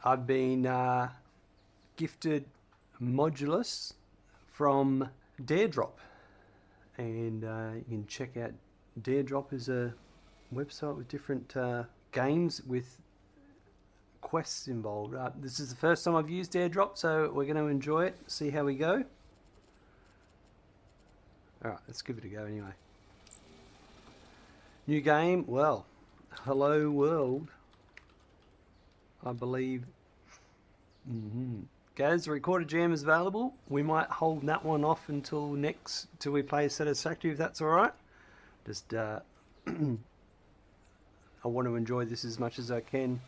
I've been gifted Modulus from Daredrop, and you can check out Daredrop is a website with different games with quests involved. This is the first time I've used Daredrop, so we're going to enjoy it, see how we go. Alright, let's give it a go anyway. New game, well, hello world, I believe. Gaz, the recorded jam is available. We might hold that one off until we play Satisfactory, if that's alright. Just, I want to enjoy this as much as I can.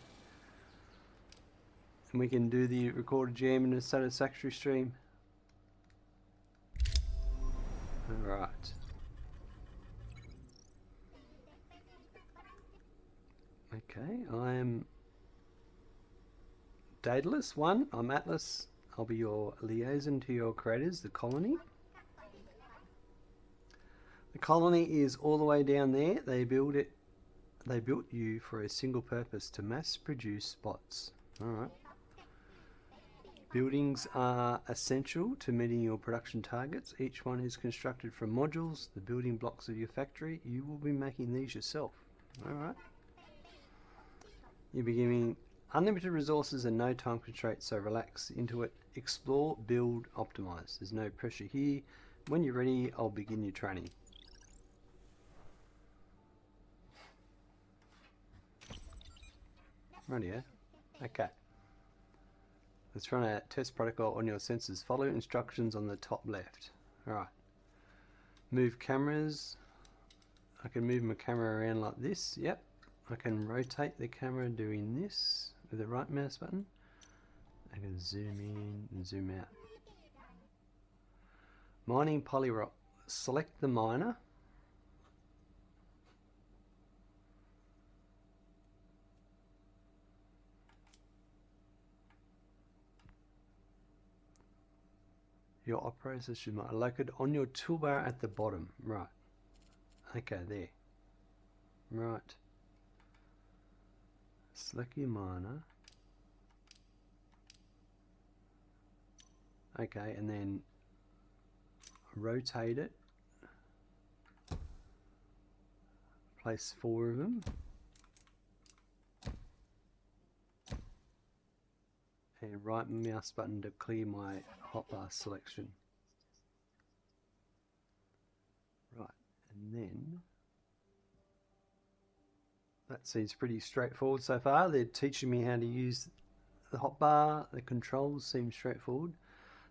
And we can do the recorded jam in a Satisfactory stream. Alright. Okay, I am Daedalus 1. I'm Atlas. I'll be your liaison to your creators, the colony. The colony is all the way down there. They built you for a single purpose, to mass produce bots. Alright. Buildings are essential to meeting your production targets. Each one is constructed from modules, the building blocks of your factory. You will be making these yourself. Alright. You'll be giving unlimited resources and no time constraints, so relax into it. Explore, build, optimize. There's no pressure here. When you're ready, I'll begin your training. Rightio. Okay. Let's run a test protocol on your sensors. Follow instructions on the top left. Alright. Move cameras. I can move my camera around like this. Yep. I can rotate the camera doing this with the right mouse button. I can zoom in and zoom out. Mining polyrock. Select the miner. Your operators should be located on your toolbar at the bottom. Right. Okay, there. Right. Select your miner. Okay, and then rotate it. Place 4 of them. And right mouse button to clear my hotbar selection. Right, and then that seems pretty straightforward so far. They're teaching me how to use the hotbar. The controls seem straightforward.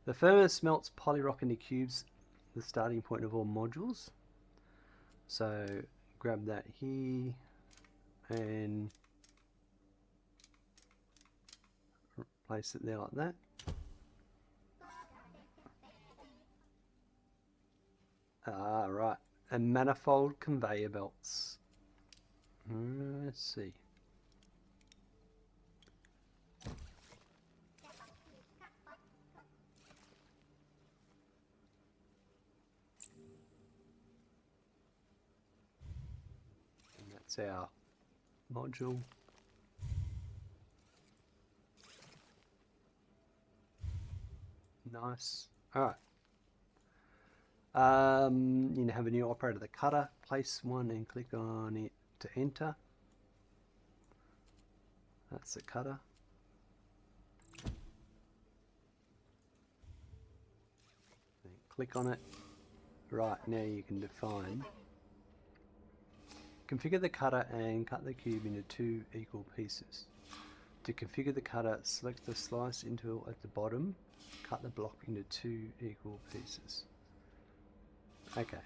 The furnace melts polyrock into cubes, the starting point of all modules. So grab that here and place it there like that. Ah, right. And manifold conveyor belts. Let's see. And that's our module. Nice. Alright. You have a new operator, the cutter. Place one and click on it to enter. That's the cutter. Then click on it. Right, now you can define. Configure the cutter and cut the cube into 2 equal pieces. To configure the cutter, select the slice interval at the bottom. Cut the block into 2 equal pieces. Okay,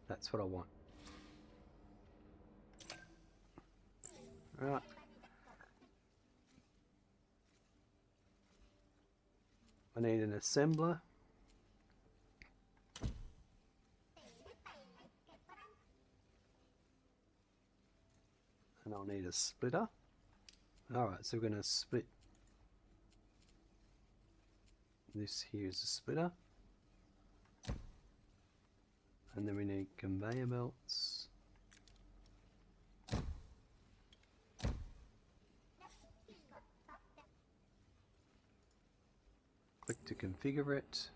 that's what I want. Right. I need an assembler. And I'll need a splitter. Alright, so we're going to split. This here is a splitter. And then we need conveyor belts. Click to configure it.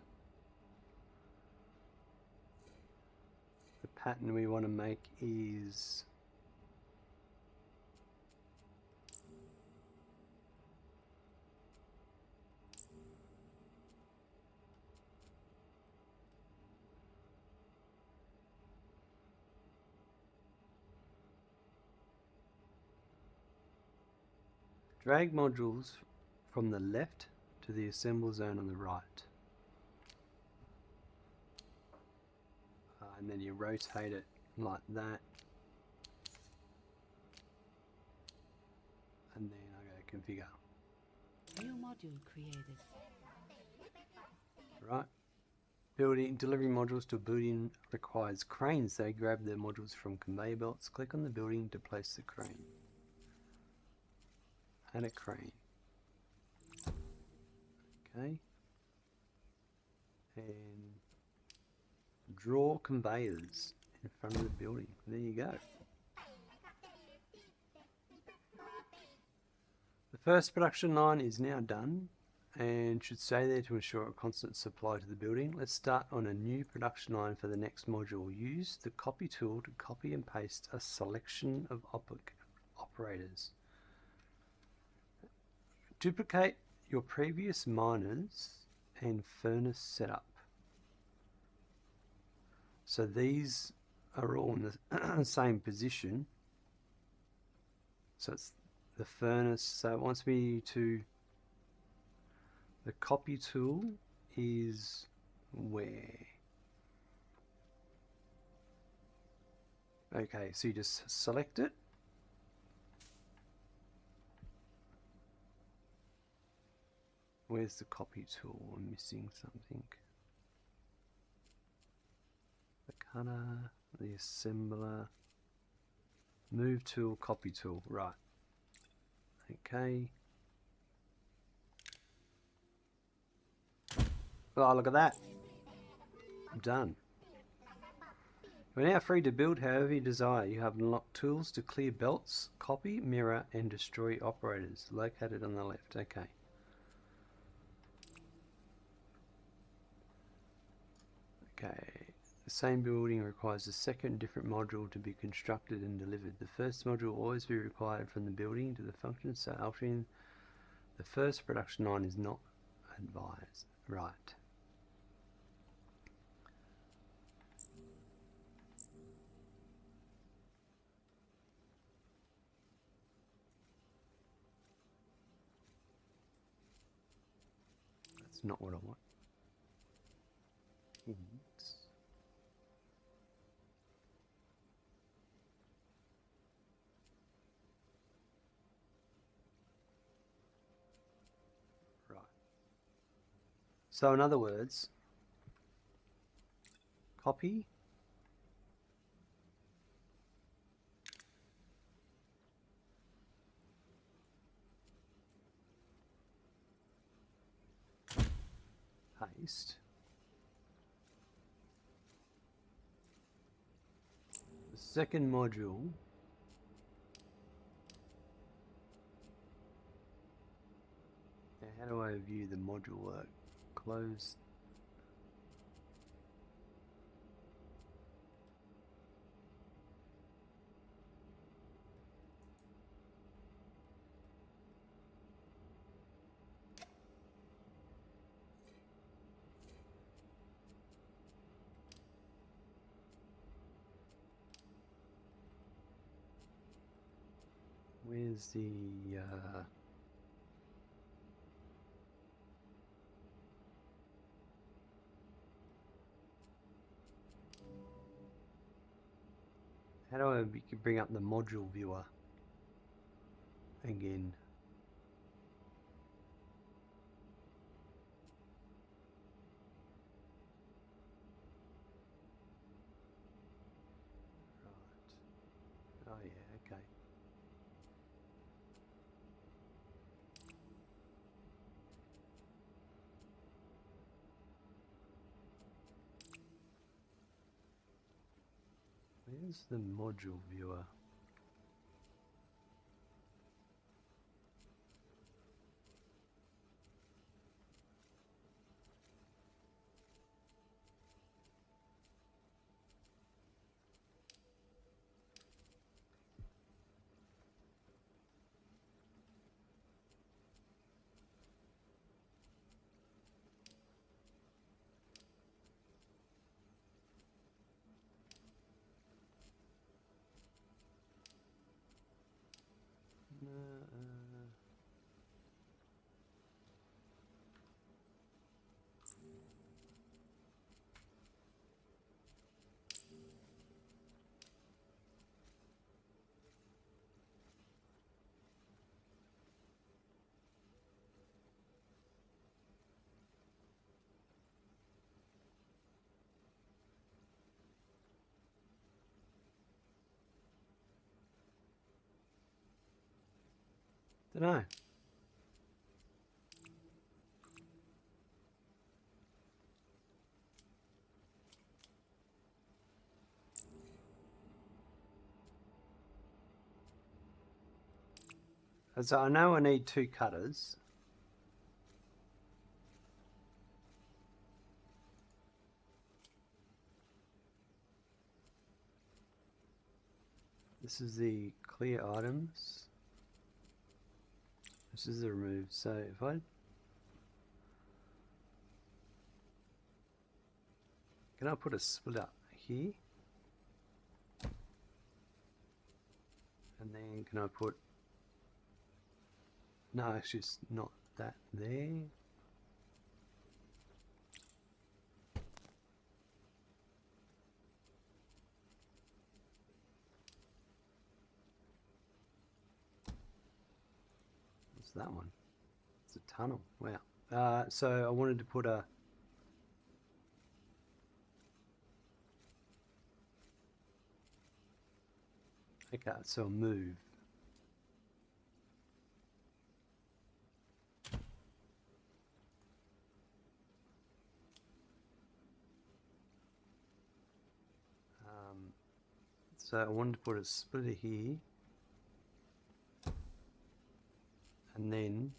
The pattern we want to make is drag modules from the left to the assemble zone on the right. And then you rotate it like that. And then I go configure. New module created. Right. Building delivery modules to a building requires cranes. They grab the modules from conveyor belts. Click on the building to place the crane. Add a crane. Okay. And draw conveyors in front of the building. There you go. The first production line is now done and should stay there to ensure a constant supply to the building. Let's start on a new production line for the next module. Use the copy tool to copy and paste a selection of operators. Duplicate your previous miners and furnace setup. So these are all in the same position. So it's the furnace. So it wants me to, the copy tool is where? Okay, so you just select it. Where's the copy tool? I'm missing something. The cutter, the assembler, move tool, copy tool, right. Okay. Oh, look at that. Done. You're now free to build however you desire. You have unlocked tools to clear belts, copy, mirror, and destroy operators, located on the left. Okay. Okay. The same building requires a second different module to be constructed and delivered. The first module will always be required from the building to the function, so altering the first production line is not advised. Right. That's not what I want. Right. So in other words, copy, paste, the second module now how do I view the module work? Close. Where's the how do I bring up the module viewer again? Right. Oh yeah, okay. Where's the module viewer? Don't know. So I know I need 2 cutters. This is the clear items. This is the remove. So if I can I put a splitter here? And then can I put, no, actually it's not that there. What's that one? It's a tunnel. Wow. So I wanted to put a okay, so move. So I wanted to put a splitter here, and then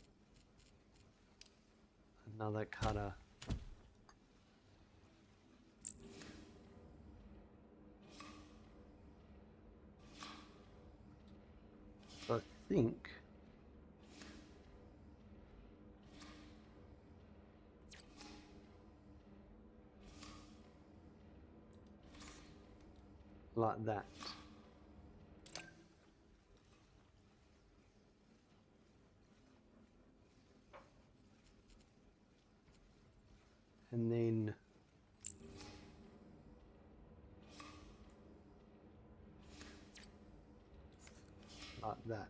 another cutter. I think like that. And then like that.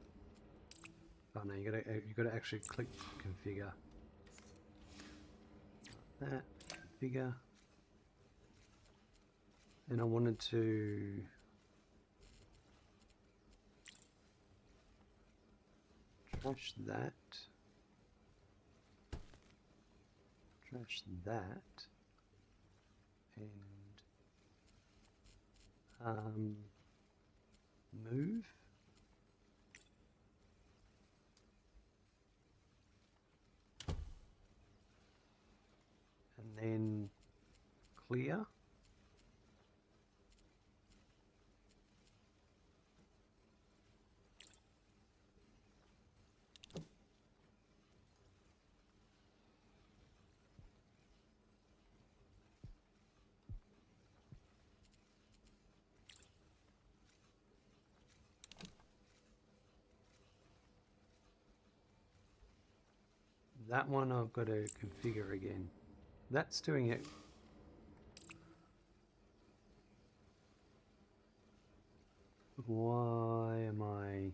Oh no, you gotta actually click configure. Like that, configure. And I wanted to trash that. Trash that. And move. And then clear. That one I've got to configure again. That's doing it. Why am I...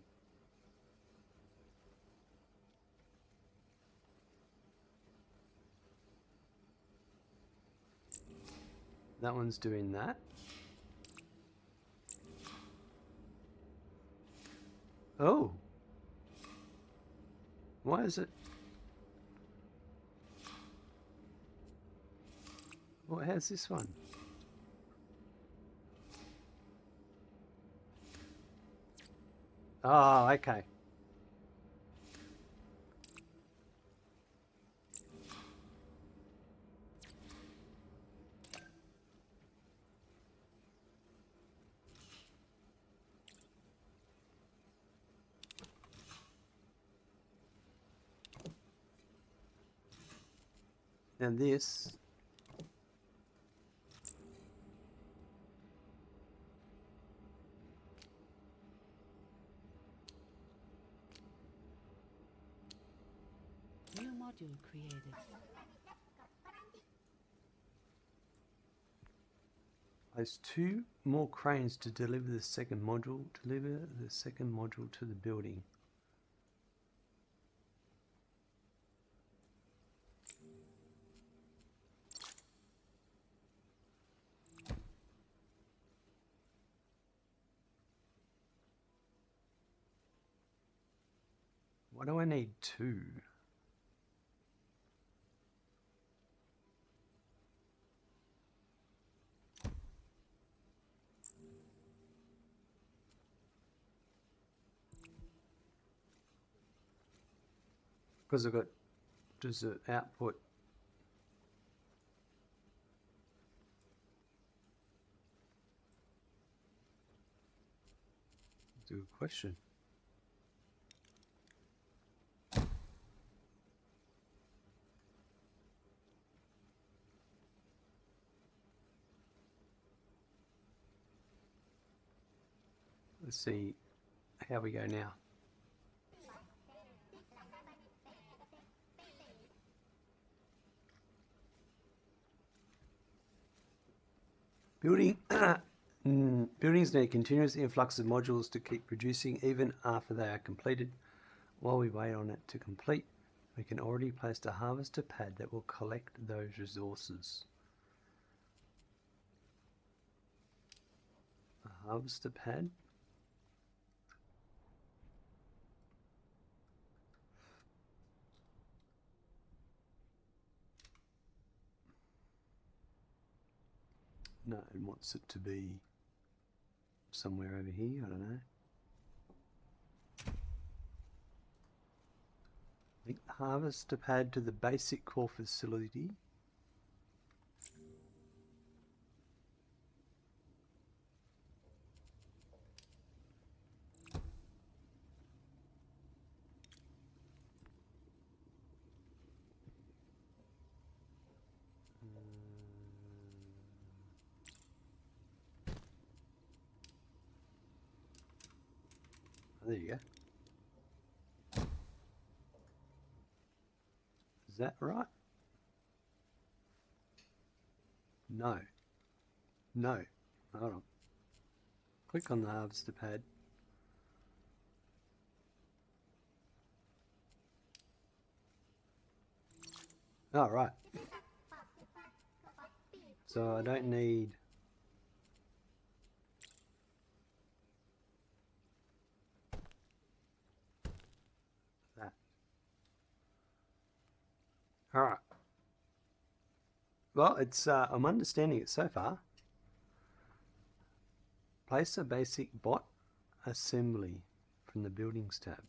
That one's doing that. Oh! Why is it... What has this one? Oh, okay. And this... New module created. There's 2 more cranes to deliver the second module. Deliver the second module to the building. Why do I need two? Because I've got, does the output that's a good question. Let's see how we go now. Buildings need continuous influx of modules to keep producing even after they are completed. While we wait on it to complete, we can already place a harvester pad that will collect those resources. A harvester pad? No, it wants it to be somewhere over here, I don't know. Link the harvester pad to the basic core facility. There you go. Is that right? No. No. Hold on. Click on the harvester pad. Oh, right. So I don't need... that. Alright. Well, it's I'm understanding it so far. Place a basic bot assembly from the buildings tab.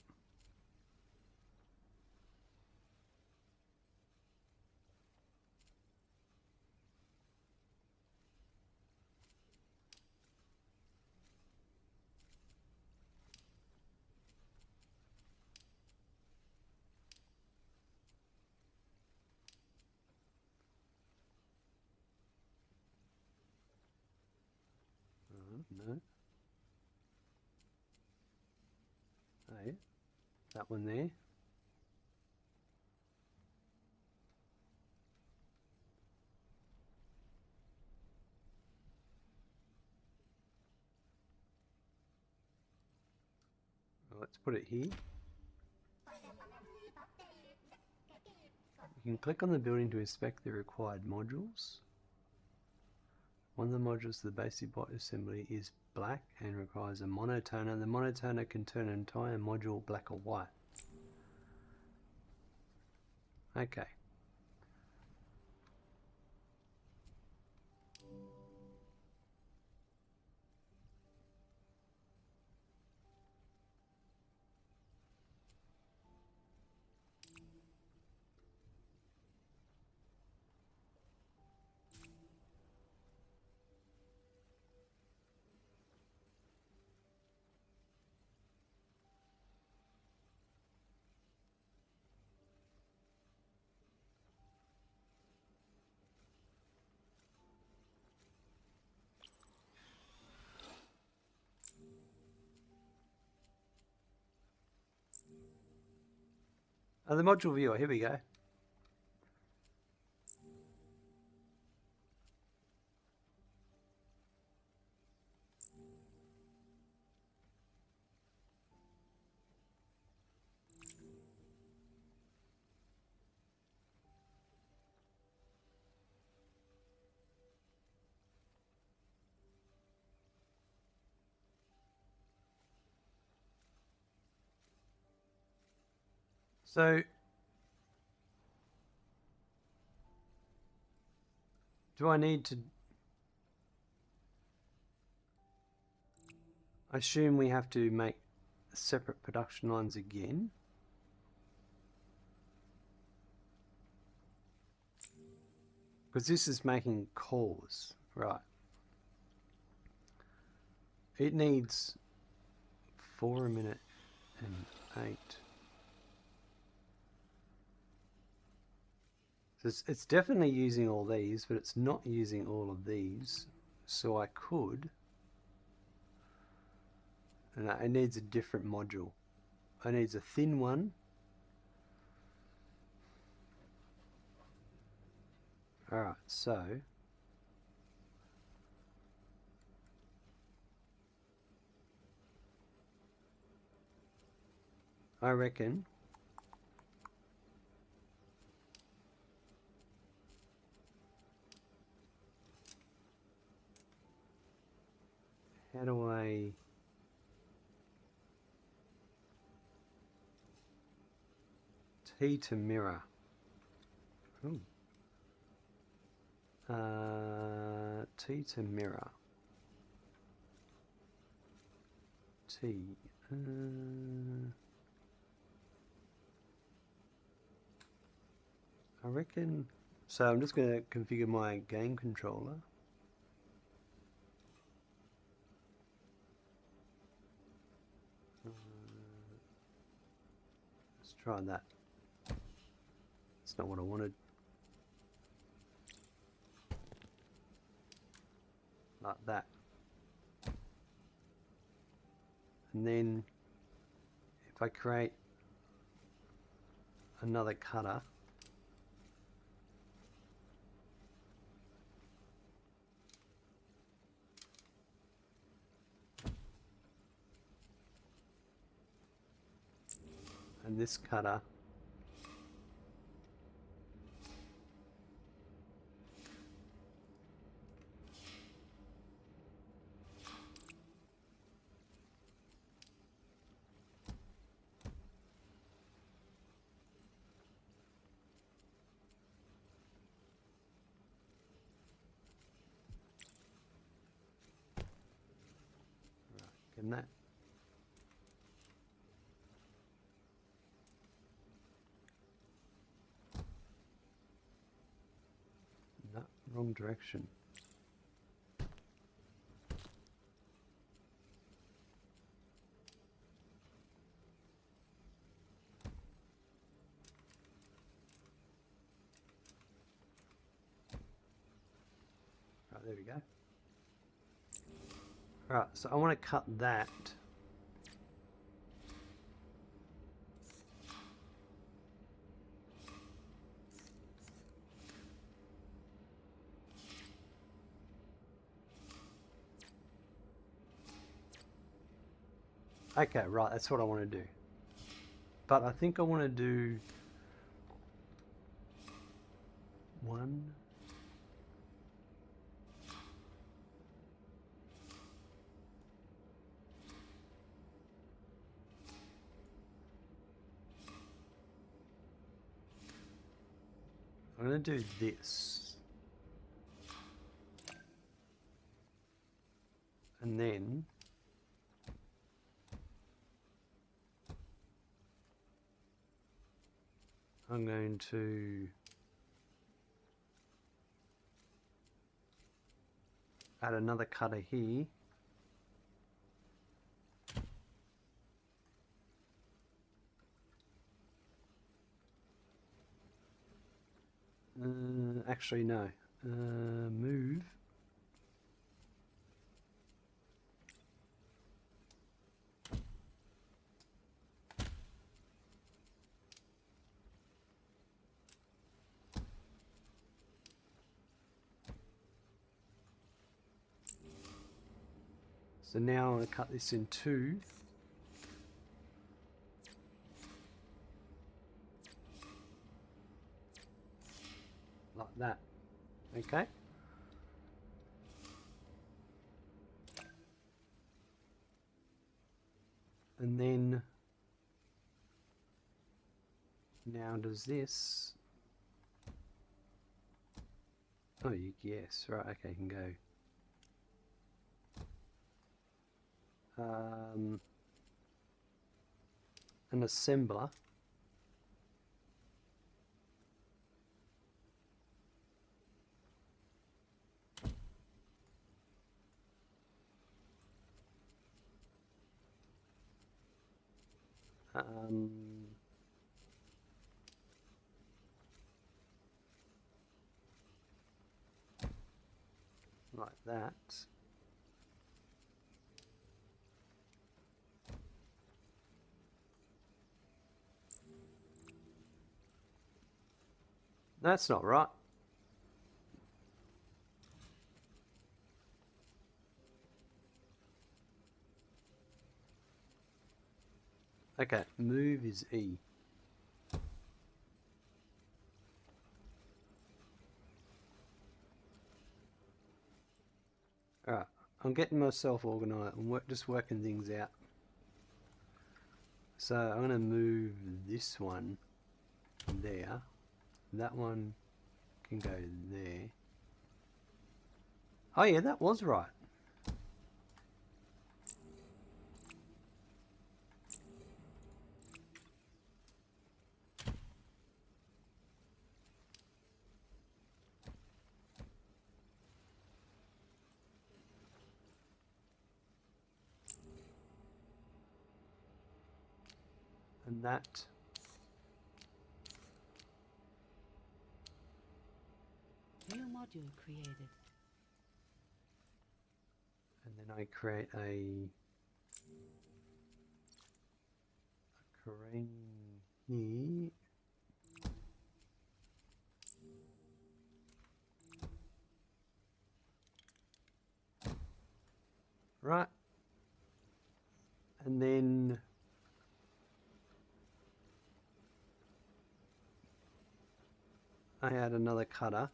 No. Oh, yeah. That one there. Let's put it here. You can click on the building to inspect the required modules. One of the modules of the basic bot assembly is black and requires a monotoner. The monotoner can turn an entire module black or white. Okay. Oh, the module viewer, here we go. So do I need to... I assume we have to make separate production lines again. Because this is making calls, right? It needs 4 a minute and 8. So it's definitely using all these, but it's not using all of these. So I could... And it needs a different module. It needs a thin one. Alright, so... I reckon... How do I... T to mirror. Ooh. T to mirror. T. I reckon... So I'm just going to configure my game controller. Let's try that. It's not what I wanted. Like that. And then if I create another cutter, and this cutter can that no, wrong direction. Right, there we go. Alright, so I want to cut that. Okay, right, that's what I want to do. But I think I want to do one. I'm going to do this. And then I'm going to add another cutter here. Actually, no. Move. So now I'm going to cut this in two. Like that. Okay. And then Now does this... Oh, yes, right, okay, you can go. An assembler. Like that. That's not right. Okay, move is E. Alright, I'm getting myself organised. I'm just working things out. So I'm going to move this one there. That one can go there. Oh yeah, that was right. And that. New module created. And then I create a crane here. Right. And then I add another cutter.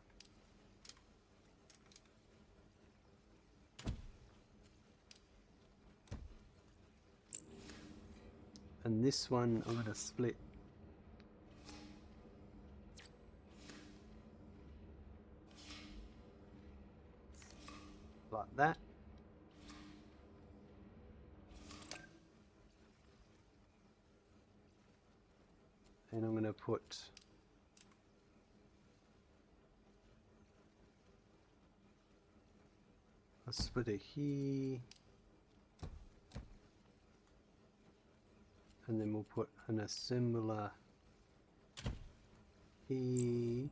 And this one I'm going to split like that. And I'm going to put a splitter here. And then we'll put an assembler here.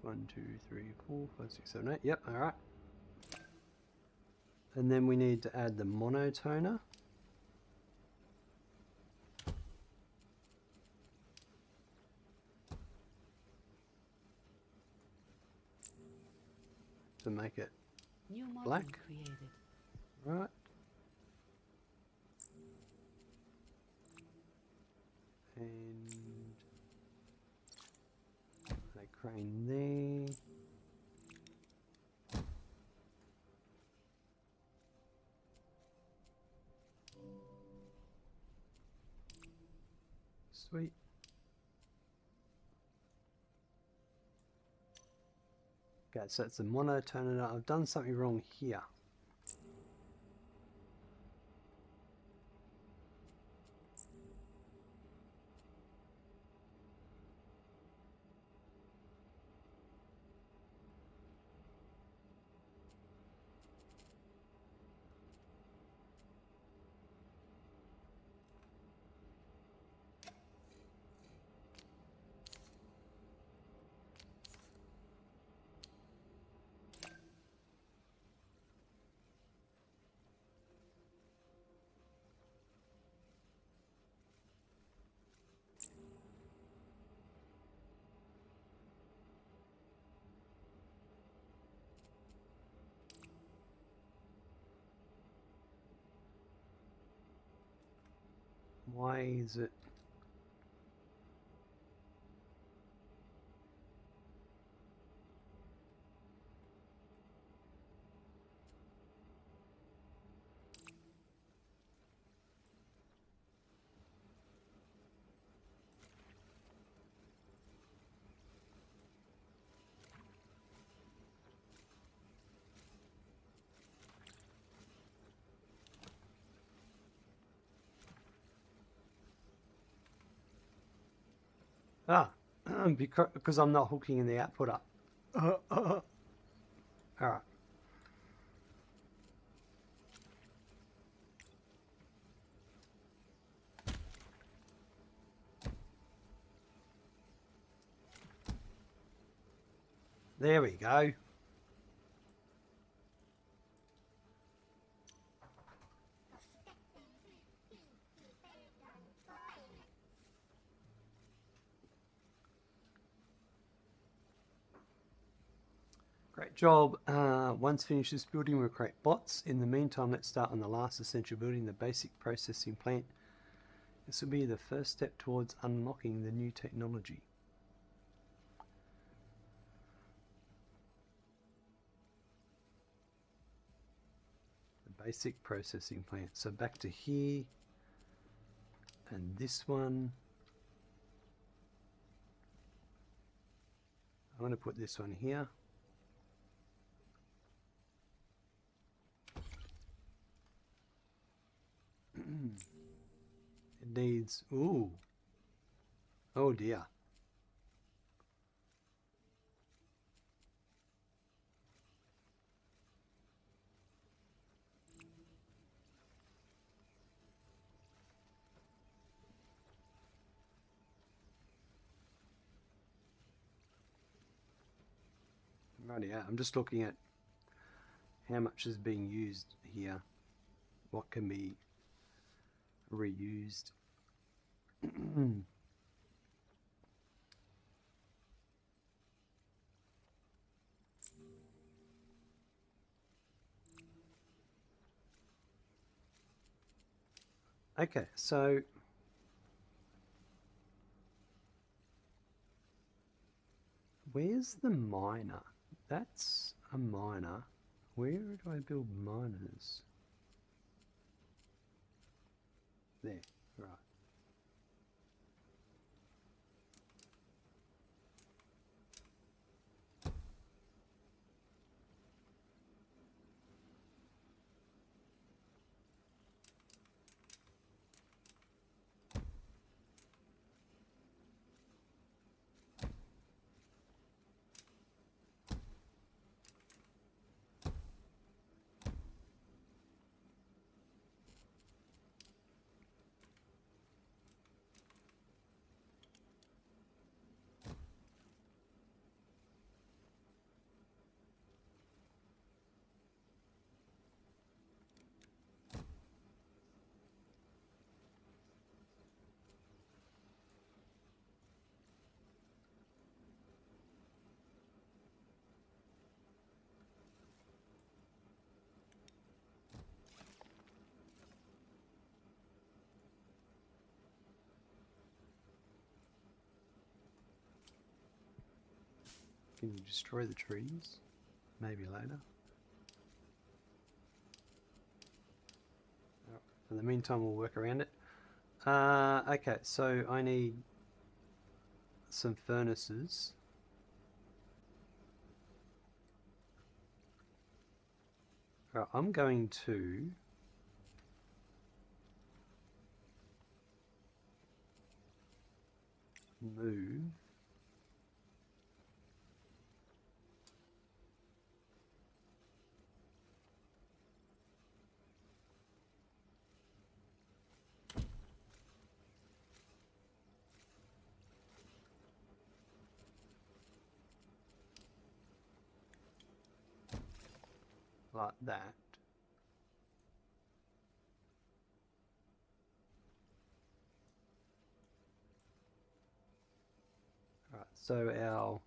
One, two, three, 4, 5, 6, 7, 8. Yep, alright. And then we need to add the monotoner. To make it New module black. created. Right. And a crane there. Sweet. Okay, so it's the monotoner. I've done something wrong here. Why is it? Ah, because I'm not hooking in the output up. All right. There we go. Great job. Once finished this building, we'll create bots. In the meantime, let's start on the last essential building, the basic processing plant. This will be the first step towards unlocking the new technology. The basic processing plant. So back to here, and this one. I'm going to put this one here. It needs, ooh, oh dear. Righty, yeah. I'm just looking at how much is being used here. What can be reused. Okay, so where's the miner? That's a miner. Where do I build miners? There, right. Can you destroy the trees? Maybe later. In the meantime, we'll work around it. Okay, so I need some furnaces. Right, I'm going to move like that. Right, so our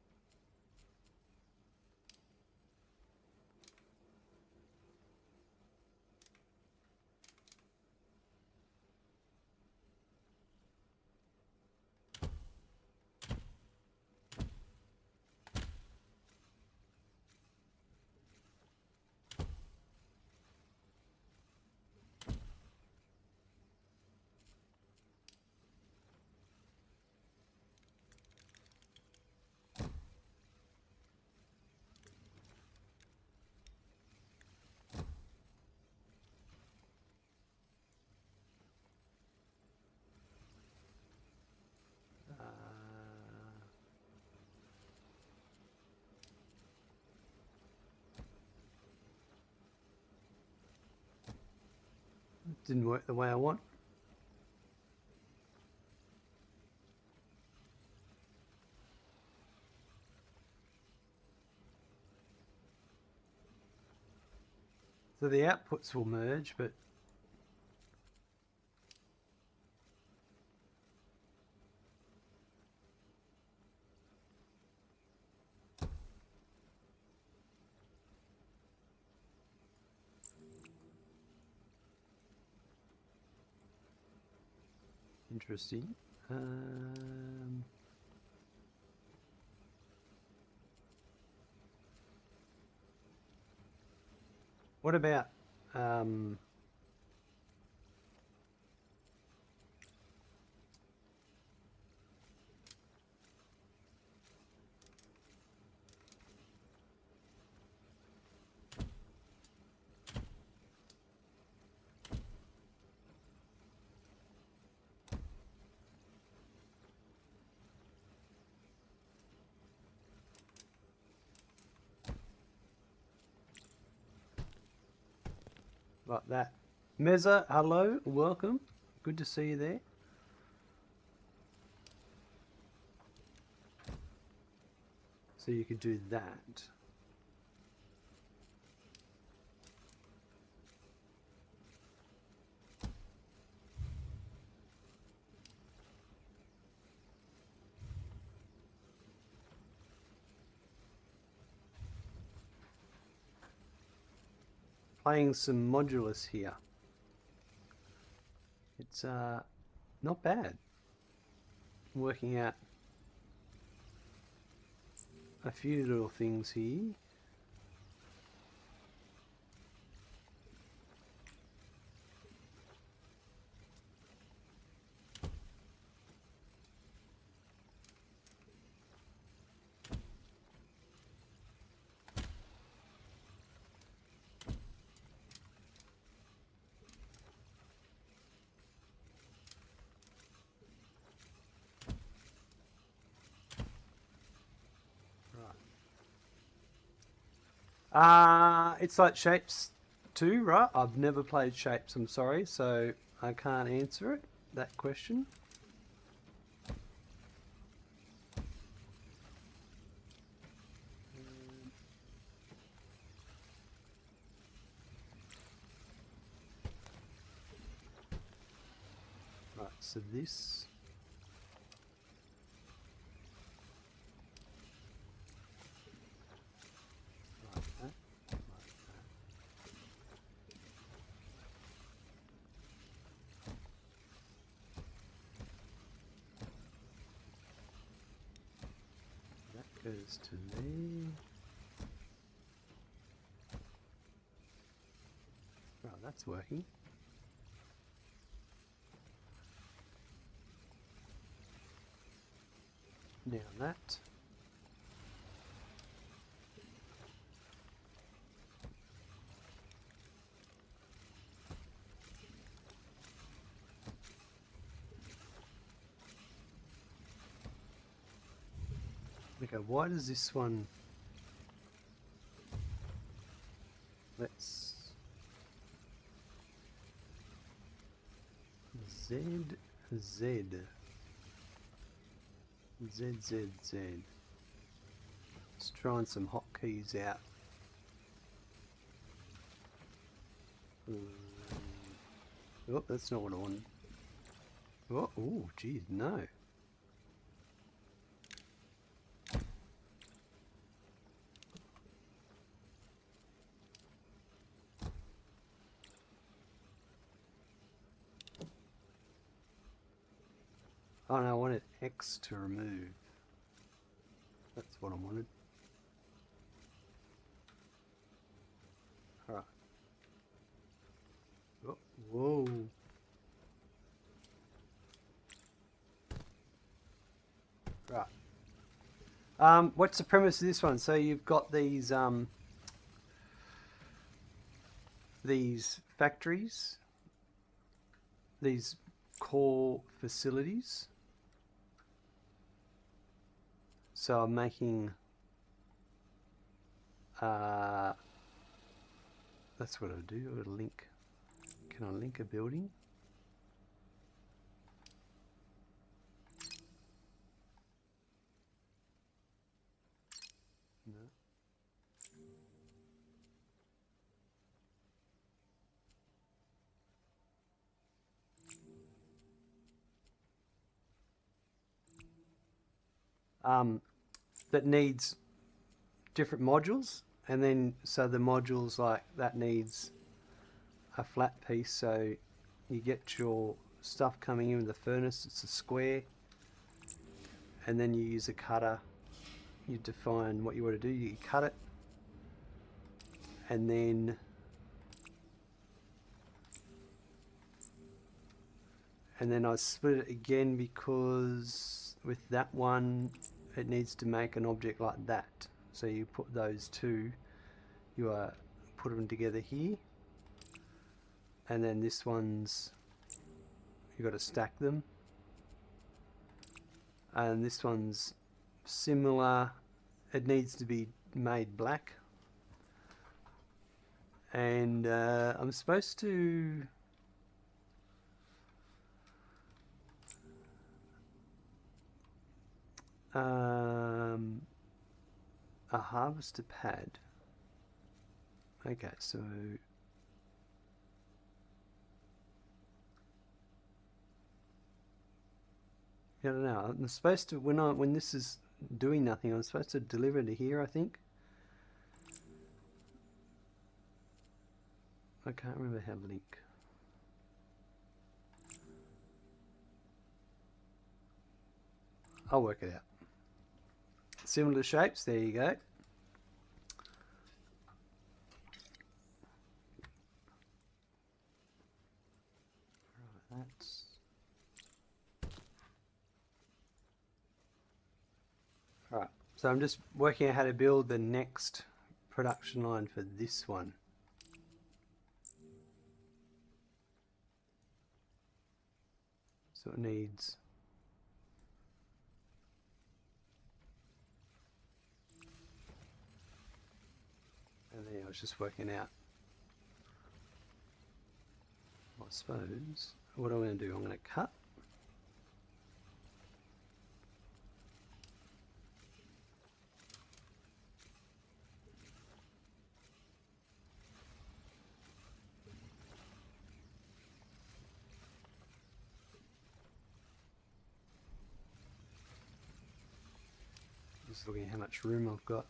Didn't work the way I want. So the outputs will merge, but interesting. What about like that? Meza, hello, welcome. Good to see you there. So you could do that. Playing some Modulus here. It's not bad. Working out a few little things here. It's like Shapes too, right? I've never played Shapes, I'm sorry, so I can't answer it, that question. Right, so this... Like that, like that. That goes to there. Right, that's working. Now that. Okay, why does this one... Let's... Z, Z. Z, Z, Z. Let's try some hotkeys out. Oh, that's not what I wanted. Oh, geez, no. Oh no, I wanted X to remove. That's what I wanted. Alright. Oh, whoa. Right. What's the premise of this one? So you've got these factories, these core facilities. So I'm making that's what I'll do. I'll link Can I link a building? No. That needs different modules, and then so the modules like that needs a flat piece, so you get your stuff coming in with the furnace, it's a square, and then you use a cutter, you define what you want to do, you cut it, and then I split it again because with that one it needs to make an object like that. So you put those two, you put them together here, and then this one's, you got to stack them, and this one's similar, it needs to be made black, and I'm supposed to a harvester pad. Okay, so I don't know. I'm supposed to, when this is doing nothing, I'm supposed to deliver to here, I think. I can't remember how to link. I'll work it out. Similar shapes, there you go. Right, that's... Alright, so I'm just working out how to build the next production line for this one. So it needs... And then I was just working out, I suppose, what I'm going to do, I'm going to cut. Just looking at how much room I've got.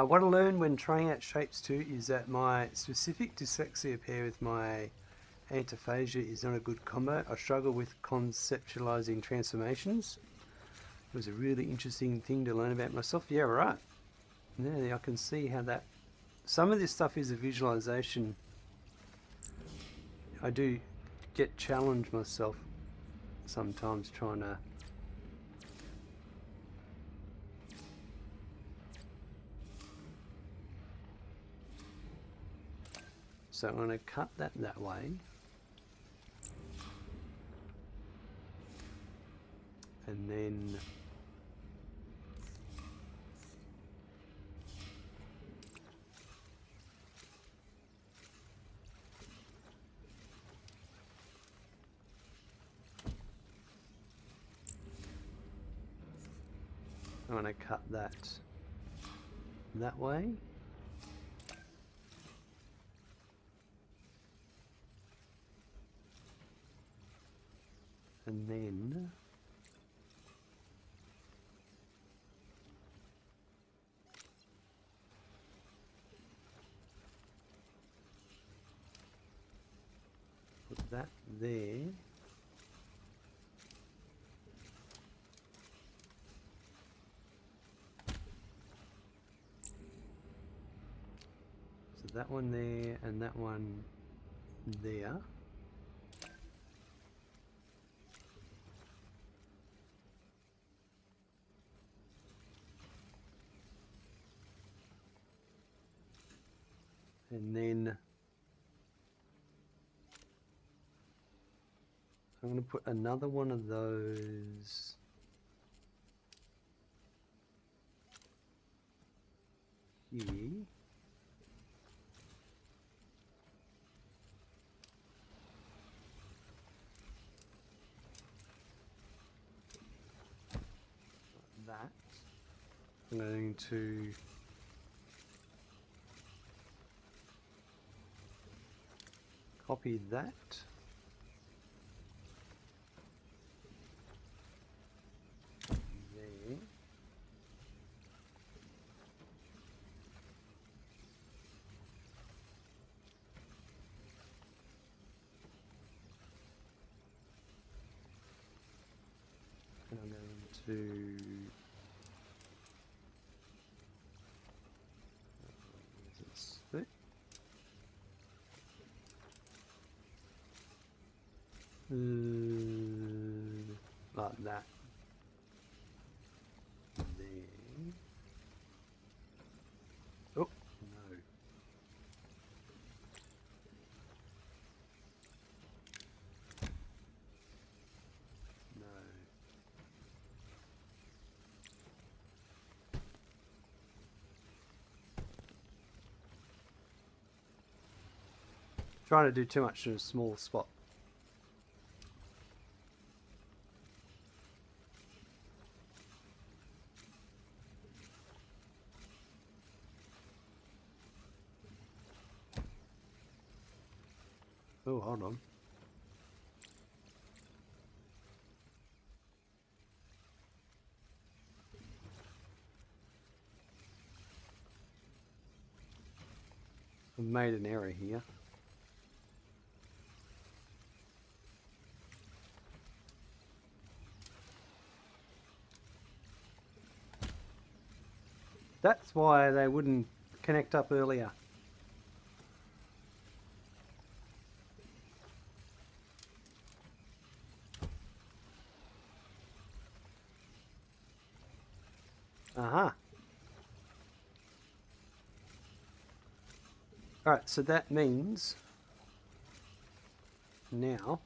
What I learned when trying out shapes too is that my specific dyslexia paired with my antiphagia is not a good combo. I struggle with conceptualizing transformations. It was a really interesting thing to learn about myself. Yeah, right. Yeah, I can see how that... Some of this stuff is a visualization. I do get challenged myself sometimes trying to... So I'm going to cut that way. And then I'm going to cut that way. And then put that there. So that one there and that one there. And then I'm going to put another one of those here. Like that. I'm going to copy that. There. And I'm going to split. Like that. There. Oh, no. No. Trying to do too much in a small spot. Oh, hold on. I've made an error here. That's why they wouldn't connect up earlier. Aha. Alright, so that means now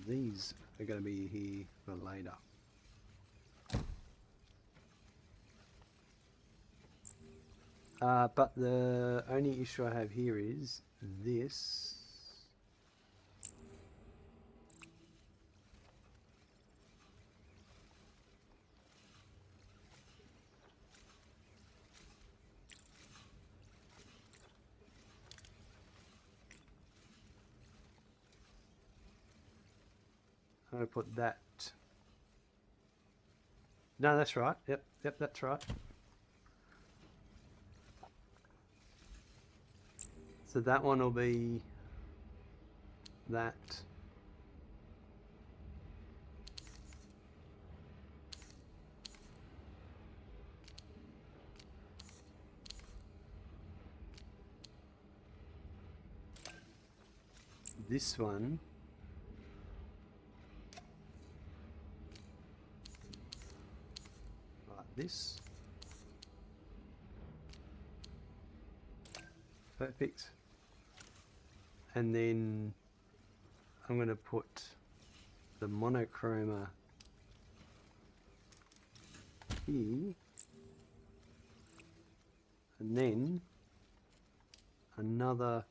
these are going to be here for later. But the only issue I have here is this. I'm going to put that. No, that's right. Yep, that's right. So that one will be that. This one like this. Perfect. And then I'm going to put the monochroma here, and then another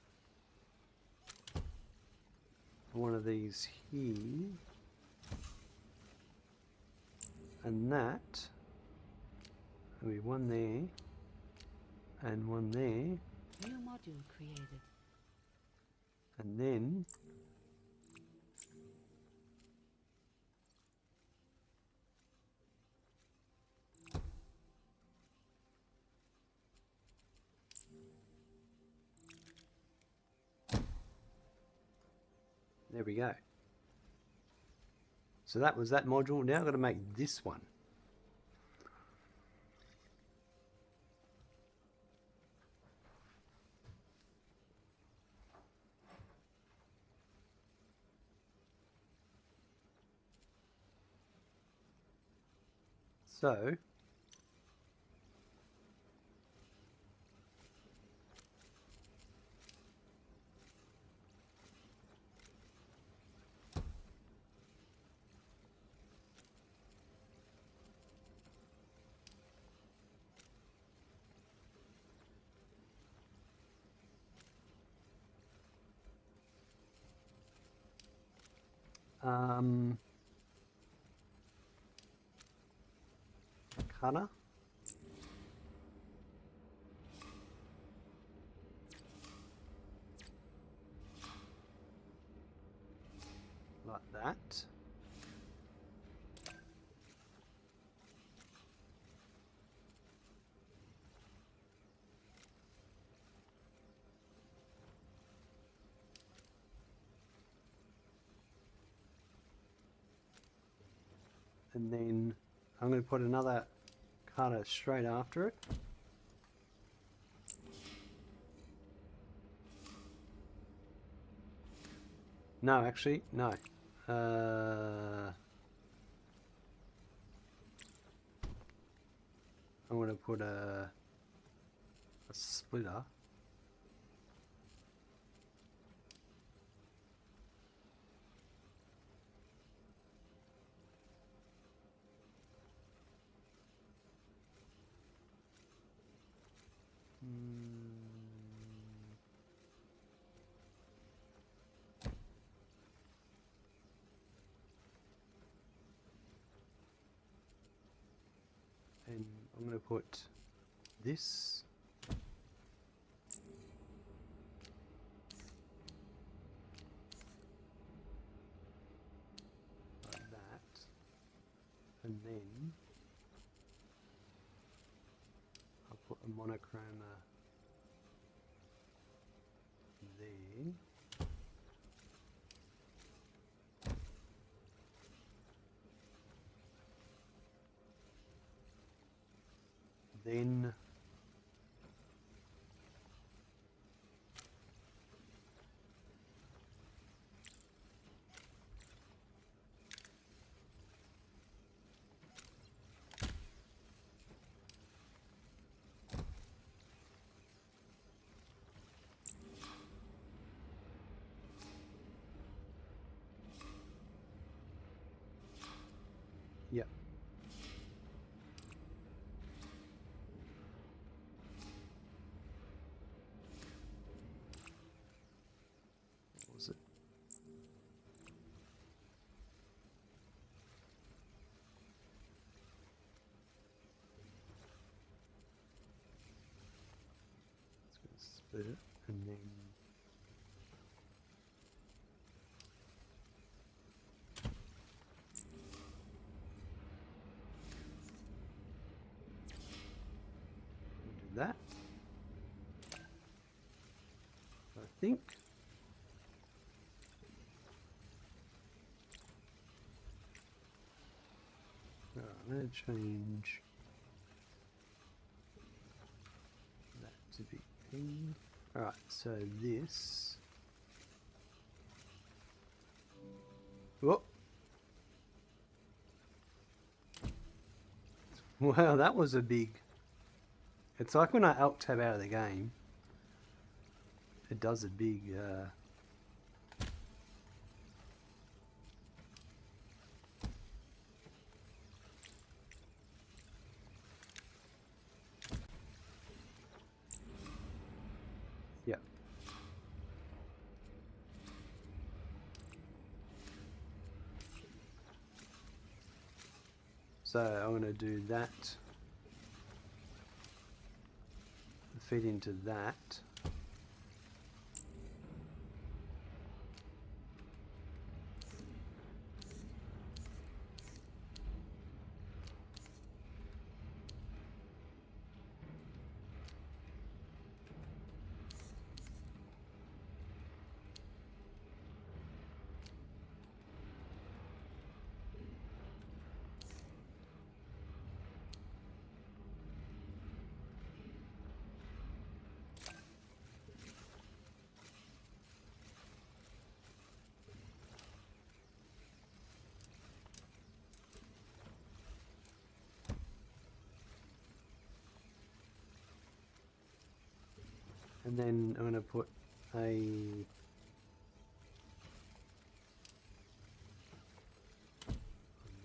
one of these here, and that will be one there and one there. New module created. And then there we go. So that was that module. Now I've got to make this one. So cutter. Like that. And then I'm going to put another cutter straight after it. No, actually, no. I'm going to put a splitter. And I'm going to put this like that, and then I'll put a monochroma there. Then yeah. What was it? It's going to split it, and then we'll do that. I think. Alright, I'm going to change that to be E. Alright, so this. Whoop. Wow, that was a big. It's like when I alt tab out of the game, it does a big. Yeah. So I'm going to do that. Feed into that. And then I'm going to put a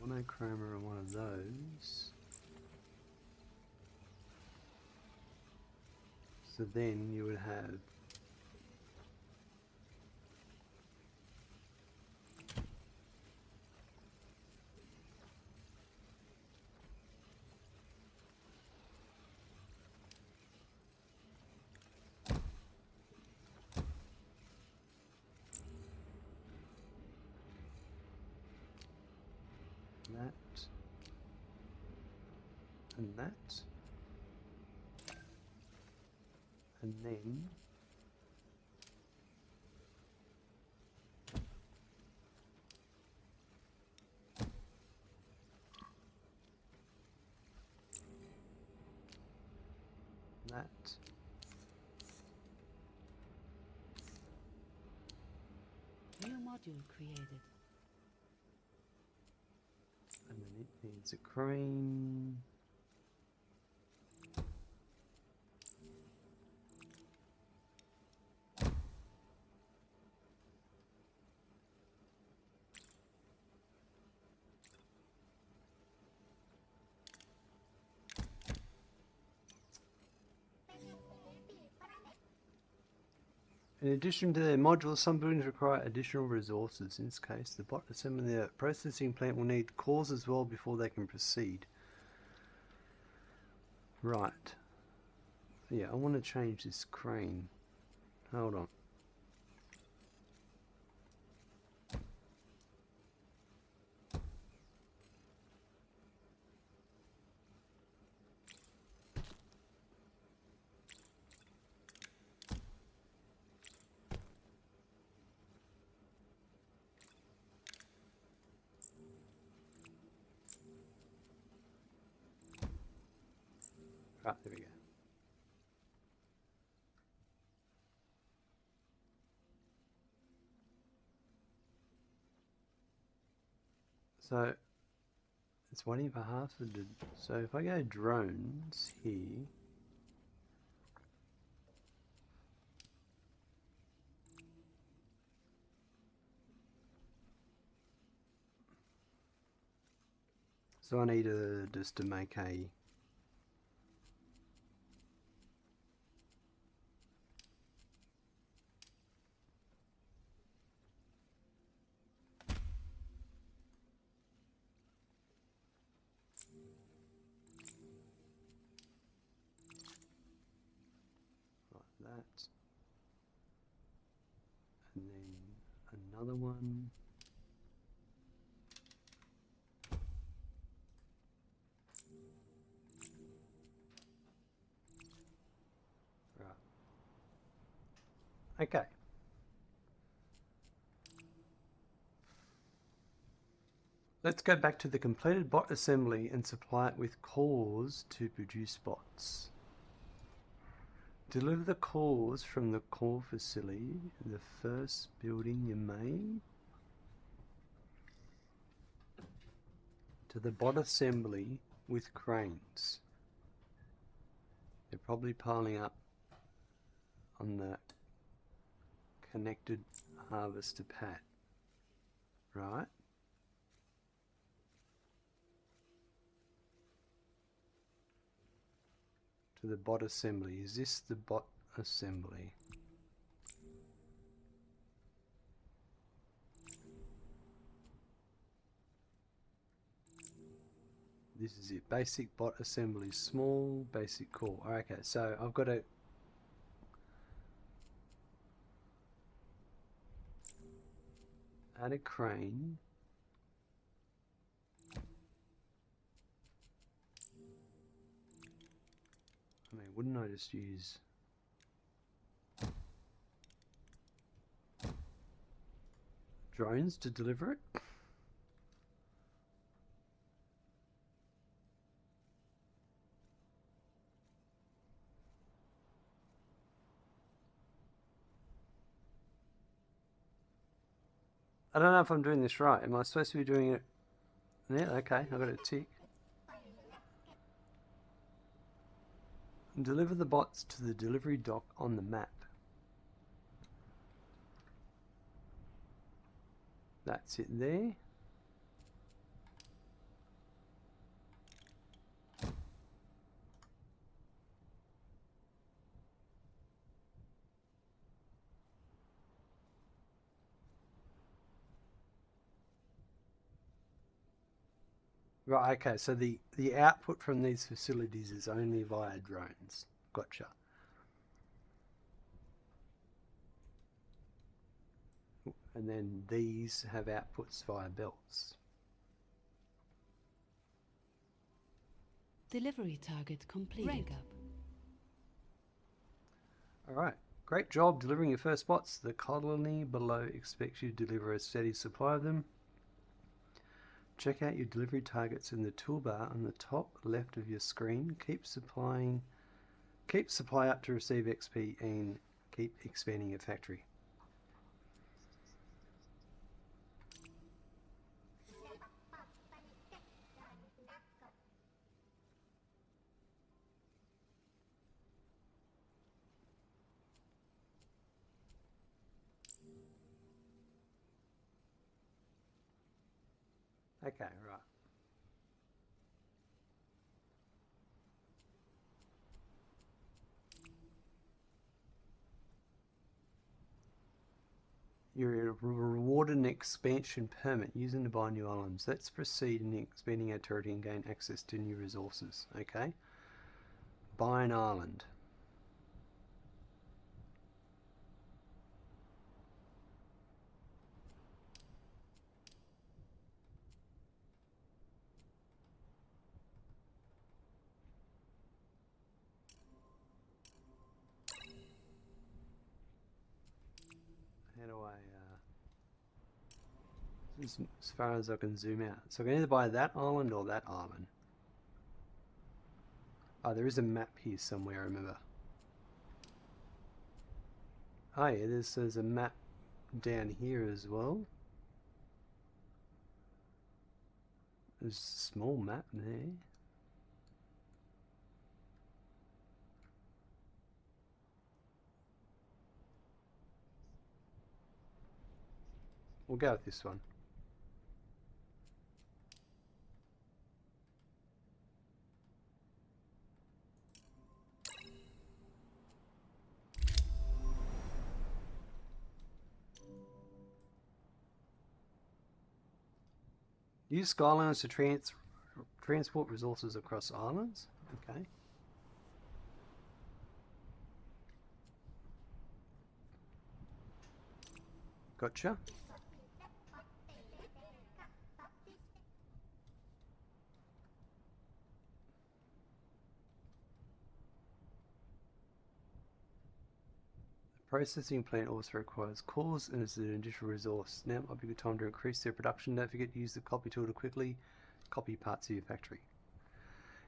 monochroma on one of those. So then you would have that and that, and then that, New module created. and then it needs a crane. In addition to their modules, some buildings require additional resources. In this case, the bot assembling the processing plant will need cores as well before they can proceed. Right. Yeah, I want to change this crane. Hold on. Right, there we go. So it's waiting for half of the. So if I go drones here, so I need just to make a. Like that, and then another one. Right. Okay. Let's go back to the completed bot assembly and supply it with cores to produce bots. Deliver the cores from the core facility, the first building you made, to the bot assembly with cranes. They're probably piling up on the connected harvester pad, right? To the bot assembly. Is this the bot assembly? This is it. Basic bot assembly, small, basic core. Okay, so I've got to add a crane. I mean, wouldn't I just use drones to deliver it? I don't know if I'm doing this right. Am I supposed to be doing it? Yeah, okay, I've got a tick. Deliver the bots to the delivery dock on the map. That's it there. Right, okay, so the output from these facilities is only via drones. Gotcha. And then these have outputs via belts. Delivery target complete. Rank up. Alright, great job delivering your first bots. The colony below expects you to deliver a steady supply of them. Check out your delivery targets in the toolbar on the top left of your screen. Keep supply up to receive XP and keep expanding your factory. Okay, right. You're rewarded an expansion permit using to buy new islands. Let's proceed in expanding our territory and gain access to new resources. Okay. Buy an island. How do I as far as I can zoom out. So I can either buy that island or that island. Oh, there is a map here somewhere, I remember. Oh yeah, there's a map down here as well. There's a small map there. We'll go with this one. Use skylines to transport resources across islands. Okay. Gotcha. Processing plant also requires cores and is an additional resource. Now might be a good time to increase their production. Don't forget to use the copy tool to quickly copy parts of your factory.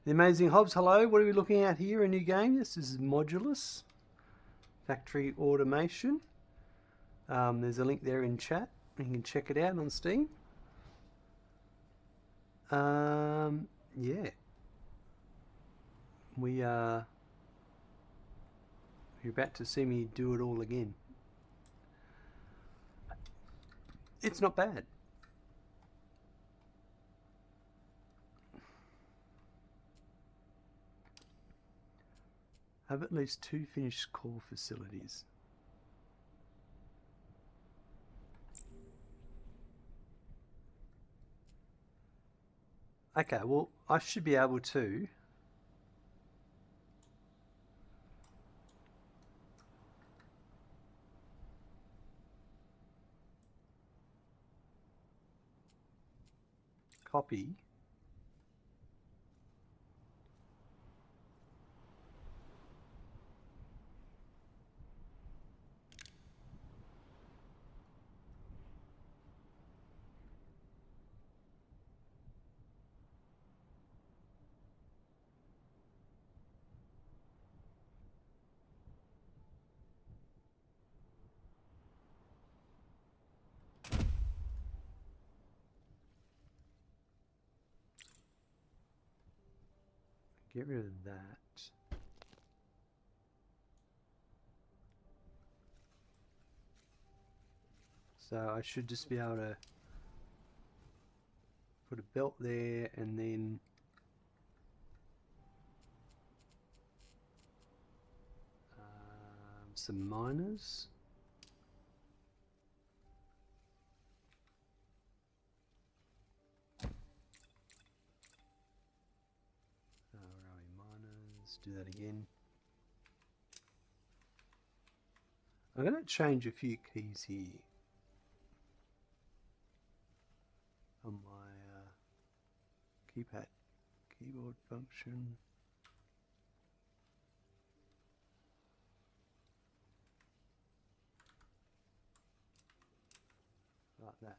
The Amazing Hobbs, hello. What are we looking at here? A new game. This is Modulus. Factory automation. There's a link there in chat. You can check it out on Steam. Yeah. You're about to see me do it all again. It's not bad. Have at least 2 finished core facilities. Okay, well, I should be able to copy get rid of that. So I should just be able to put a belt there and then some miners. Where are we? Miners. Do that again. I'm going to change a few keys here on my keypad keyboard function. Like that.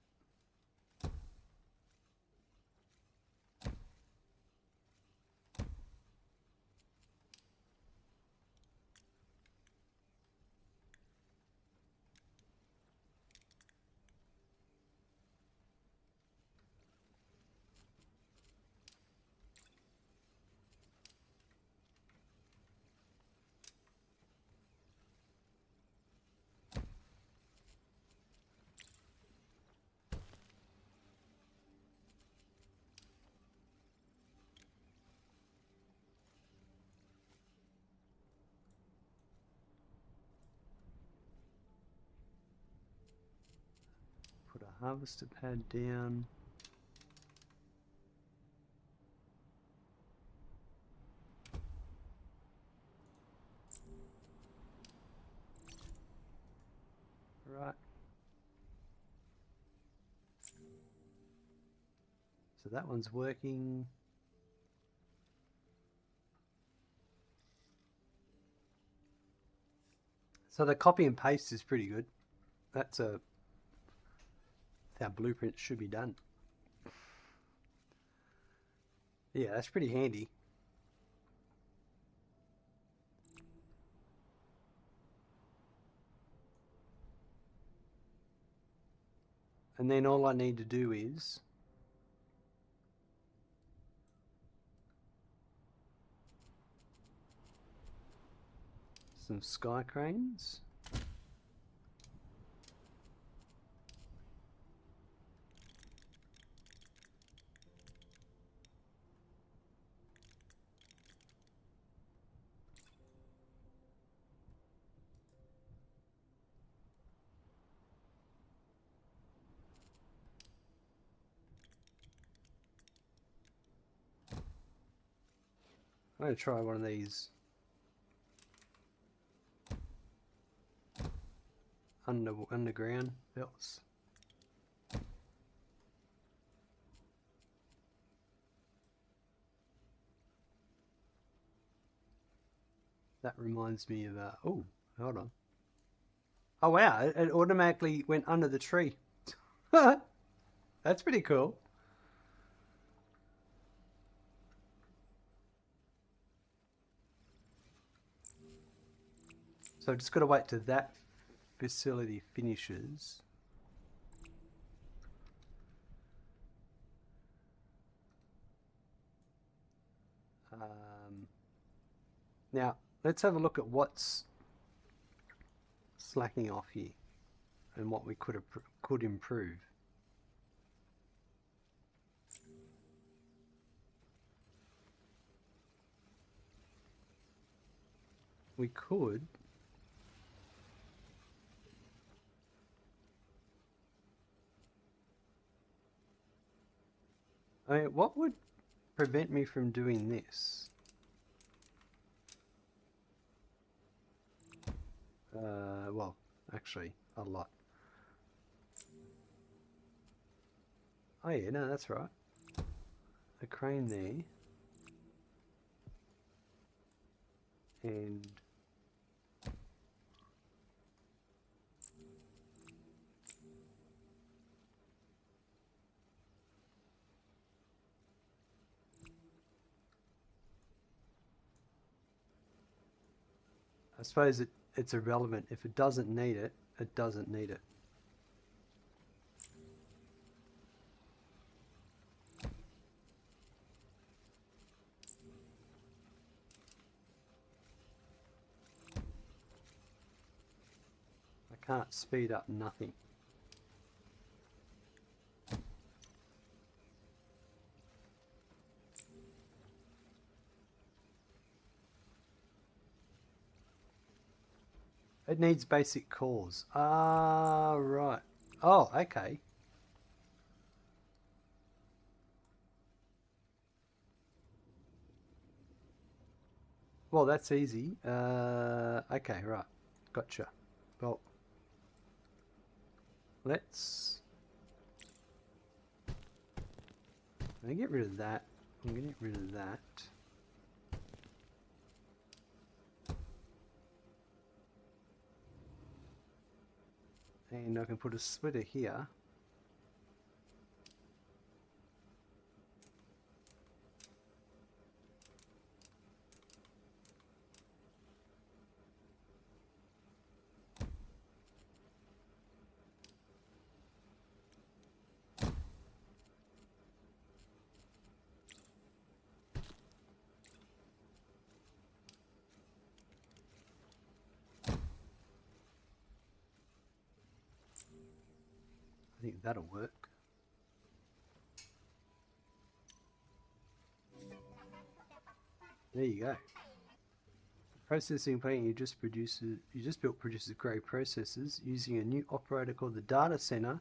Put a harvester pad down. Right. So that one's working. So the copy and paste is pretty good. That's how blueprints should be done. Yeah, that's pretty handy. And then all I need to do is some sky cranes. I'm going to try one of these underground belts. That reminds me of oh, hold on. Oh wow, it automatically went under the tree. That's pretty cool. So I've just got to wait till that facility finishes. Now, let's have a look at what's slacking off here and what we could improve. We could what would prevent me from doing this? Well, actually, a lot. Oh yeah, no, that's right. A crane there. And I suppose it's irrelevant. If it doesn't need it, it doesn't need it. I can't speed up nothing. It needs basic cores. Ah, right. Oh, okay. Well, that's easy. Okay, right. Gotcha. Well, let's... I'm going to get rid of that. I'm going to get rid of that. And I can put a splitter here. I think that'll work. There you go. Processing plant you just built produces grey processors using a new operator called the data center,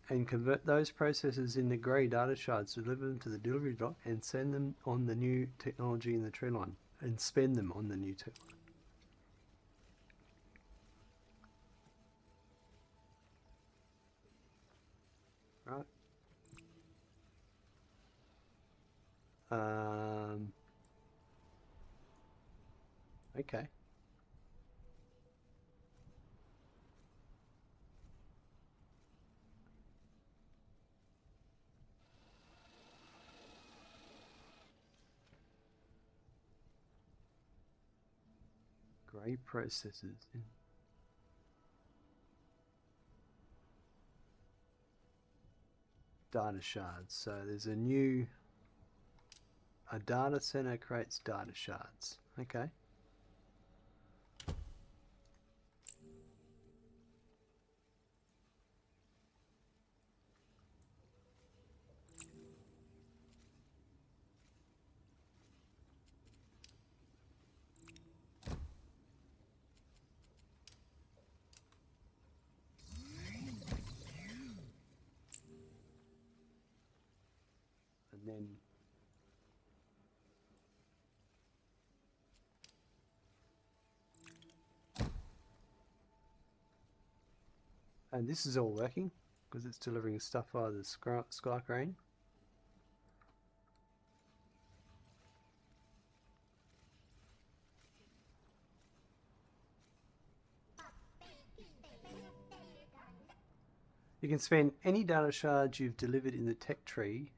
and convert those processors into grey data shards, deliver them to the delivery dock, and send them on the new technology in the tree line, and spend them on the new technology. Right. Okay. Grey processors. Data shards. So there's a data center creates data shards. Okay. And then this is all working because it's delivering stuff via the sky crane. You can spend any data shards you've delivered in the tech tree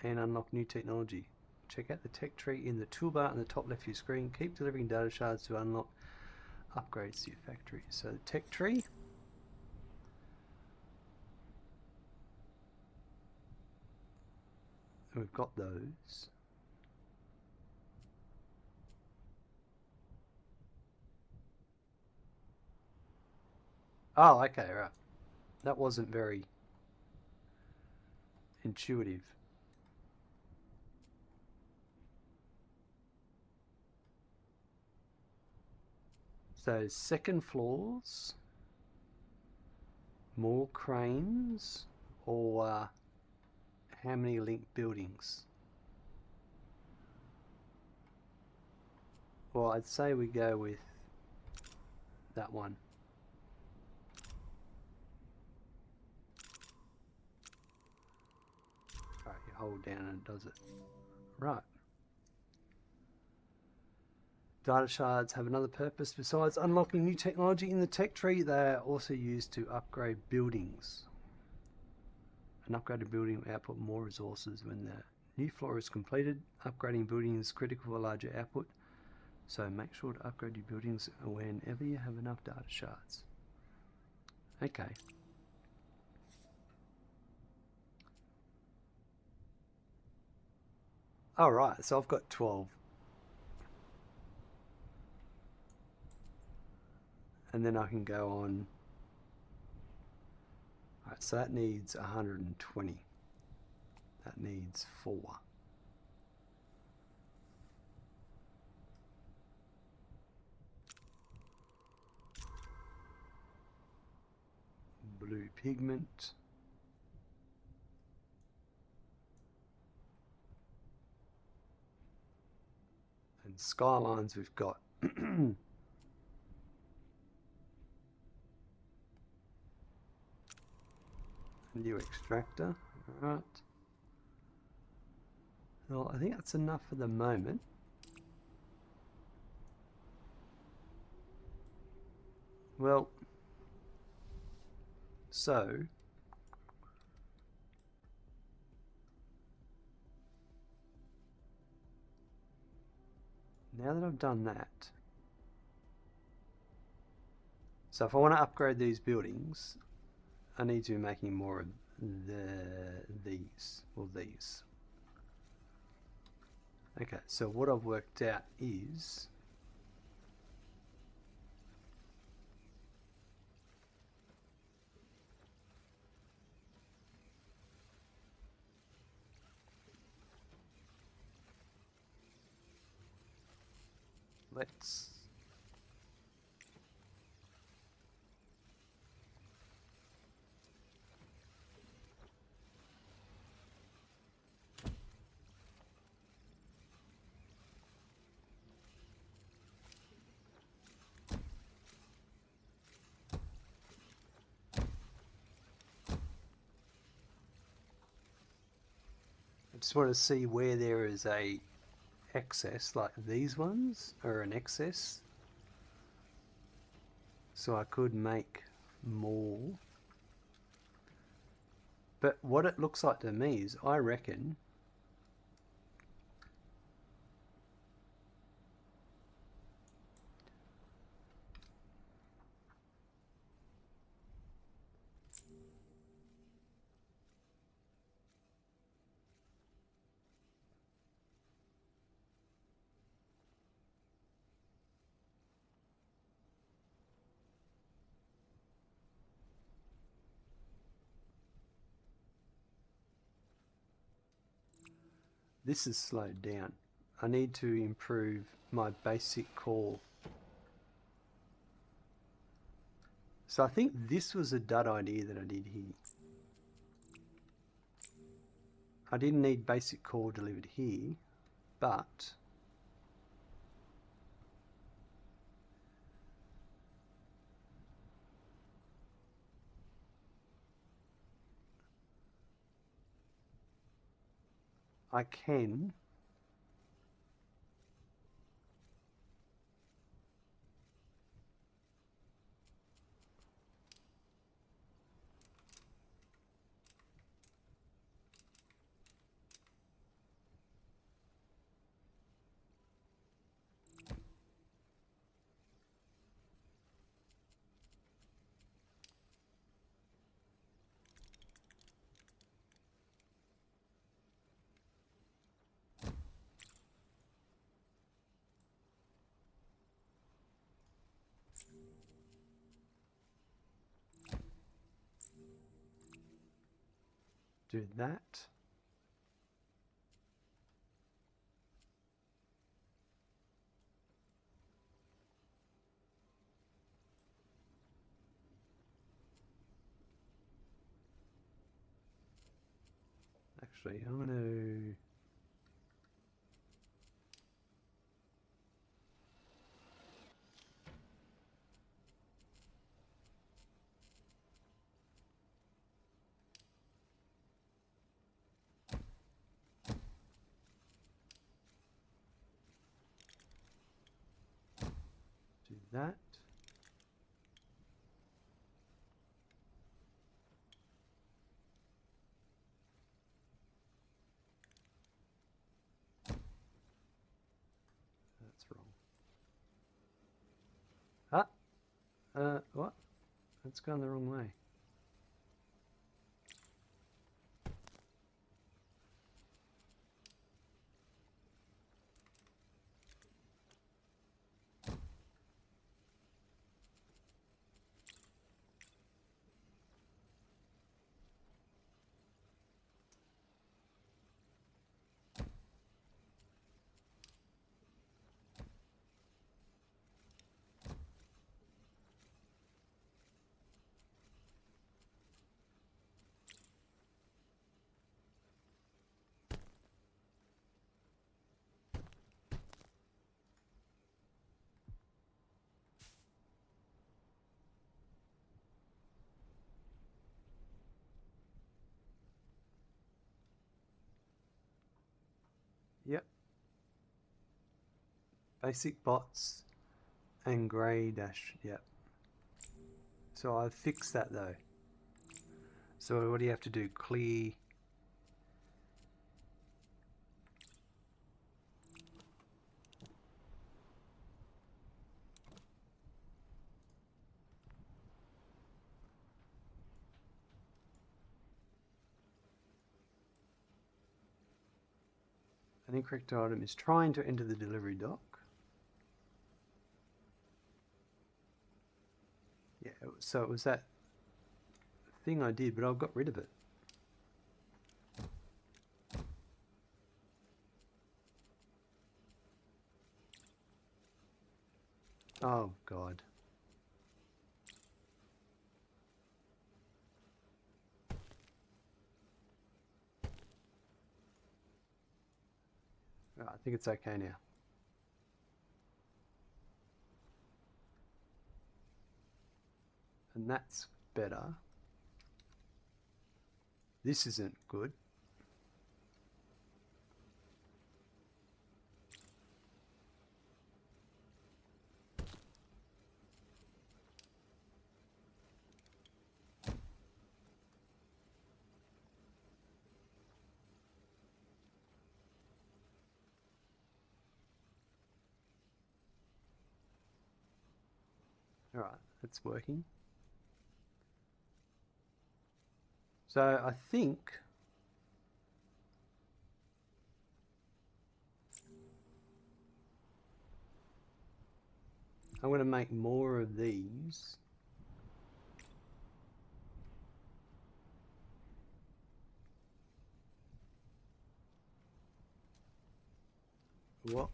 and unlock new technology. Check out the tech tree in the toolbar on the top left of your screen. Keep delivering data shards to unlock upgrades to your factory. So the tech tree. We've got those. Oh, okay, right. That wasn't very intuitive. So second floors, more cranes, or how many linked buildings? Well, I'd say we go with that one. Alright, you hold down and it does it. Right. Data shards have another purpose besides unlocking new technology in the tech tree. They are also used to upgrade buildings. An upgraded building will output more resources when the new floor is completed. Upgrading buildings is critical for larger output, so make sure to upgrade your buildings whenever you have enough data shards. Okay. Alright, so I've got 12. And then I can go on. Alright, so that needs 120. That needs 4. pigment. And skylines we've got. New extractor. Alright. Well, I think that's enough for the moment. Well, so now that I've done that, so if I want to upgrade these buildings, I need to be making more of these. Okay, so what I've worked out is let's I just want to see where there is a excess, like these ones are an excess, so I could make more. But what it looks like to me is, I reckon this is slowed down. I need to improve my basic core. So I think this was a dud idea that I did here. I didn't need basic core delivered here, but I can do that. Actually, I'm going to do that. That's wrong. What? That's gone the wrong way. Yep. Basic bots and grey dash. Yep. So I've fixed that though. So what do you have to do? Clear. An incorrect item is trying to enter the delivery dock. Yeah, so it was that thing I did, but I got rid of it. Oh, God. Right, I think it's okay now. And that's better. This isn't good. All right, that's working. So I think I'm going to make more of these. What?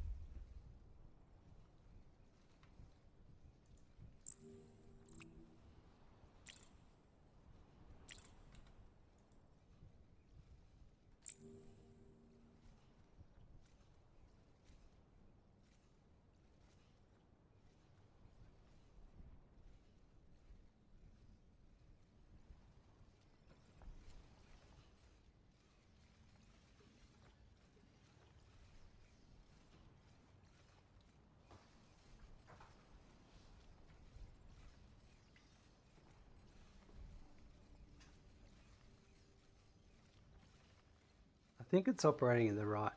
I think it's operating in the right.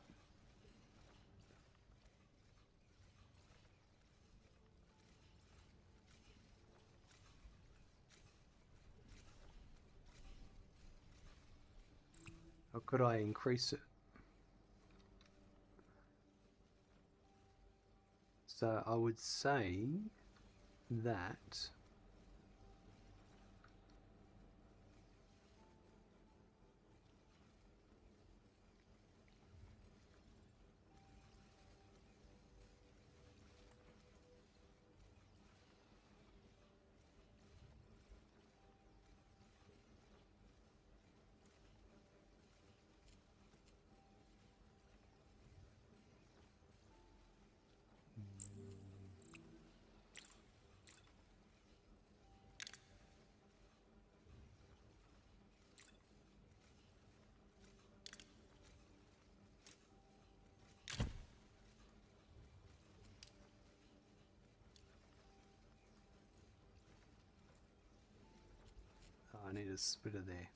Or could I increase it? So I would say that I need a splitter there.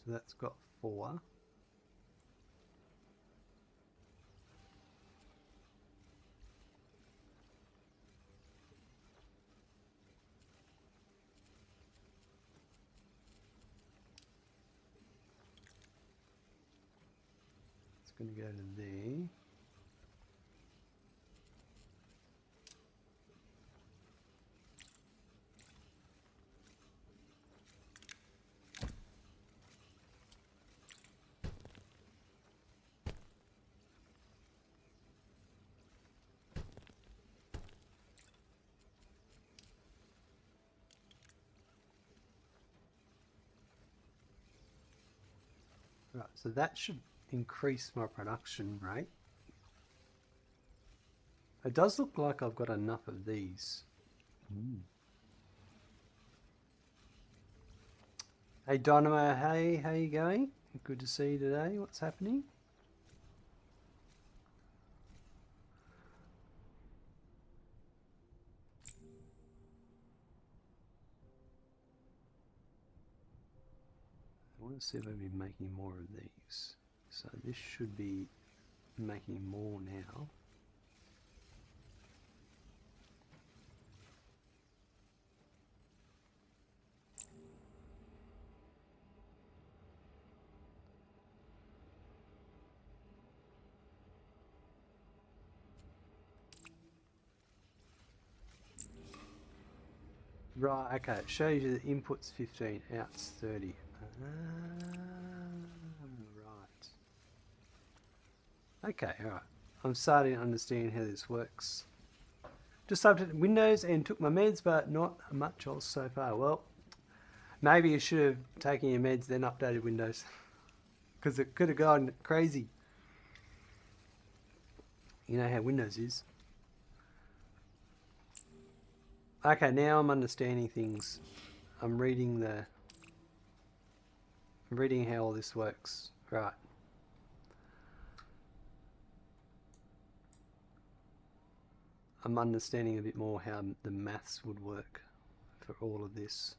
that's got 4. It's going to go to there. Right, so that should increase my production rate. It does look like I've got enough of these. Hey Dynamo, hey, how you going? Good to see you today. What's happening? I want to see if I'll be making more of these. So this should be making more now. Right, okay, it shows you the input's 15, out's 30. Right. Okay, alright. I'm starting to understand how this works. Just updated Windows and took my meds, but not much else so far. Well, maybe you should have taken your meds, then updated Windows. Because it could have gone crazy. You know how Windows is. Okay, now I'm understanding things. I'm reading how all this works. Right. I'm understanding a bit more how the maths would work for all of this.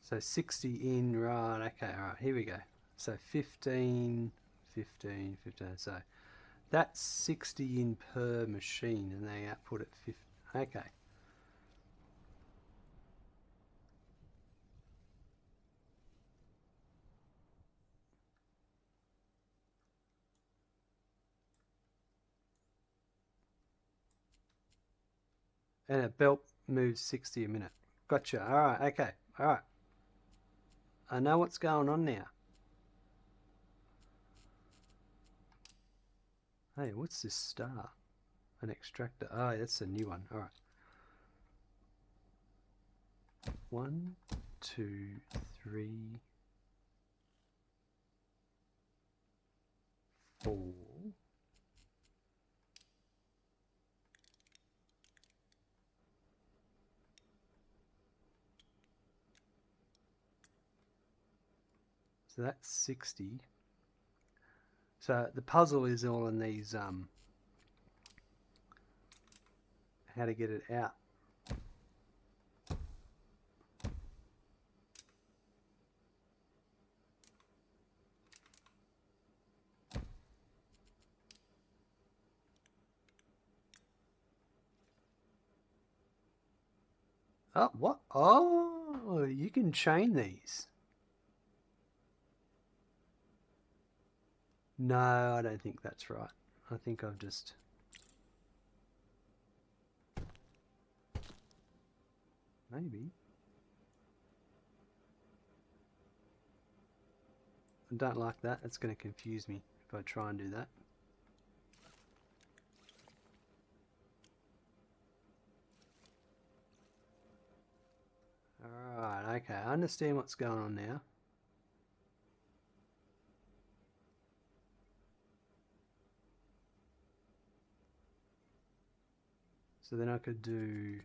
So 60 in, right, okay, alright, here we go. So 15, 15, 15, so that's 60 in per machine and they output at 50, okay. And a belt moves 60 a minute. Gotcha, alright, okay, alright. I know what's going on now. Hey, what's this star? An extractor. Oh, that's a new one. All right. 1, 2, 3, 4. So that's 60. So the puzzle is all in these how to get it out. Oh, what? Oh, you can chain these. No, I don't think that's right. I think I've just... Maybe. I don't like that. It's going to confuse me if I try and do that. Alright, okay. I understand what's going on now. So then I could do...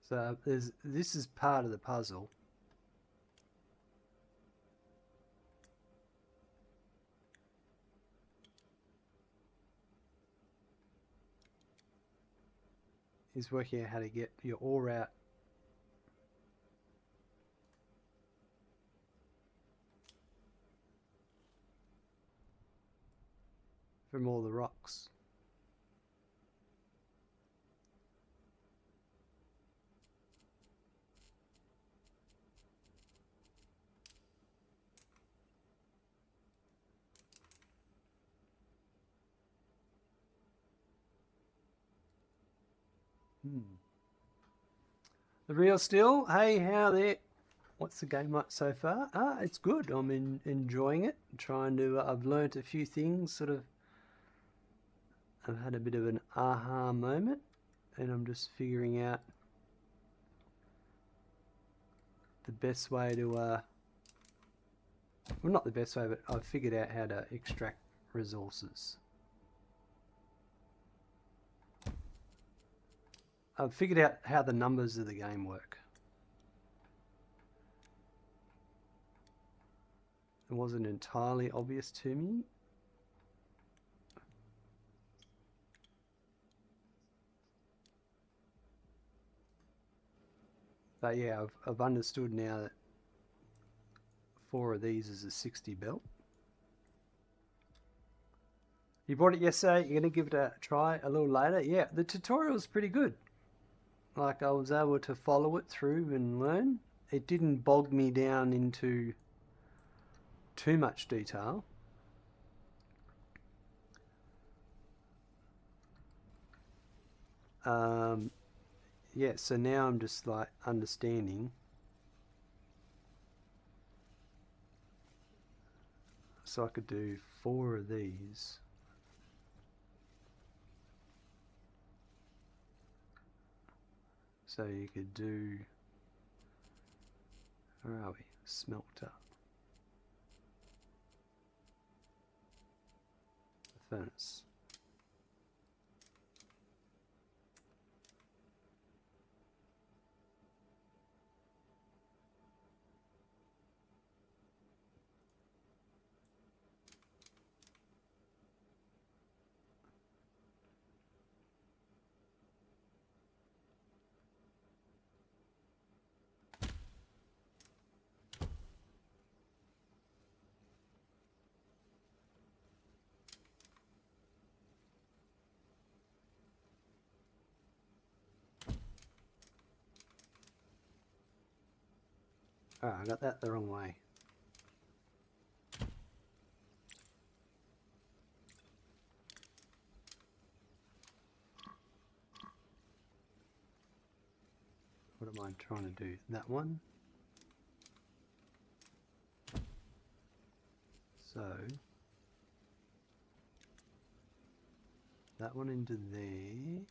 So this is part of the puzzle. Is working out how to get your ore out from all the rocks. The real still. Hey, how there? What's the game like so far? It's good. I'm enjoying it. Trying to. I've learnt a few things. Sort of. I've had a bit of an aha moment, and I'm just figuring out the best way to. Well, not the best way, but I've figured out how to extract resources. I've figured out how the numbers of the game work. It wasn't entirely obvious to me. But yeah, I've understood now that 4 of these is a 60 belt. You bought it yesterday, you're going to give it a try a little later? Yeah, the tutorial is pretty good. Like, I was able to follow it through and learn. It didn't bog me down into too much detail. Yeah, so now I'm just like understanding. So I could do 4 of these. So you could do, where are we? Smelter. The furnace. Oh, I got that the wrong way. What am I trying to do? That one? So, that one into there.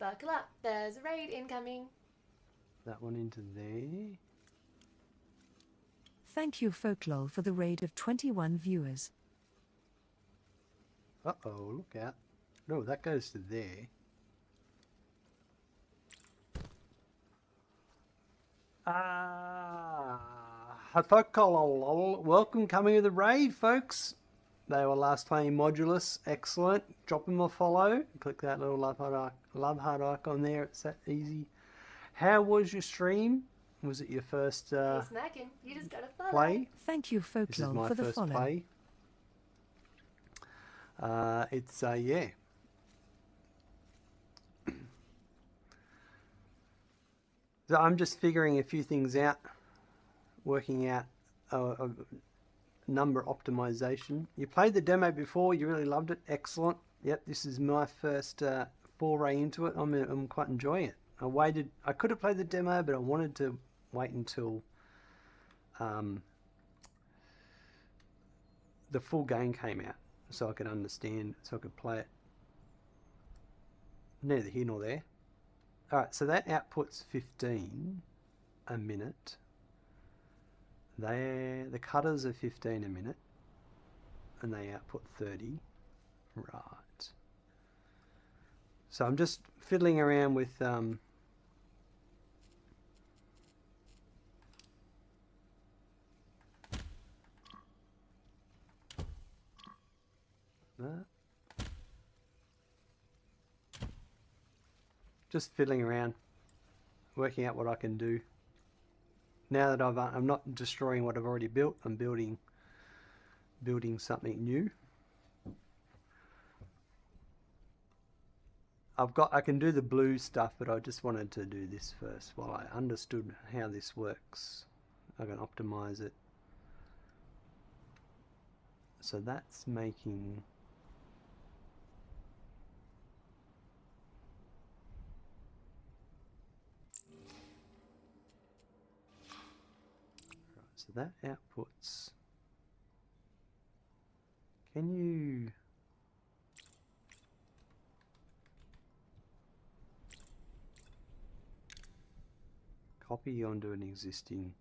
Buckle up, there's a raid incoming. That one into there. Thank you, Folklore, for the raid of 21 viewers. Uh-oh, look out. No, that goes to there. Welcome coming to the raid, folks. They were last playing Modulus. Excellent. Drop them a follow. Click that little love heart icon there. It's that easy. How was your stream? Was it your first Hey, Smackin', you just gotta follow. play? Thank you, This is Folklore, my for the first follow. play. Yeah. So I'm just figuring a few things out, working out a number optimization. You played the demo before, you really loved it. Excellent. Yep, this is my first foray into it. I'm quite enjoying it. I could have played the demo, but I wanted to wait until the full game came out so I could understand, so I could play it. Neither here nor there. Alright, so that outputs 15 a minute. The cutters are 15 a minute, and they output 30. Right. So I'm just fiddling around with Just fiddling around, working out what I can do. Now that I'm not destroying what I've already built, I'm building something new. I can do the blue stuff, but I just wanted to do this first while I understood how this works. I can optimize it. So that's making so that outputs. Can you copy onto an existing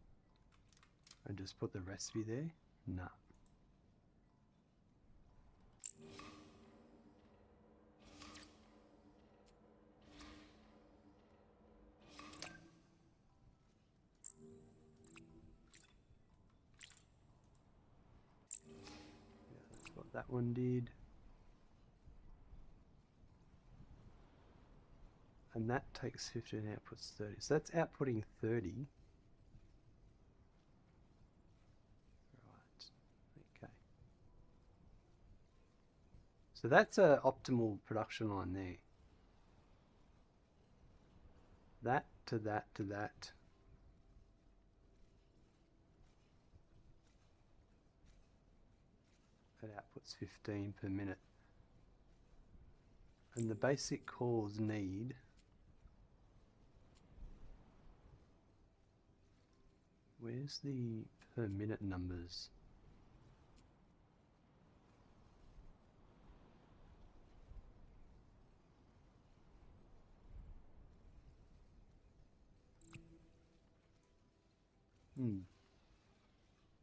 and just put the recipe there? No. Yeah, that's what that one did. And that takes 15 and outputs 30. So that's outputting 30. Right. Okay. So that's an optimal production line there. That to that to that. That outputs 15 per minute. And the basic cores need where's the per minute numbers?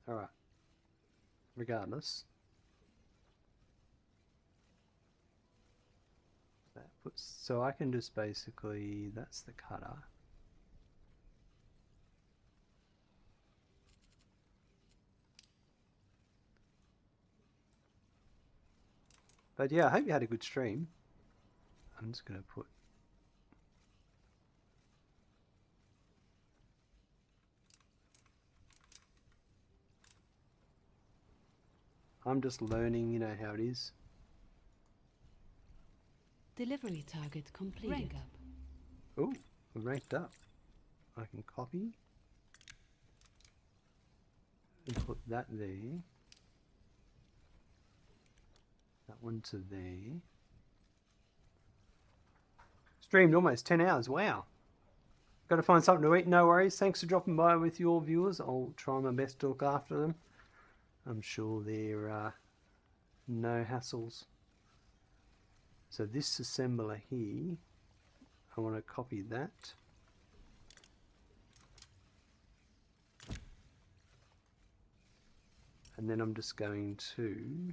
Alright. Regardless. That puts, so I can just basically, that's the cutter. But yeah, I hope you had a good stream. I'm just going to put I'm just learning, you know how it is. Delivery target complete. Rank up. Oh, ranked up. I can copy and put that there. That one to there. Streamed almost 10 hours. Wow. Got to find something to eat. No worries. Thanks for dropping by with your viewers. I'll try my best to look after them. I'm sure there are no hassles. So this assembler here, I want to copy that. And then I'm just going to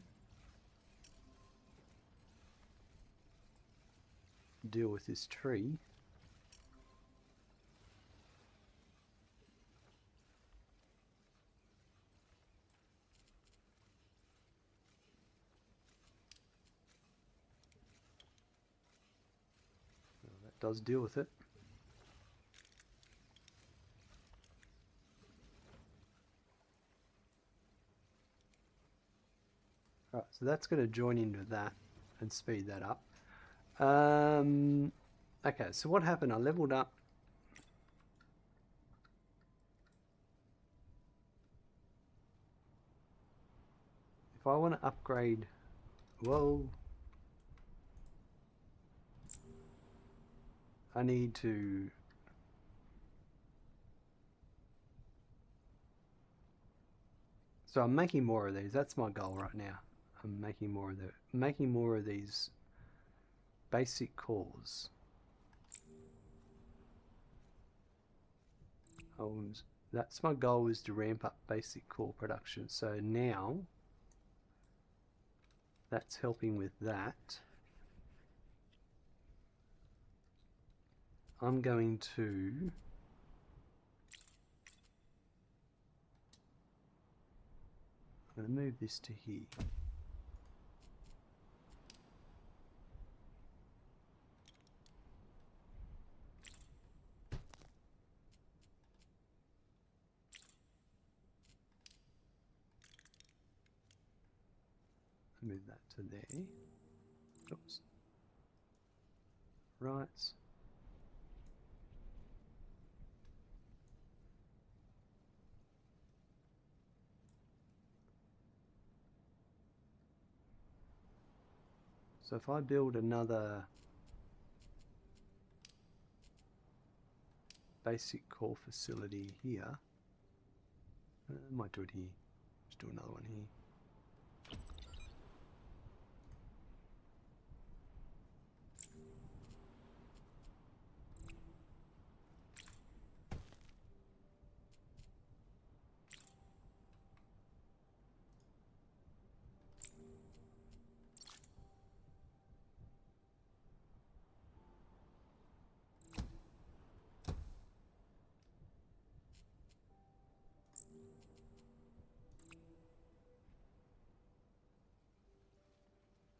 deal with this tree. Well, that does deal with it. Right, so that's going to join into that and speed that up. Okay, so what happened? I leveled up. If I want to upgrade, whoa, I need to so I'm making more of these. That's my goal right now. I'm making more of these basic cores. That's my goal, is to ramp up basic core production. So now that's helping with that. I'm going to move this to here. Move that to there. Oops. Right. So if I build another basic core facility here, I might do it here. Let's do another one here.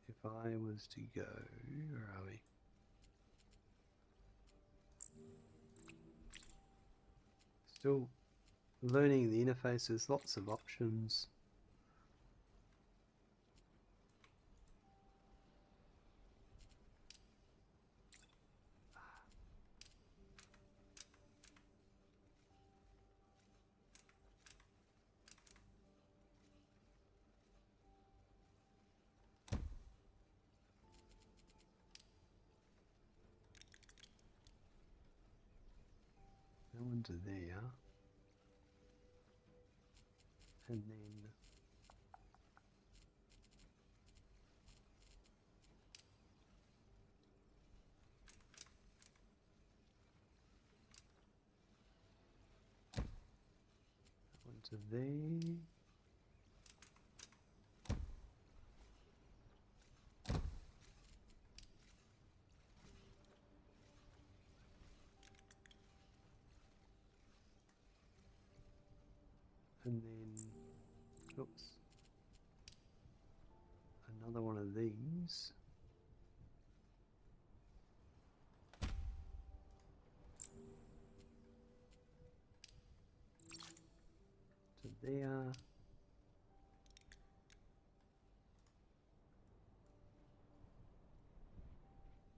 If I was to go, where are we? Still learning the interfaces, lots of options. That one's there. And then that one's there. And then, oops, another one of these. To there.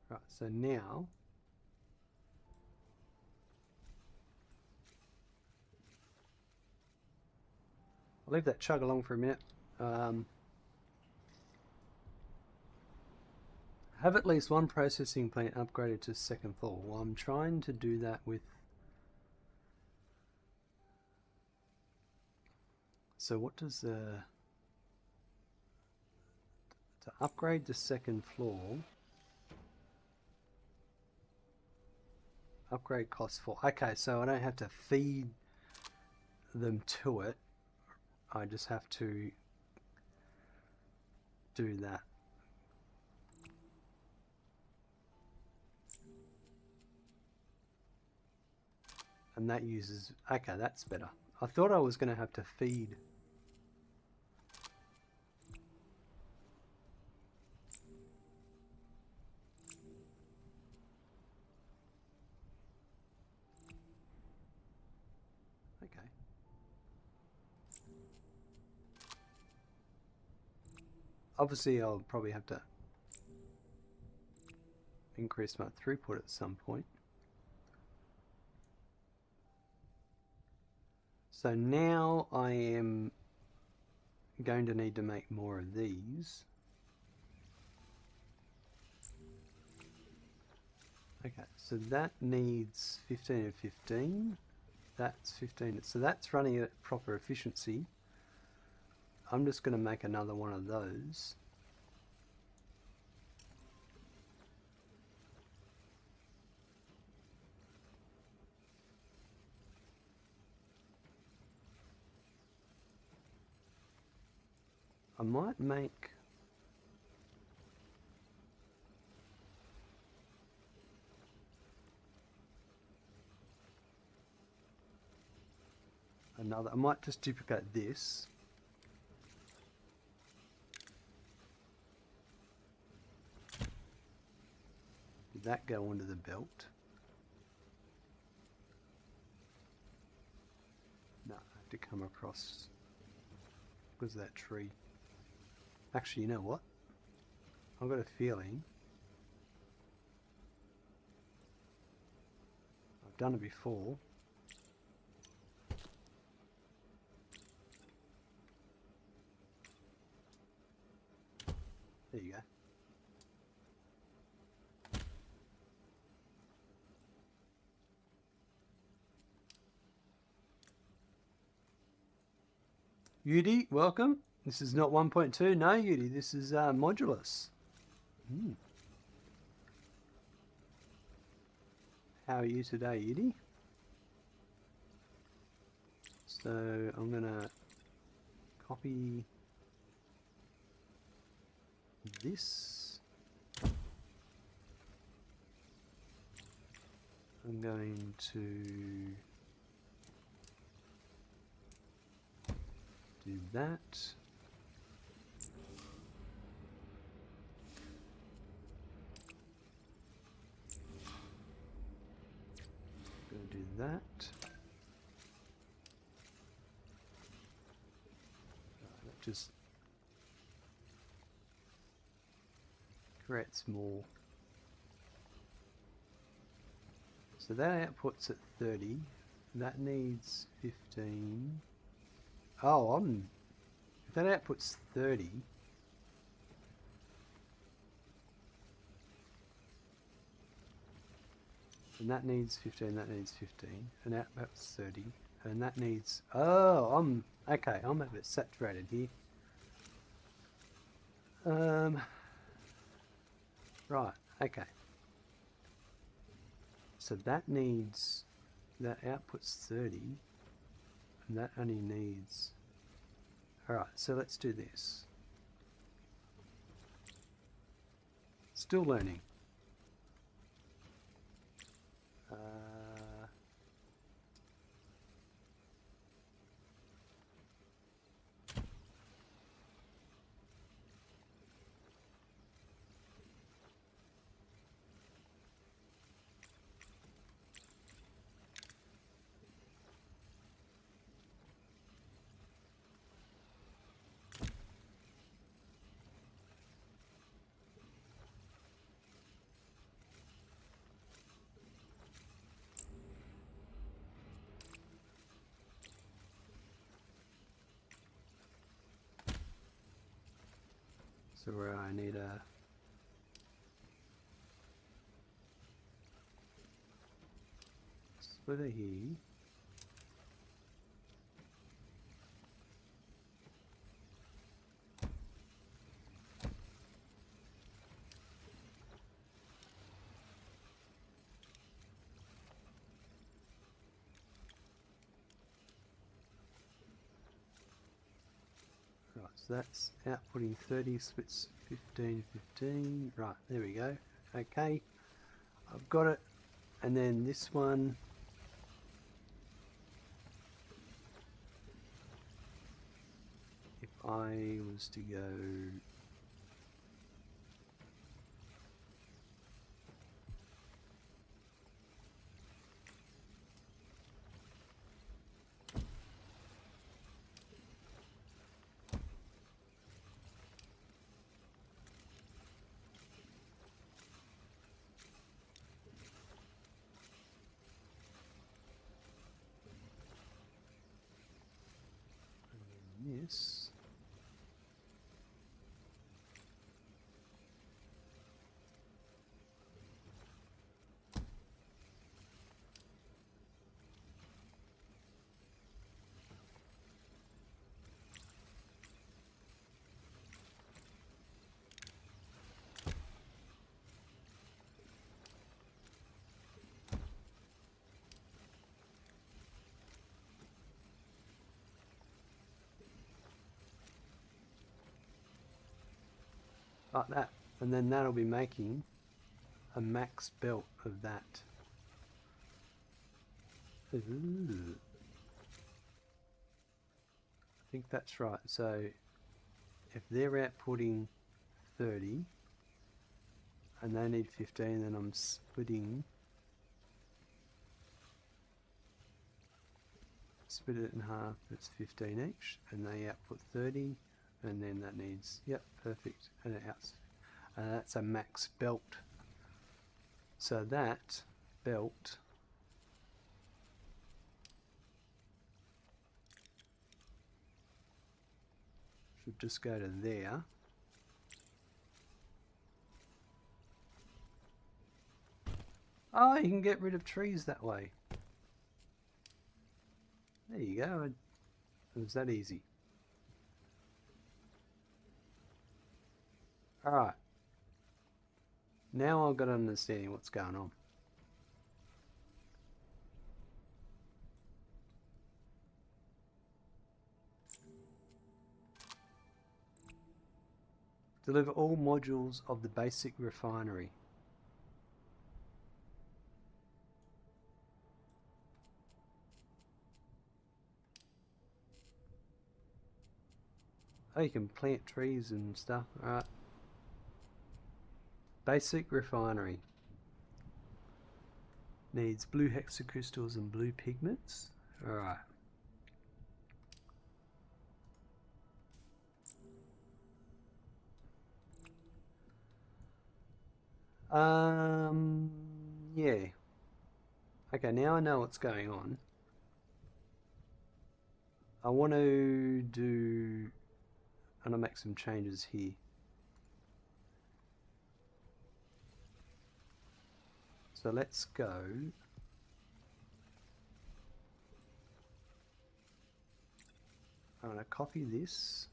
Right, so now I'll leave that chug along for a minute. Have at least one processing plant upgraded to second floor. Well, I'm trying to do that with... So what does to upgrade the second floor, upgrade costs 4. Okay, so I don't have to feed them to it. I just have to do that. And that uses... Okay, that's better. I thought I was going to have to feed. Okay. Obviously, I'll probably have to increase my throughput at some point. So now I am going to need to make more of these. Okay, so that needs 15 and 15. That's 15. So that's running at proper efficiency. I'm just going to make another one of those. I might make another. I might just duplicate this. Did that go under the belt? No, I have to come across. Was that tree? Actually, you know what? I've got a feeling I've done it before. There you go. Yudi, welcome. This is not 1.2. No, Yudi, this is Modulus. How are you today, Yudi? So I'm gonna copy this. I'm going to do that. Going to do that. That just creates more. So that outputs at 30. That needs 15. Oh, if that outputs 30, and that needs 15, that needs 15, and that's 30, and that needs, oh, okay, I'm a bit saturated here. Right, okay. So that outputs 30, and that only needs, alright, so let's do this. Still learning. So where I need a splitter here. Right, so that's outputting 30, splits 15, 15. Right, there we go. Okay, I've got it. And then this one, if I was to go this, like that, and then that'll be making a max belt of that. Ooh. I think that's right. So if they're outputting 30 and they need 15, then I'm splitting, split it in half, it's 15 each, and they output 30, And then that needs, yep, perfect. And it has, that's a max belt. So that belt should just go to there. Oh, you can get rid of trees that way. There you go. It was that easy. Alright. Now I've got to understand what's going on. Deliver all modules of the basic refinery. Oh, you can plant trees and stuff. Alright. Basic refinery. Needs blue hexacrystals and blue pigments. Alright. Yeah. Okay, now I know what's going on. I want to do, and I'll make some changes here. So let's go. I'm going to copy this.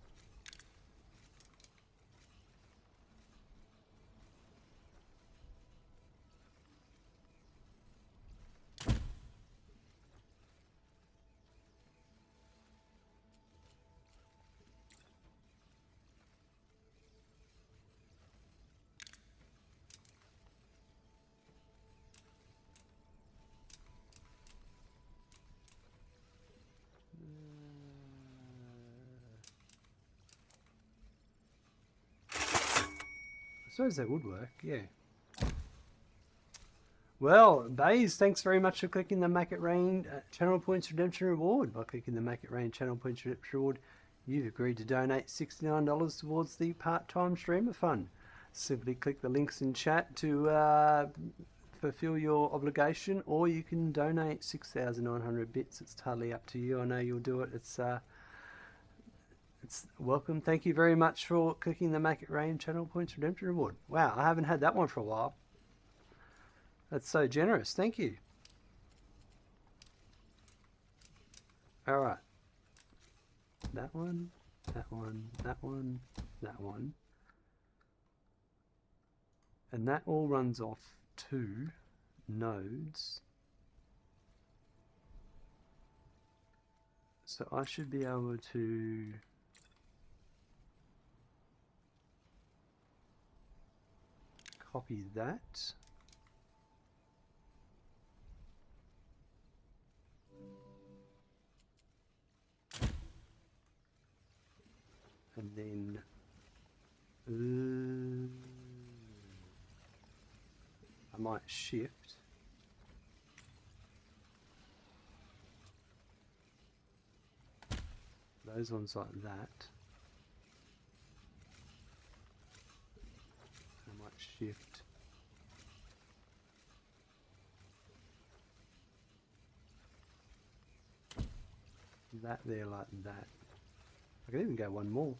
I suppose that would work, yeah. Well, Baze, thanks very much for clicking the Make It Rain Channel Points Redemption Reward. By clicking the Make It Rain Channel Points Redemption Reward, you've agreed to donate $69 towards the part-time streamer fund. Simply click the links in chat to fulfill your obligation, or you can donate 6,900 bits. It's totally up to you. I know you'll do it. It's welcome. Thank you very much for clicking the Make It Rain Channel Points Redemption Reward. Wow, I haven't had that one for a while. That's so generous. Thank you. All right. That one, that one, that one, that one. And that all runs off 2 nodes. So I should be able to copy that. And then I might shift. Those ones like that. I might shift. That there like that. I can even go one more.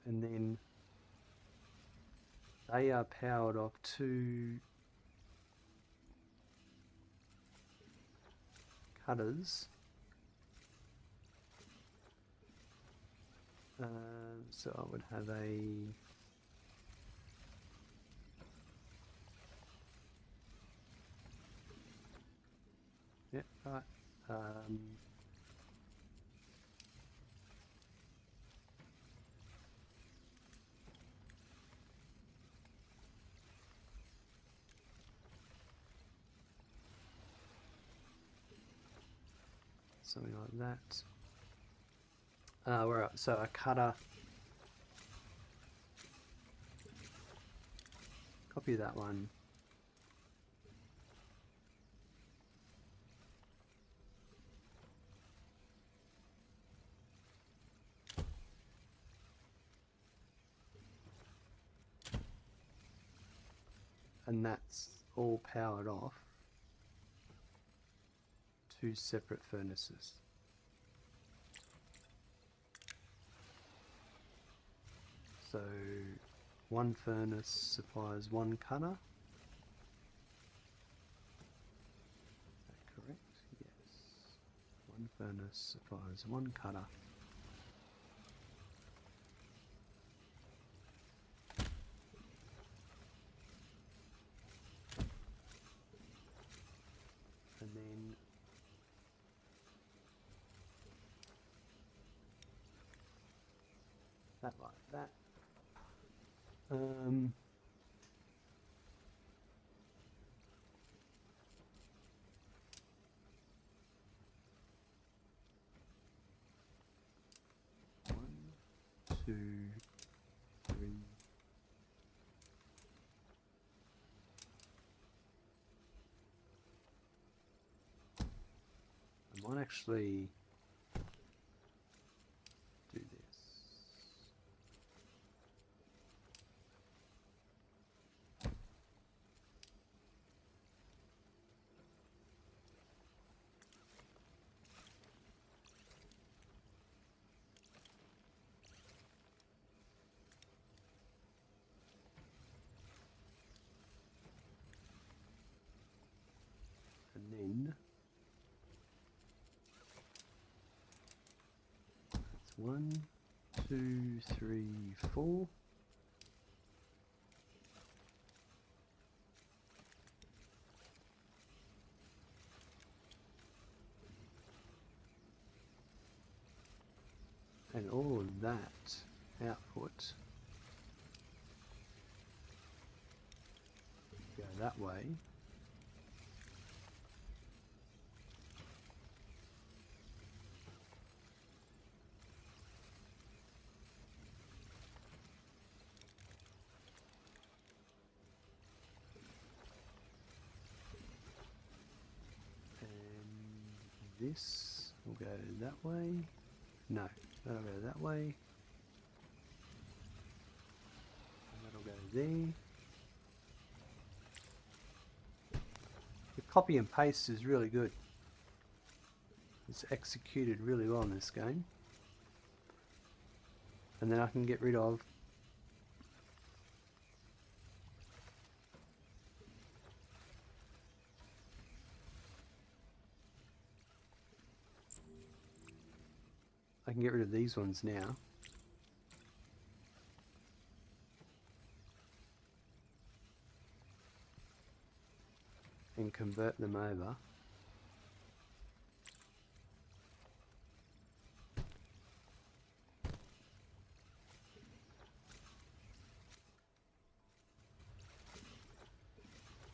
And then they are powered off 2 cutters. So I would have a right. Something like that. We're up. So a cutter Copy that one. And that's all powered off. Two separate furnaces. So one furnace supplies one cutter. Is that correct? Yes. One furnace supplies one cutter. And then that like that. 1, 2, 3. I might actually do this. And then that's 1, 2, 3, 4. And all of that output go that way. And this will go that way. No, that'll go that way. And that'll go there. The copy and paste is really good. It's executed really well in this game. And then I can get rid of these ones now. And convert them over.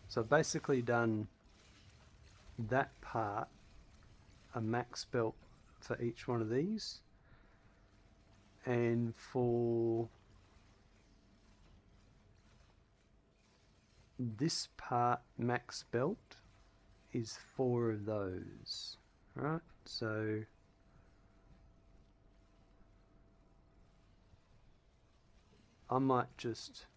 So I've basically done that part, a max belt for each one of these, and for this part max belt is 4 of those, right? So I might just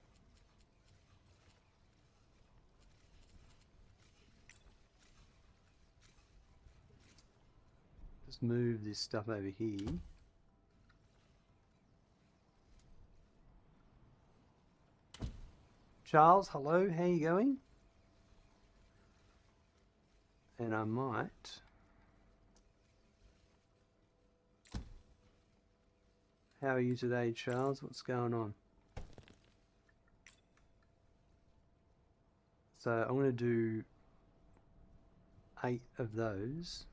move this stuff over here. Charles, hello, how you going? And I might how are you today, Charles? What's going on? So I'm going to do 8 of those.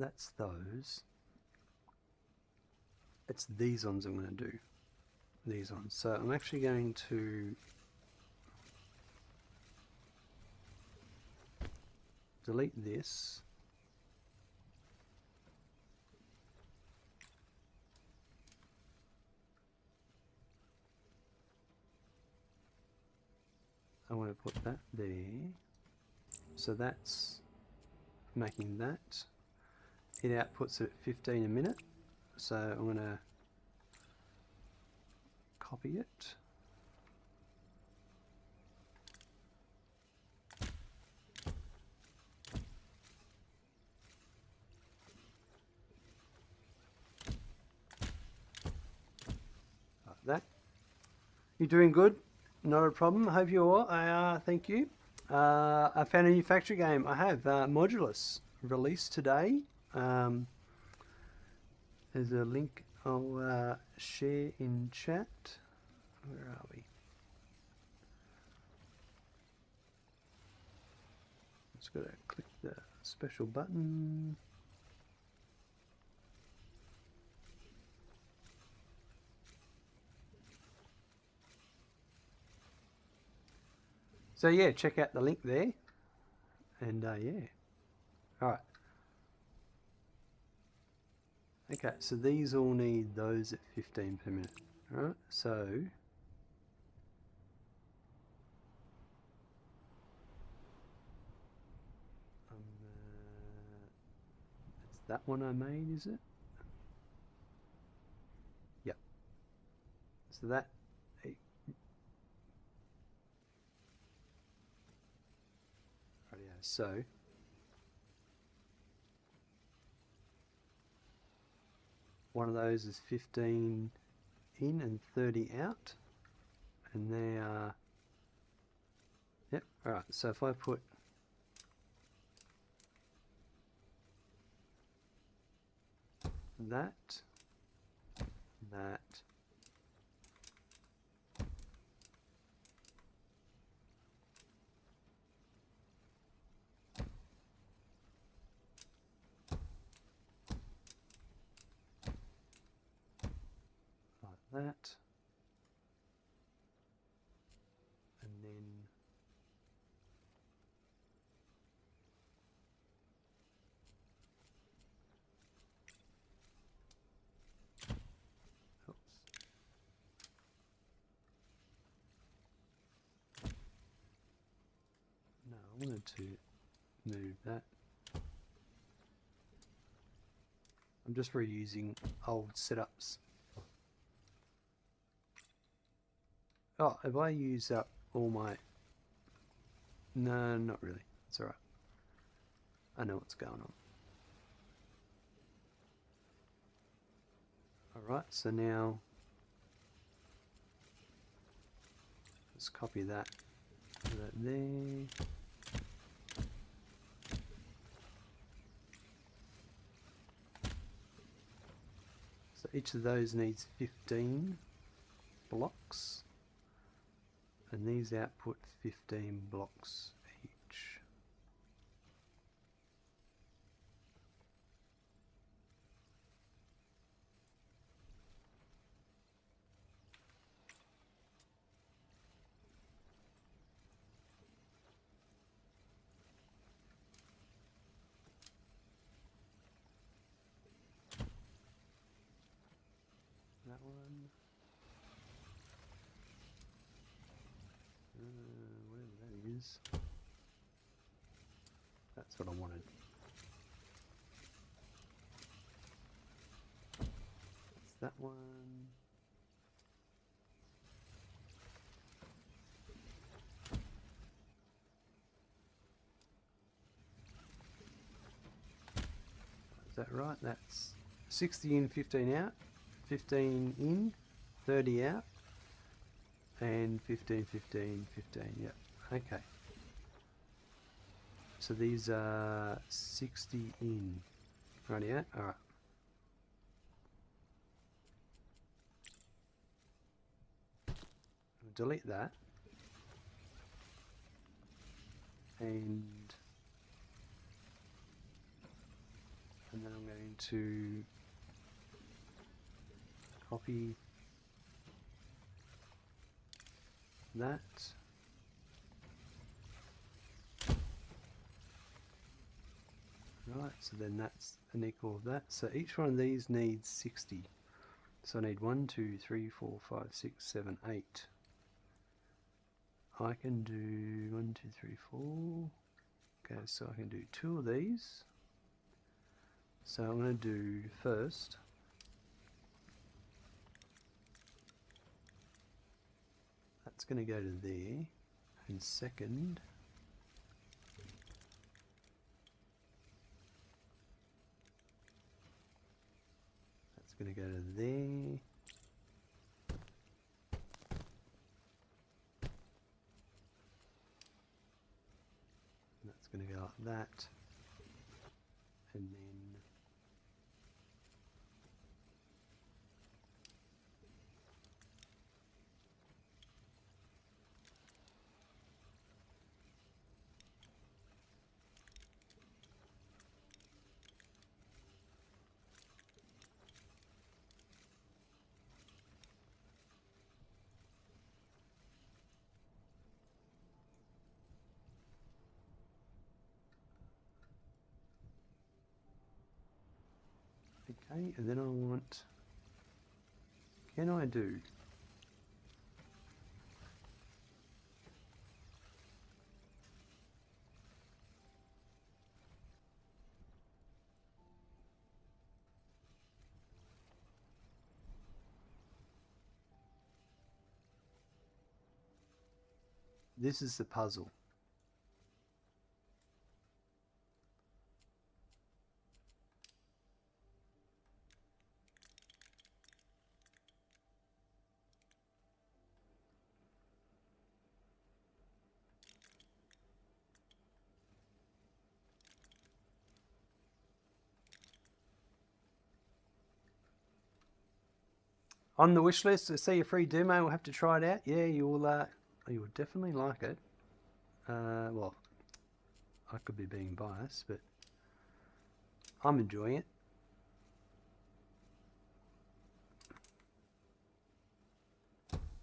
That's those. It's these ones I'm going to do. These ones. So I'm actually going to delete this. I want to put that there. So that's making that. It outputs at 15 a minute. So I'm going to copy it. Like that. You're doing good. Not a problem. Hope you are. Thank you. I found a new factory game. I have Modulus released today. There's a link I'll share in chat. Where are we? Just got to click the special button. So yeah, check out the link there. And yeah. Alright. Okay, so these all need those at 15 per minute. Alright, so it's that one I made, is it? Yep. So that so one of those is 15 in and 30 out, and they are, yep, alright, so if I put that, that, and then oops. No, I wanted to move that. I'm just reusing old setups. Oh, if I use up all my... No, not really. It's alright. I know what's going on. Alright, so now... let's copy that. Put that there. So each of those needs 15 blocks. And these output 15 blocks each. That one. Whatever that is. That's what I wanted. That's that one. Is that right? That's 60 in, 15 out, 15 in, 30 out, and 15, 15, 15, yep, okay. So these are 60 in, rightio, alright. Delete that. And then I'm going to copy that, Right, so then that's an equal of that. So each one of these needs 60. So I need 1, 2, 3, 4, 5, 6, 7, 8. I can do 1, 2, 3, 4. Okay, so I can do 2 of these. So I'm going to do first. That's going to go to there. And second, that's going to go to there. That's going to go like that. And then okay, and then I want, can I do this is the puzzle. On the wish list, to see a free demo, we'll have to try it out. Yeah, you will definitely like it. Well, I could be being biased, but I'm enjoying it.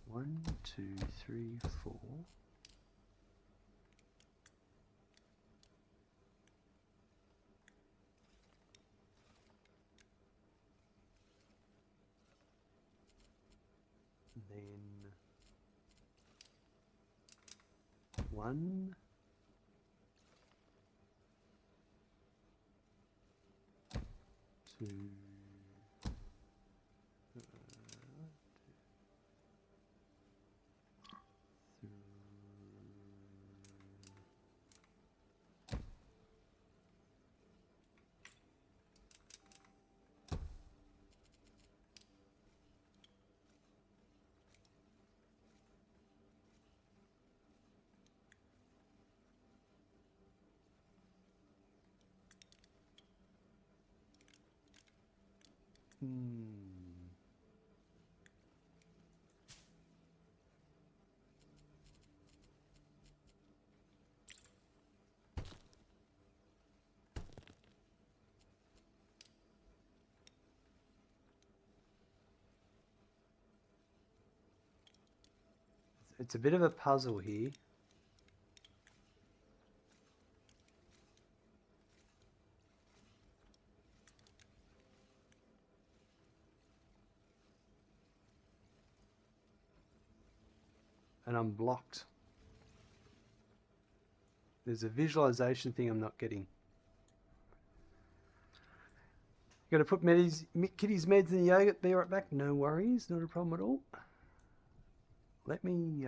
One, two, three, four. Then 1, 2, 3. It's a bit of a puzzle here. And I'm blocked. There's a visualization thing I'm not getting. Got to put Kitty's meds in the yogurt. Be right back. No worries. Not a problem at all. Let me...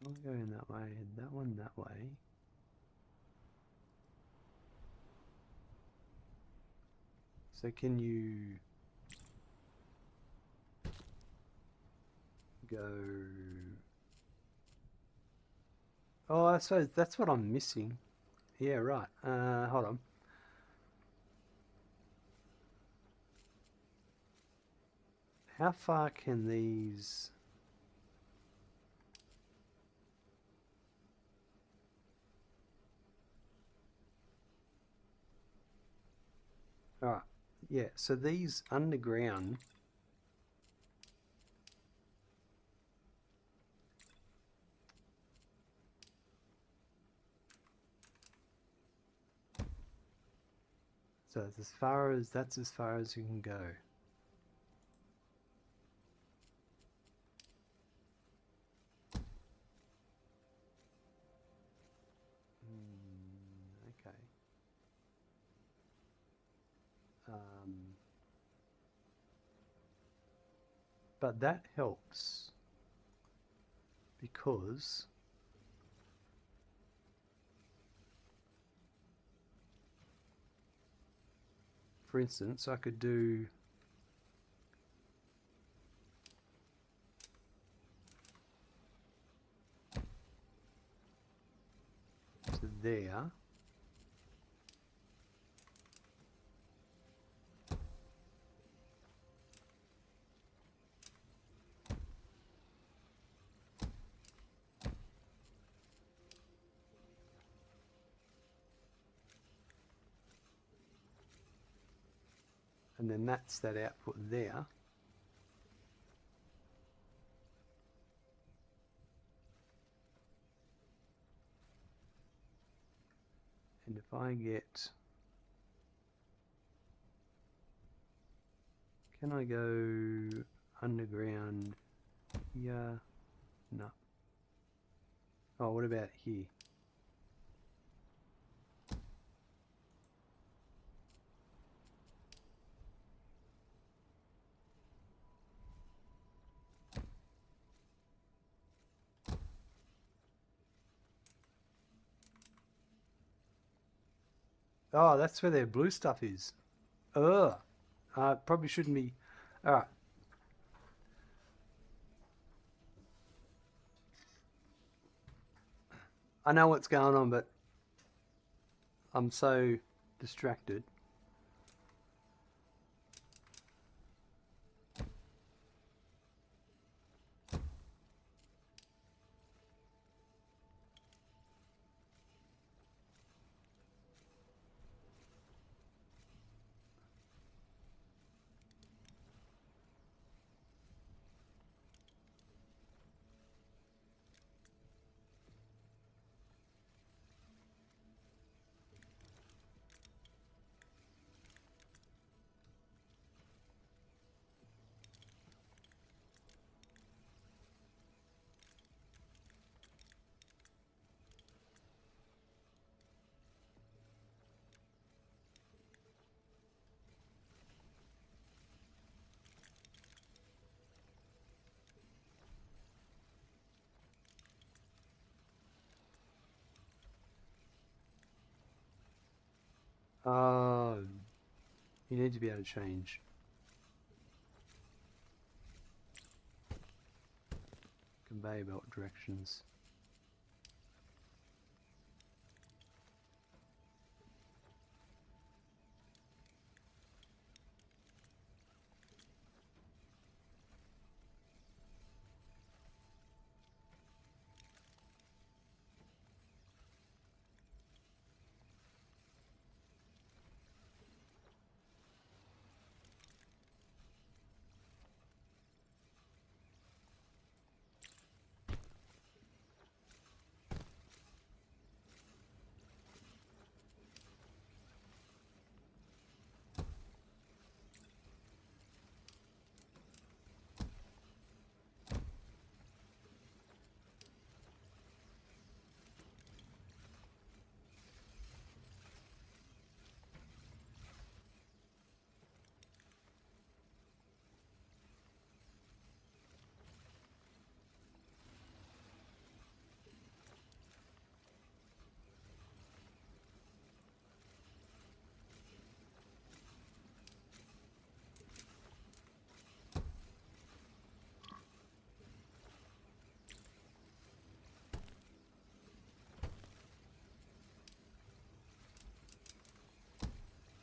I'll go in that way, that one that way. So can you go... Oh, I suppose that's what I'm missing. Yeah, right. Hold on. How far can these... Alright, yeah, so these underground... So it's that's as far as you can go. Okay. But that helps because for instance, I could do to there. And then that's that output there. And if I get... Can I go underground here? No. Oh, what about here? Oh, that's where their blue stuff is. Ugh. Probably shouldn't be... Alright. I know what's going on, but I'm so distracted. Oh, you need to be able to change conveyor belt directions.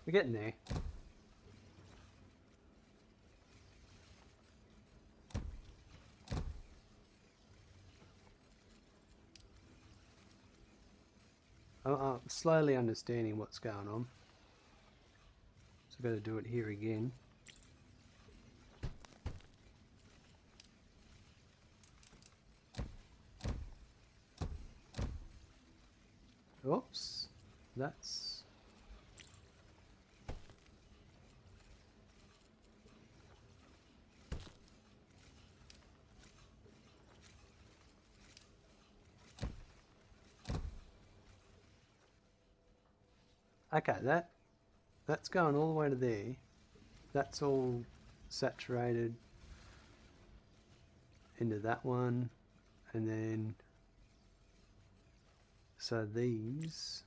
We're getting there. I'm slowly understanding what's going on. So I better do it here again. Oops, that's... Okay, that's going all the way to there. That's all saturated into that one, and then so these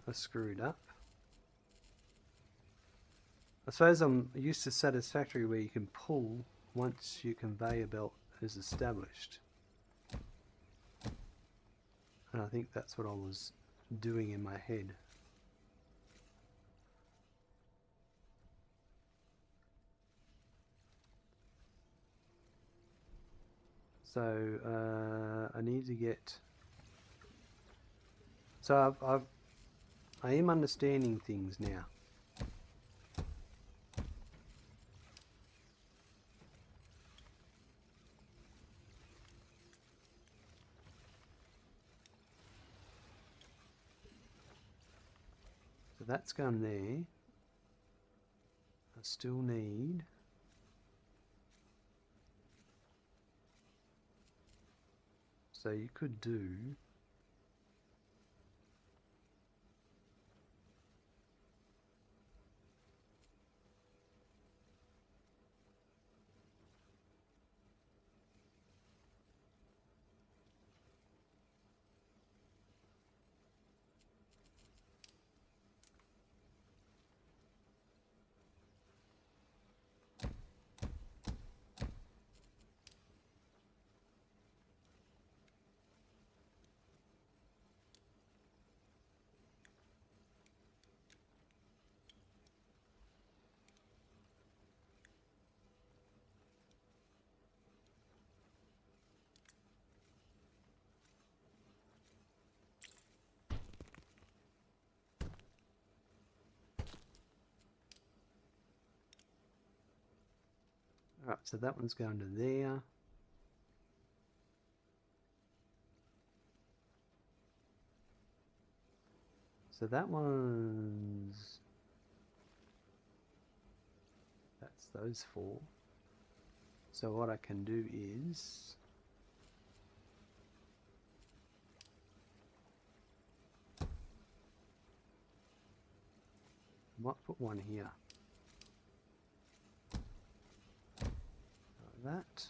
are screwed up. I suppose I'm used to satisfactory where you can pull once your conveyor belt is established, and I think that's what I was doing in my head. So I need to get... So I am understanding things now. So that's gone there. I still need... So you could do... Alright, so that one's going to there. So that one's... That's those four. So what I can do is... Might put one here. Like that.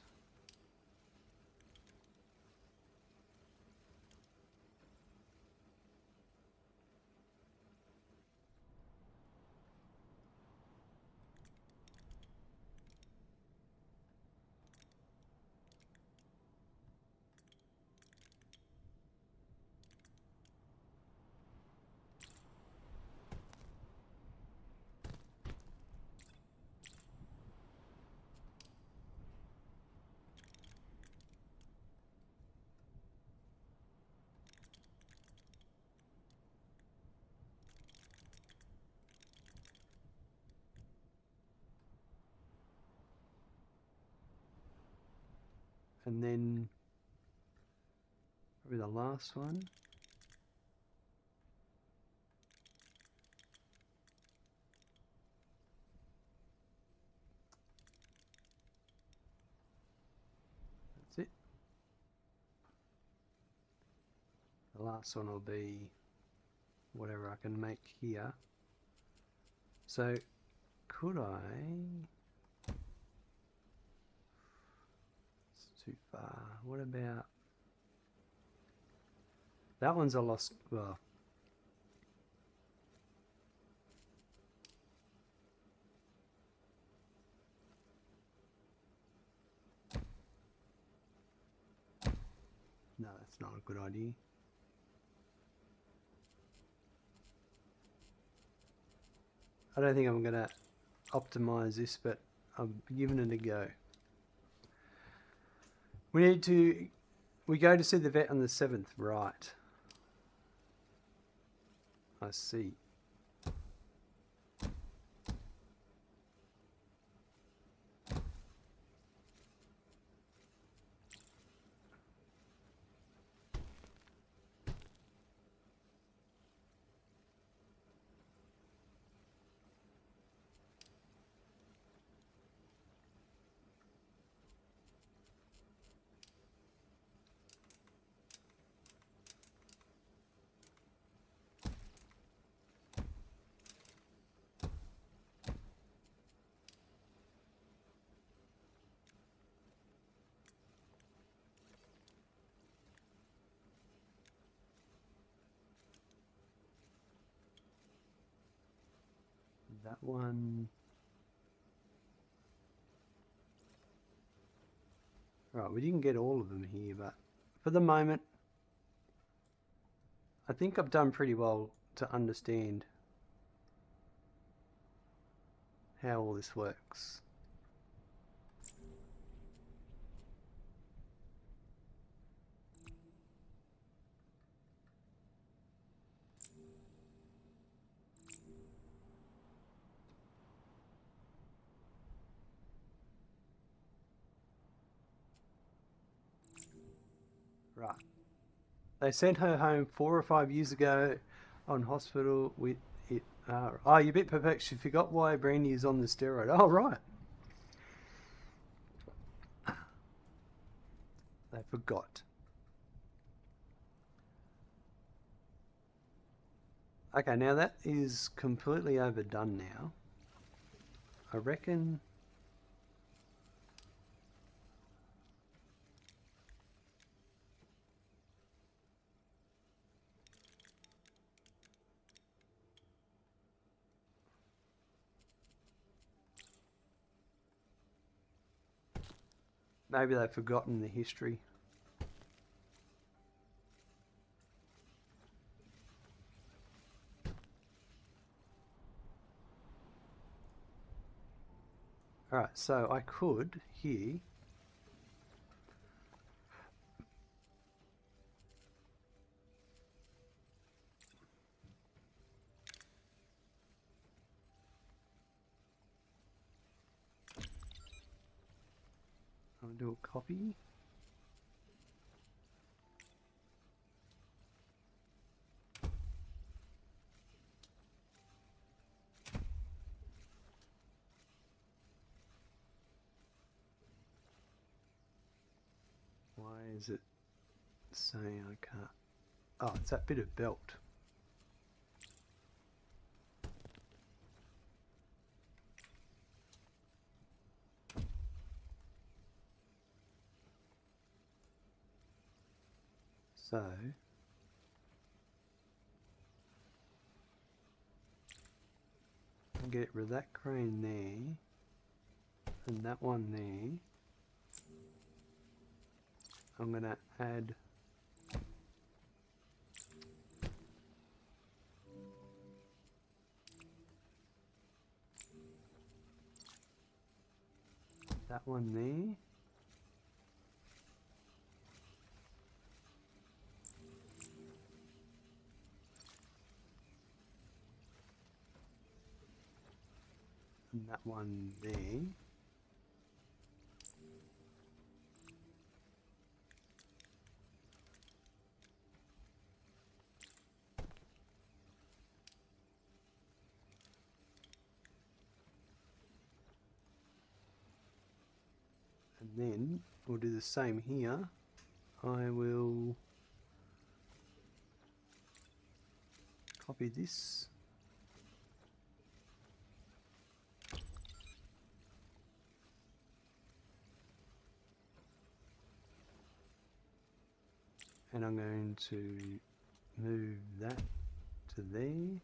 And then probably the last one. That's it. The last one will be whatever I can make here. So could I... It's too far. What about... That one's a lost... Well... No, that's not a good idea. I don't think I'm going to optimize this, but I'm giving it a go. We go to see the vet on the 7th, right? I see. That one. Right, we didn't get all of them here, but for the moment, I think I've done pretty well to understand how all this works. Right. They sent her home 4 or 5 years ago on hospital with it. Oh, you're a bit perplexed. You forgot why Brandy is on the steroid. Oh, right. They forgot. Okay, now that is completely overdone now. I reckon... maybe they've forgotten the history. Alright, so I could here... I'll do a copy. Why is it saying I can't? Oh, it's that bit of belt. So I'll get rid of that crane there and that one there. I'm going to add that one there. And that one there. And then we'll do the same here. I will copy this. And I'm going to move that to there.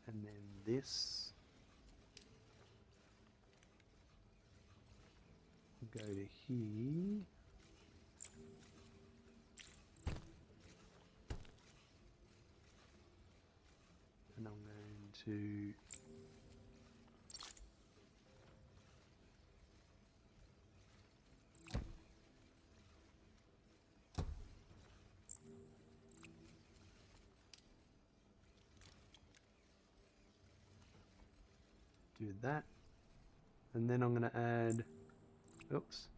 And then this go to here. And I'm going to do that. And then I'm going to add, oops.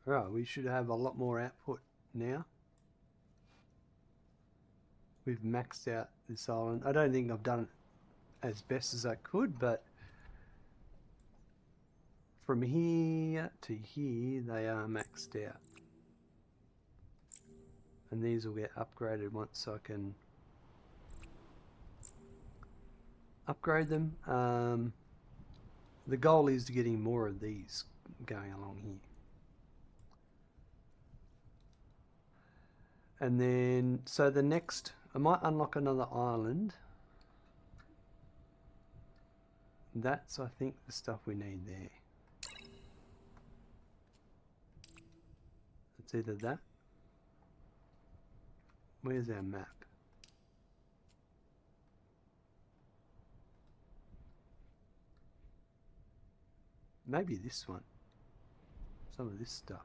Right, we should have a lot more output now. We've maxed out this island. I don't think I've done it as best as I could, but from here to here, they are maxed out. And these will get upgraded once I can upgrade them. The goal is to getting more of these going along here. And then, so the next, I might unlock another island. That's, I think, the stuff we need there. It's either that. Where's our map? Maybe this one. Some of this stuff.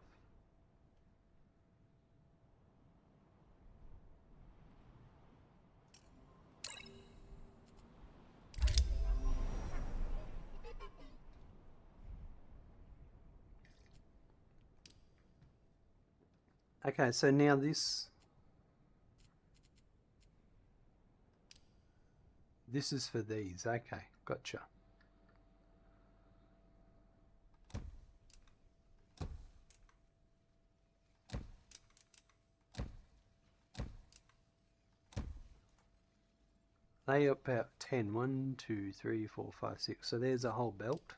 Okay, so now this is for these. Okay, gotcha. They are about 10. 1, 2, 3, 4, 5, 6. So there's a whole belt.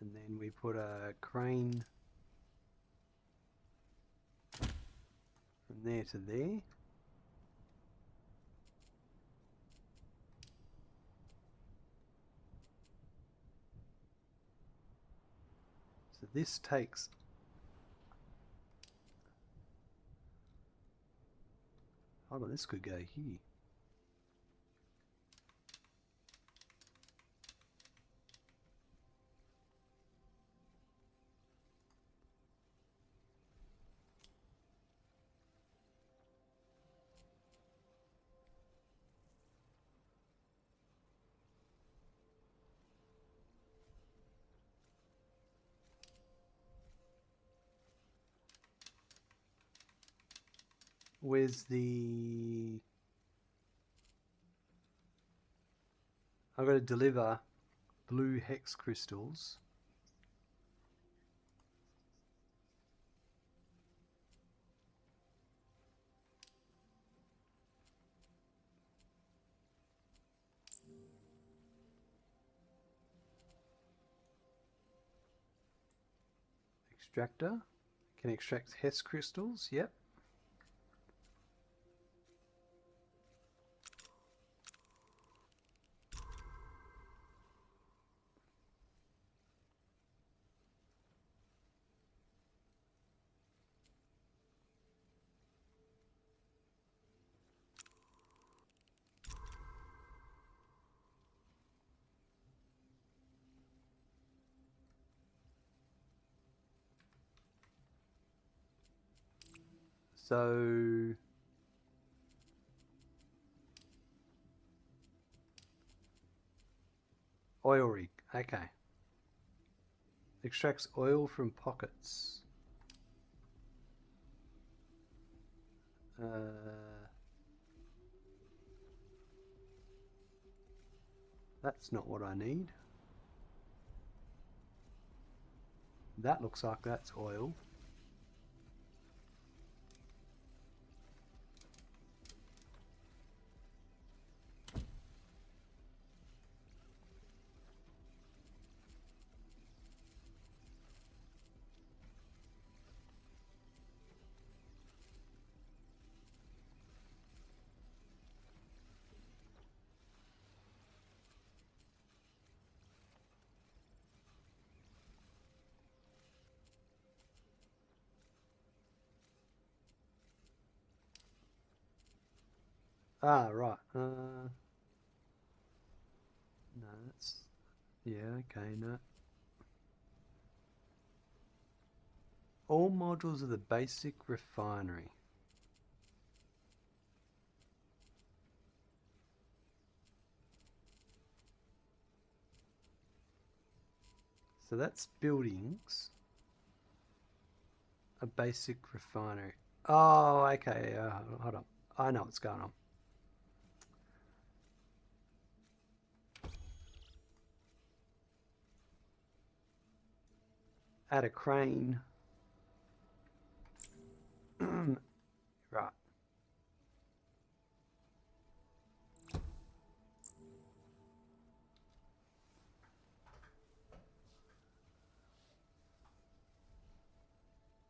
And then we put a crane from there to there. So this takes hold on, this could go here. Where's the... I've got to deliver blue hex crystals. Extractor. Can extract hex crystals, yep. So oil rig, okay. Extracts oil from pockets. That's not what I need. That looks like that's oil. Ah, right. No, that's... Yeah, okay, no. All modules of the basic refinery. So that's buildings. A basic refinery. Oh, okay. Hold on. I know what's going on. Add a crane. Right.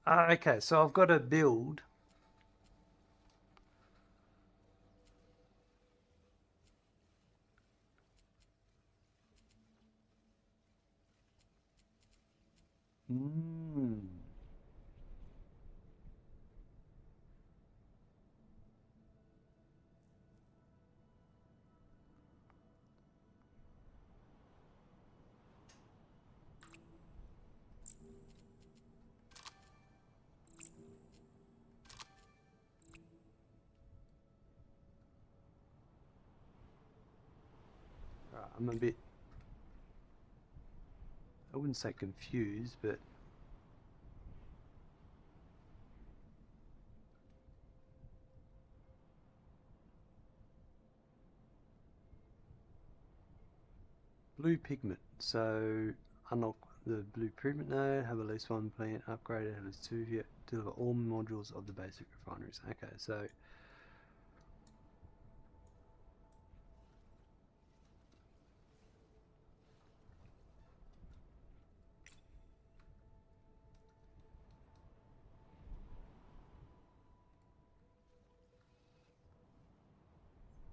Okay, so I've got to build. Right, I'm a bit, I wouldn't say confused, but blue pigment. So unlock the blue pigment node, have at least one plant upgraded, have at least two here, deliver all modules of the basic refineries. Okay, so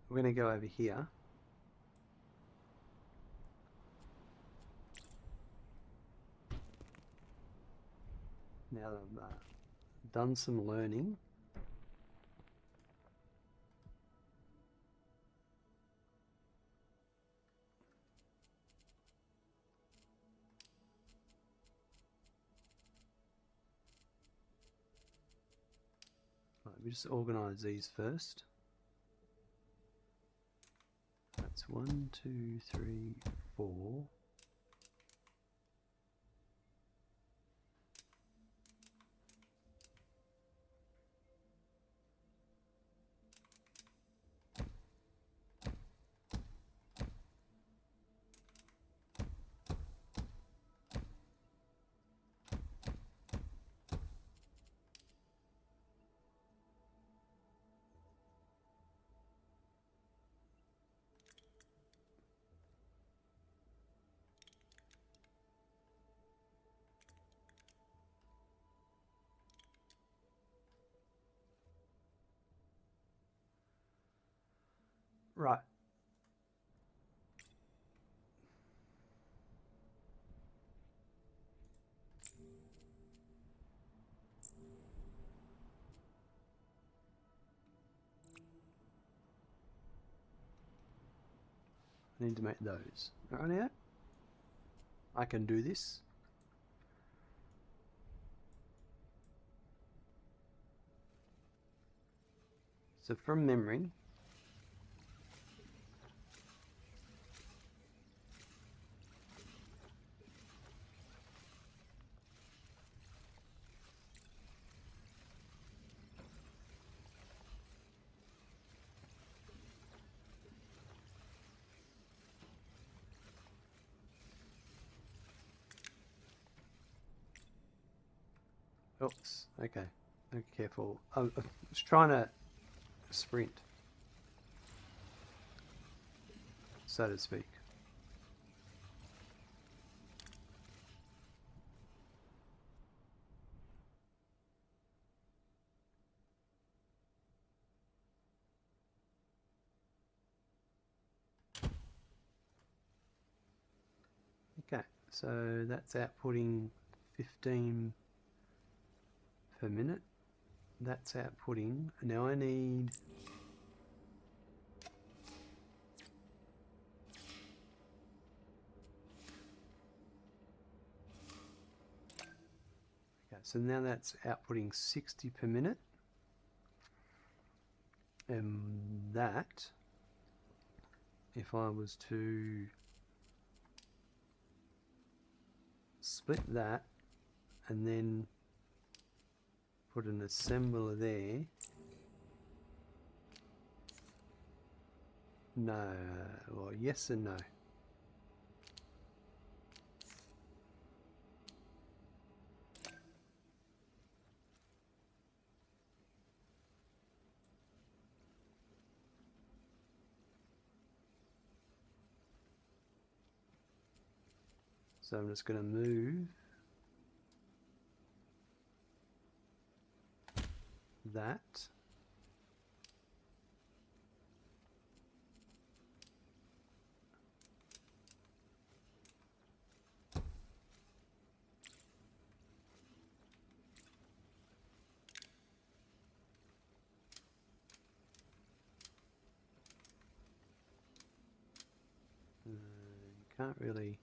we're going to go over here. Now that I've done some learning, right, we just organise these first. That's 1, 2, 3, 4. Right. I need to make those. Alright, now I can do this. So from memory, Oops. Okay. Be careful. I was trying to sprint, so to speak. Okay, so that's outputting 15 per minute. That's outputting. Now I need okay, so now that's outputting 60 per minute. And that, if I was to split that and then put an assembler there, no, well, yes and no. So I'm just going to move that. You can't really.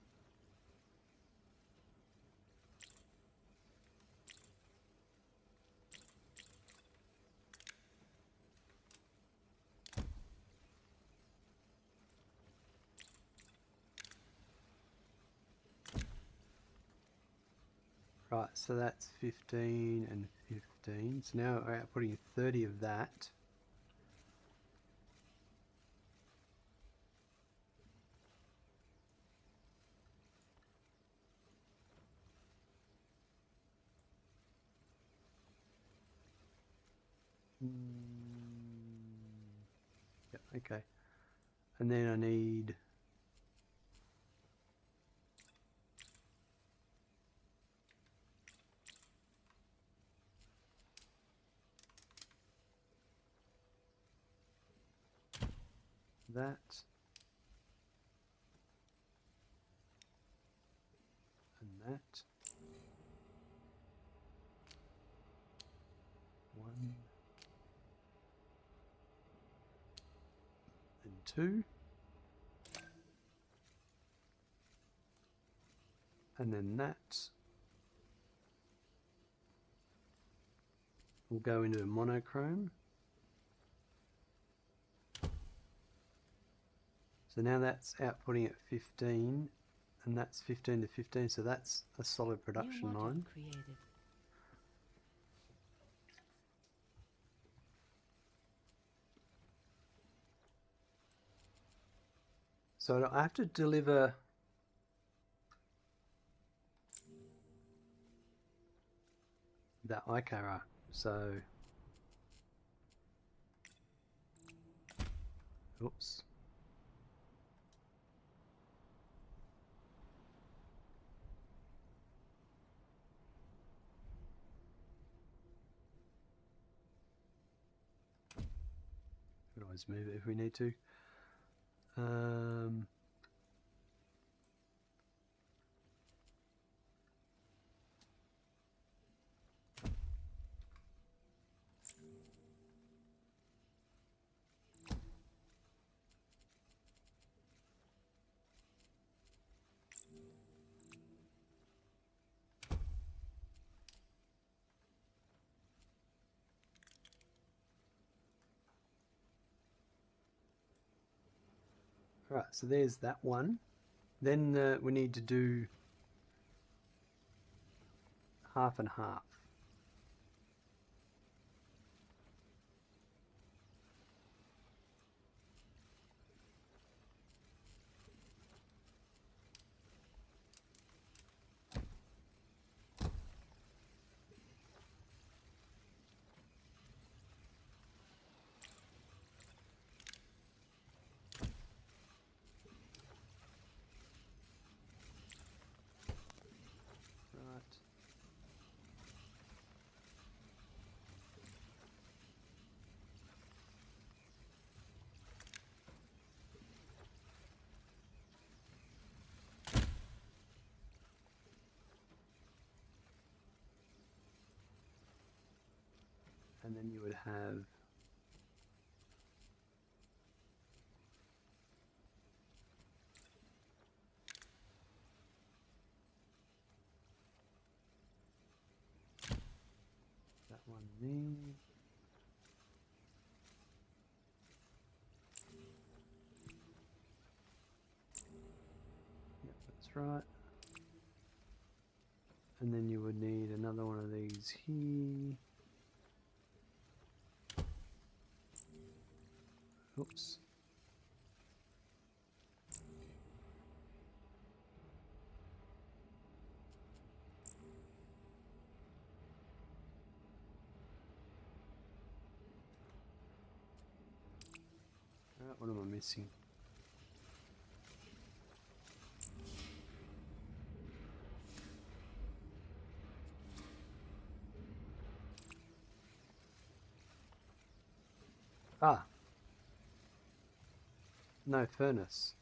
Right, so that's 15 and 15. So now we're outputting 30 of that. Yep, okay. And then I need that and that. 1 and 2. And then that will go into monochrome. So now that's outputting at 15, and that's 15 to 15, so that's a solid production New module line. created. So I have to deliver that IKR. So, oops. We can always move it if we need to. Right, so there's that one. Then we need to do half and half. and then you would have that one there. Yep, that's right. And then you would need another one of these here. Oops. Alright, what am I missing? Ah, no furnace.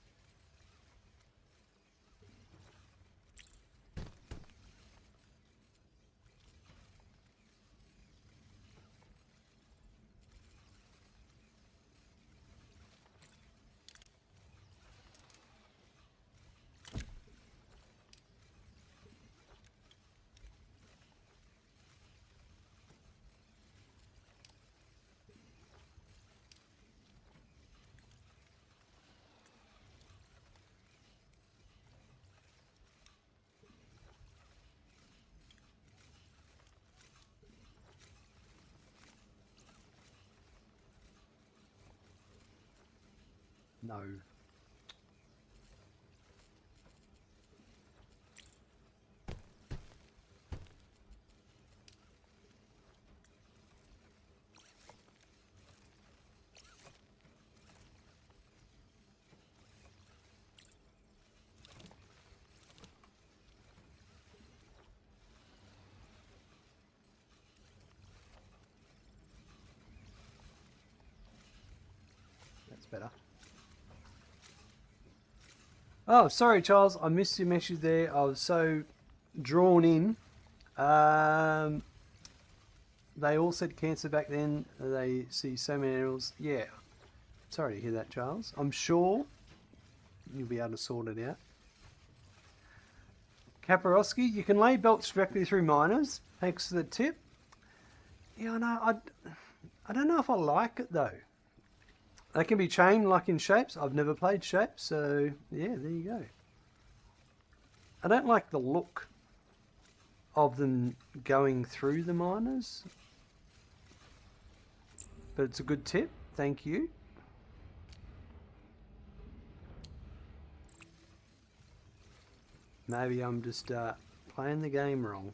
No. That's better. Oh, sorry, Charles. I missed your message there. I was so drawn in. They all said cancer back then. They see so many animals. Yeah. Sorry to hear that, Charles. I'm sure you'll be able to sort it out. Kaparowski, you can lay belts directly through miners. Thanks for the tip. Yeah, I know. I don't know if I like it, though. They can be chained like in shapes. I've never played shapes, so yeah, there you go. I don't like the look of them going through the miners. But it's a good tip. Thank you. Maybe I'm just playing the game wrong.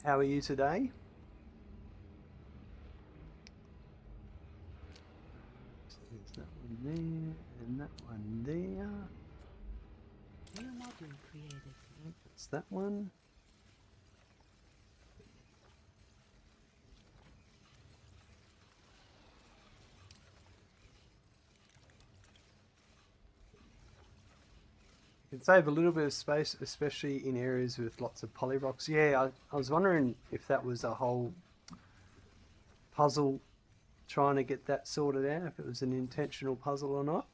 How are you today? So there's that one there, and that one there. New module created. That's that one. You can save a little bit of space, especially in areas with lots of polyrocks. Yeah, I was wondering if that was a whole puzzle trying to get that sorted out, if it was an intentional puzzle or not.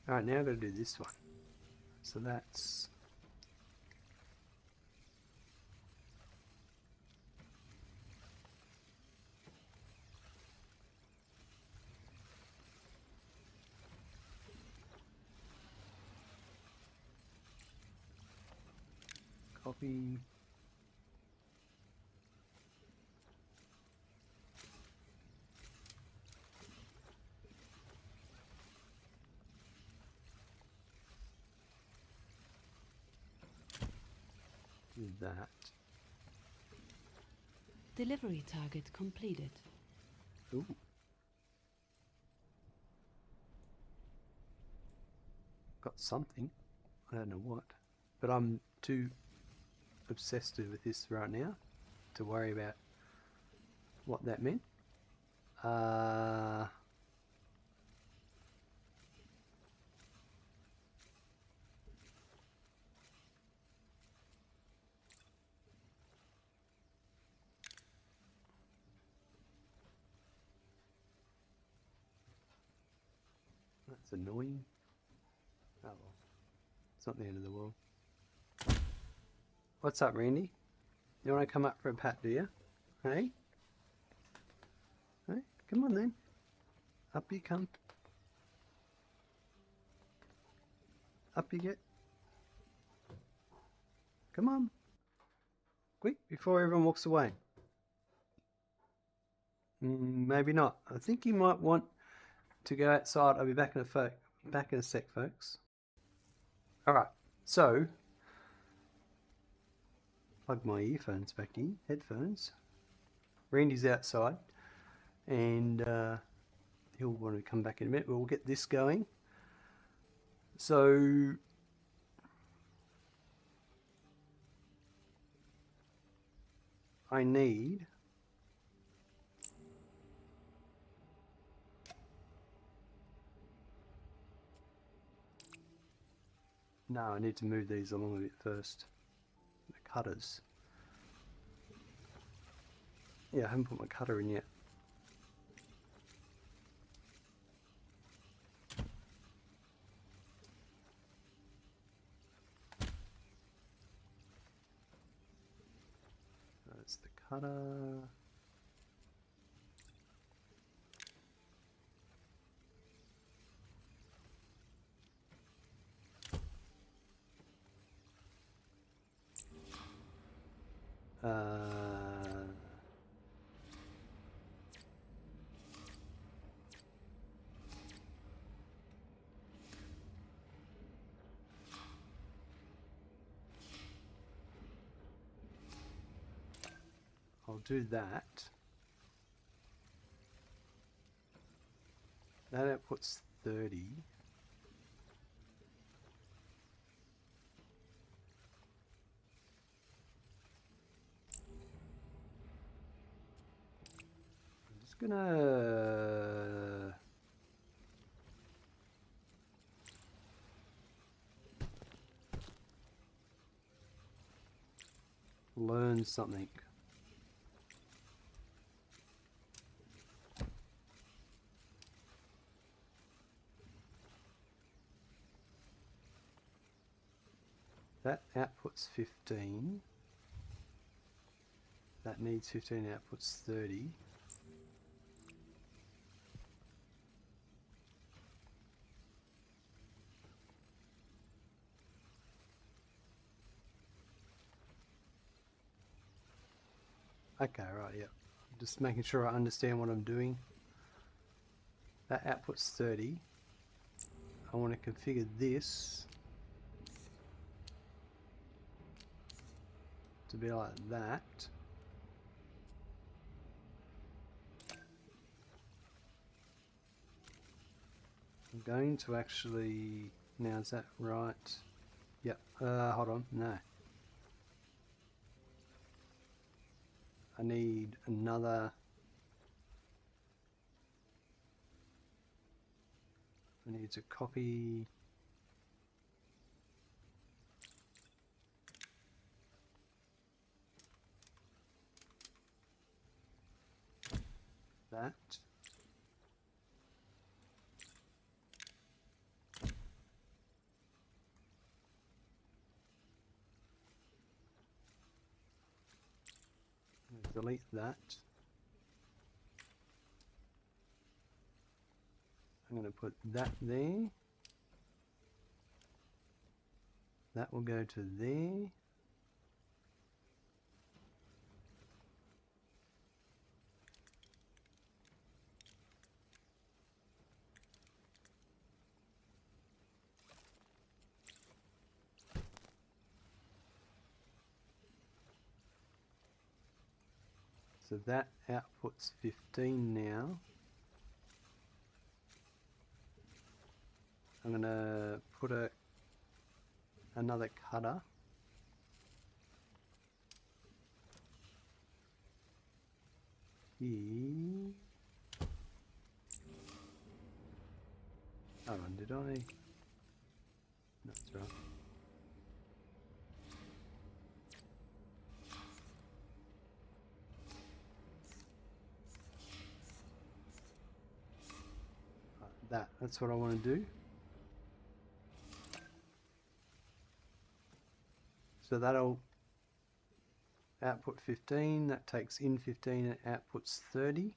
Alright, now I've got to do this one. So that's... copy... do that. Delivery target completed. Ooh. Got something. I don't know what. But I'm too obsessed with this right now to worry about what that meant. That's annoying. Oh well. It's not the end of the world. What's up, Randy? You want to come up for a pat, do you? Hey? Hey? Come on then. Up you come. Up you get. Come on. Quick, before everyone walks away. Maybe not. I think you might want to go outside. I'll be back in a sec, folks. Alright, so plug my earphones back in, headphones. Randy's outside and he'll want to come back in a minute. We'll get this going. So I need I need to move these along a bit first. The cutters. Yeah, I haven't put my cutter in yet. That's the cutter. I'll do that. That outputs 30. I'm just gonna learn something. That outputs 15. That needs 15, outputs 30. Okay, right, yeah. Just making sure I understand what I'm doing. That outputs 30. I want to configure this to be like that. I'm going to actually, now is that right? Yep, hold on, no. I need another, I need to copy that. Delete that. I'm going to put that there. That will go to there. So that outputs 15 now. I'm going to put another cutter. Here. Hold on, did I? That's right. That's what I want to do. So that'll output 15, that takes in 15 and outputs 30.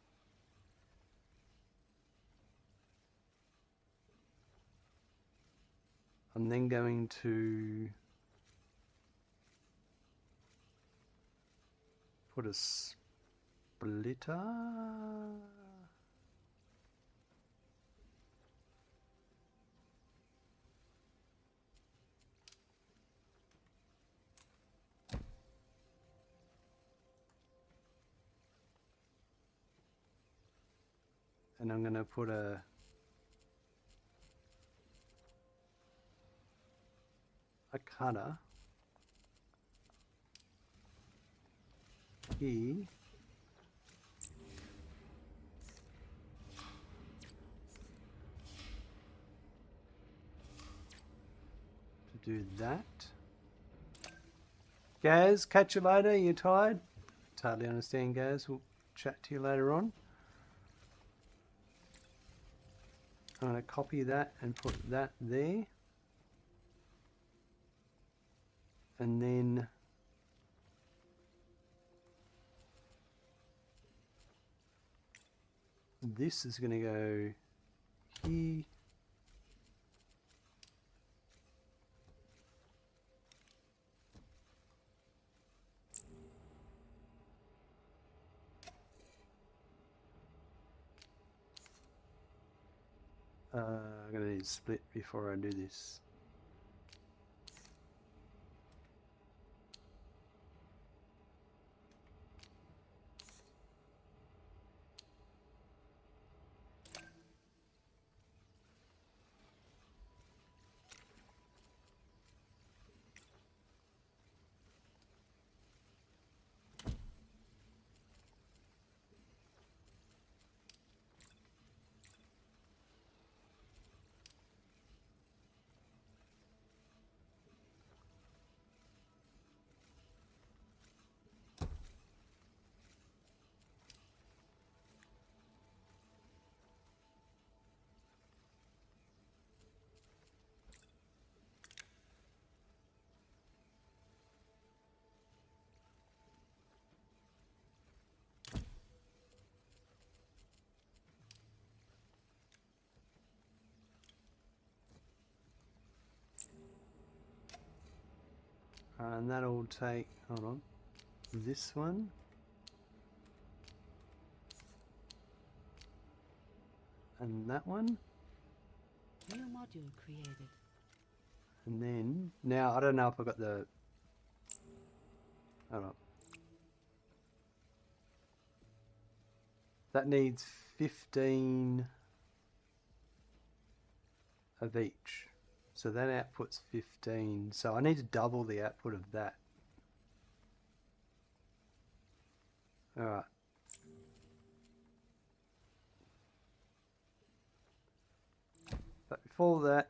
I'm then going to put a splitter. And I'm going to put a cutter here to do that. Gaz, catch you later. You tired? Totally understand, Gaz. We'll chat to you later on. I'm going to copy that and put that there. And then this is going to go here. I'm going to need a split before I do this. And that'll take, hold on, this one. And that one. New module created. And then, now I don't know if I got the, hold on. That needs 15 of each. So that outputs 15. So I need to double the output of that. Alright. But before that,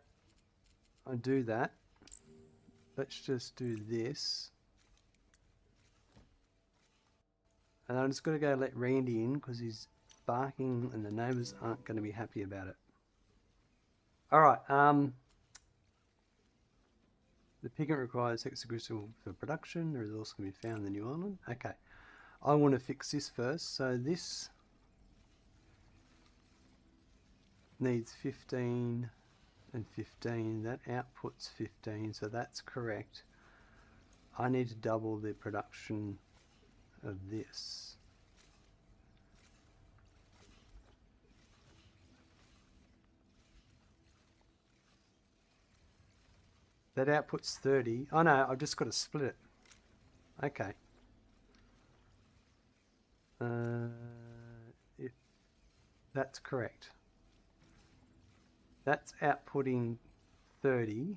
I do that. Let's just do this. And I'm just going to go let Randy in because he's barking and the neighbours aren't going to be happy about it. Alright, the pigment requires hexagonal for production. The resource can be found in the New Island. Okay, I want to fix this first. So this needs 15 and 15. That outputs 15, so that's correct. I need to double the production of this. That outputs 30. Oh no, I've just got to split it. Okay. That's correct. That's outputting 30.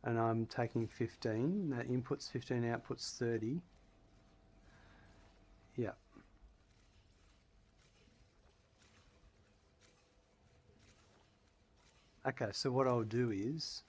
And I'm taking 15. That inputs 15, outputs 30. Yeah. Okay, so what I'll do is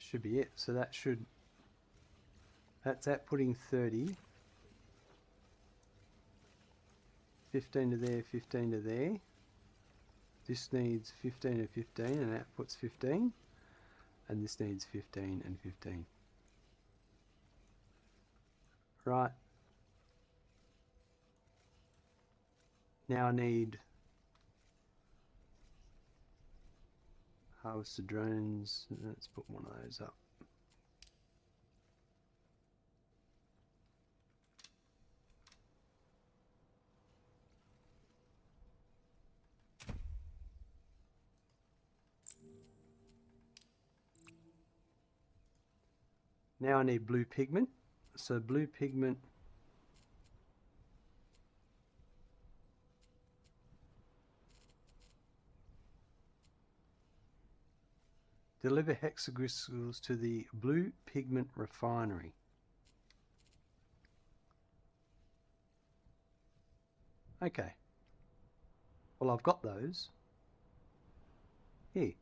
should be it. So that should, that's outputting 30. 15 to there, 15 to there. This needs 15 and 15 and outputs 15. And this needs 15 and 15. Right. Now I need harvester drones. Let's put one of those up. Now I need blue pigment. So blue pigment deliver hexagristals to the blue pigment refinery. Okay. Well, I've got those. Here.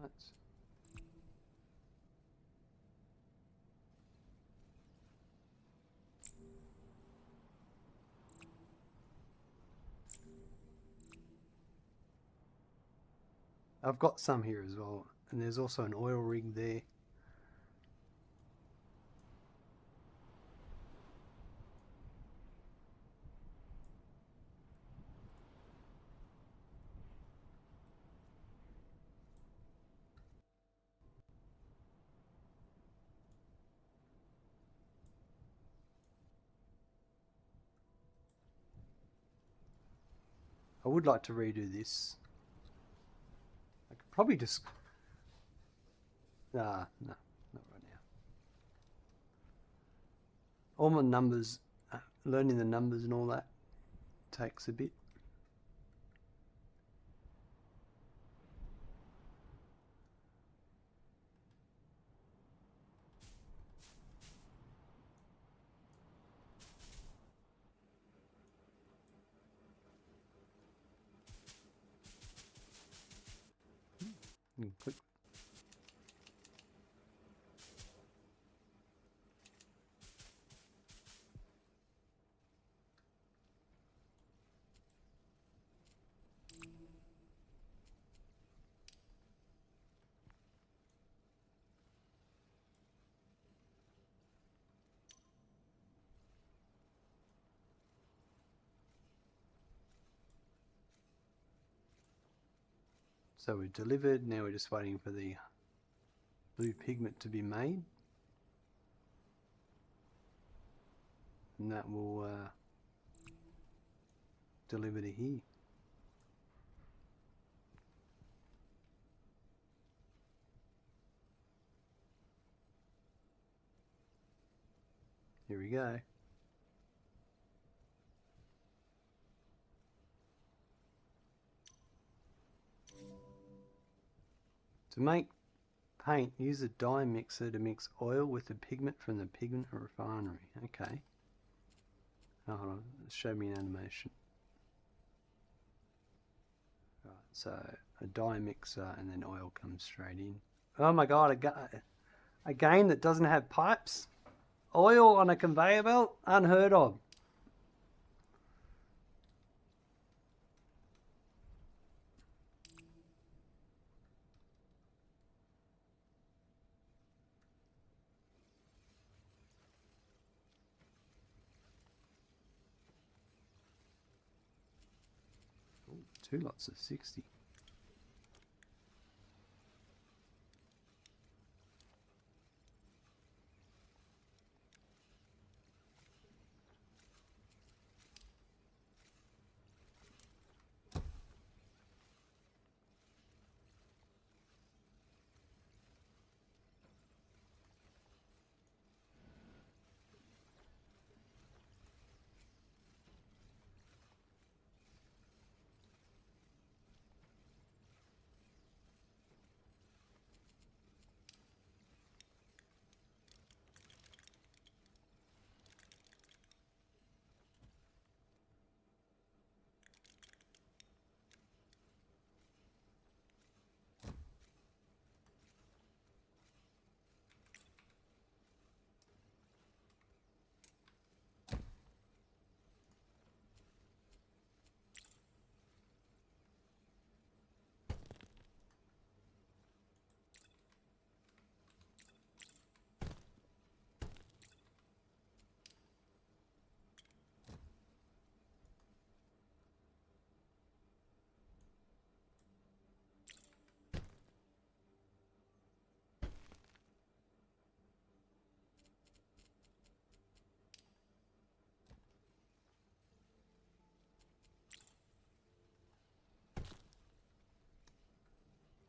Right. I've got some here as well, and there's also an oil rig there. I would like to redo this. I could probably just... no, not right now. All my numbers, learning the numbers and all that takes a bit. Click. So we delivered, now we're just waiting for the blue pigment to be made. And that will deliver to here. Here we go. To make paint, use a dye mixer to mix oil with the pigment from the pigment refinery. Okay. Oh, hold on. Show me an animation. Right, so a dye mixer and then oil comes straight in. Oh my god, a game that doesn't have pipes? Oil on a conveyor belt? Unheard of. Ooh, 2 lots of 60.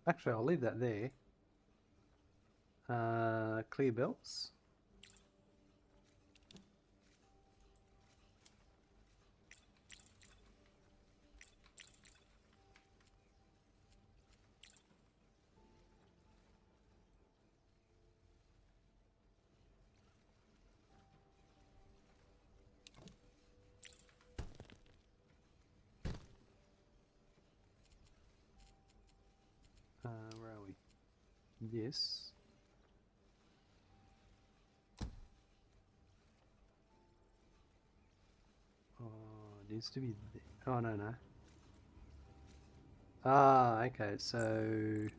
Actually, I'll leave that there. Clear belts. Where are we? Yes. Oh, it needs to be there. Oh, no. Ah, okay, so... Where are we?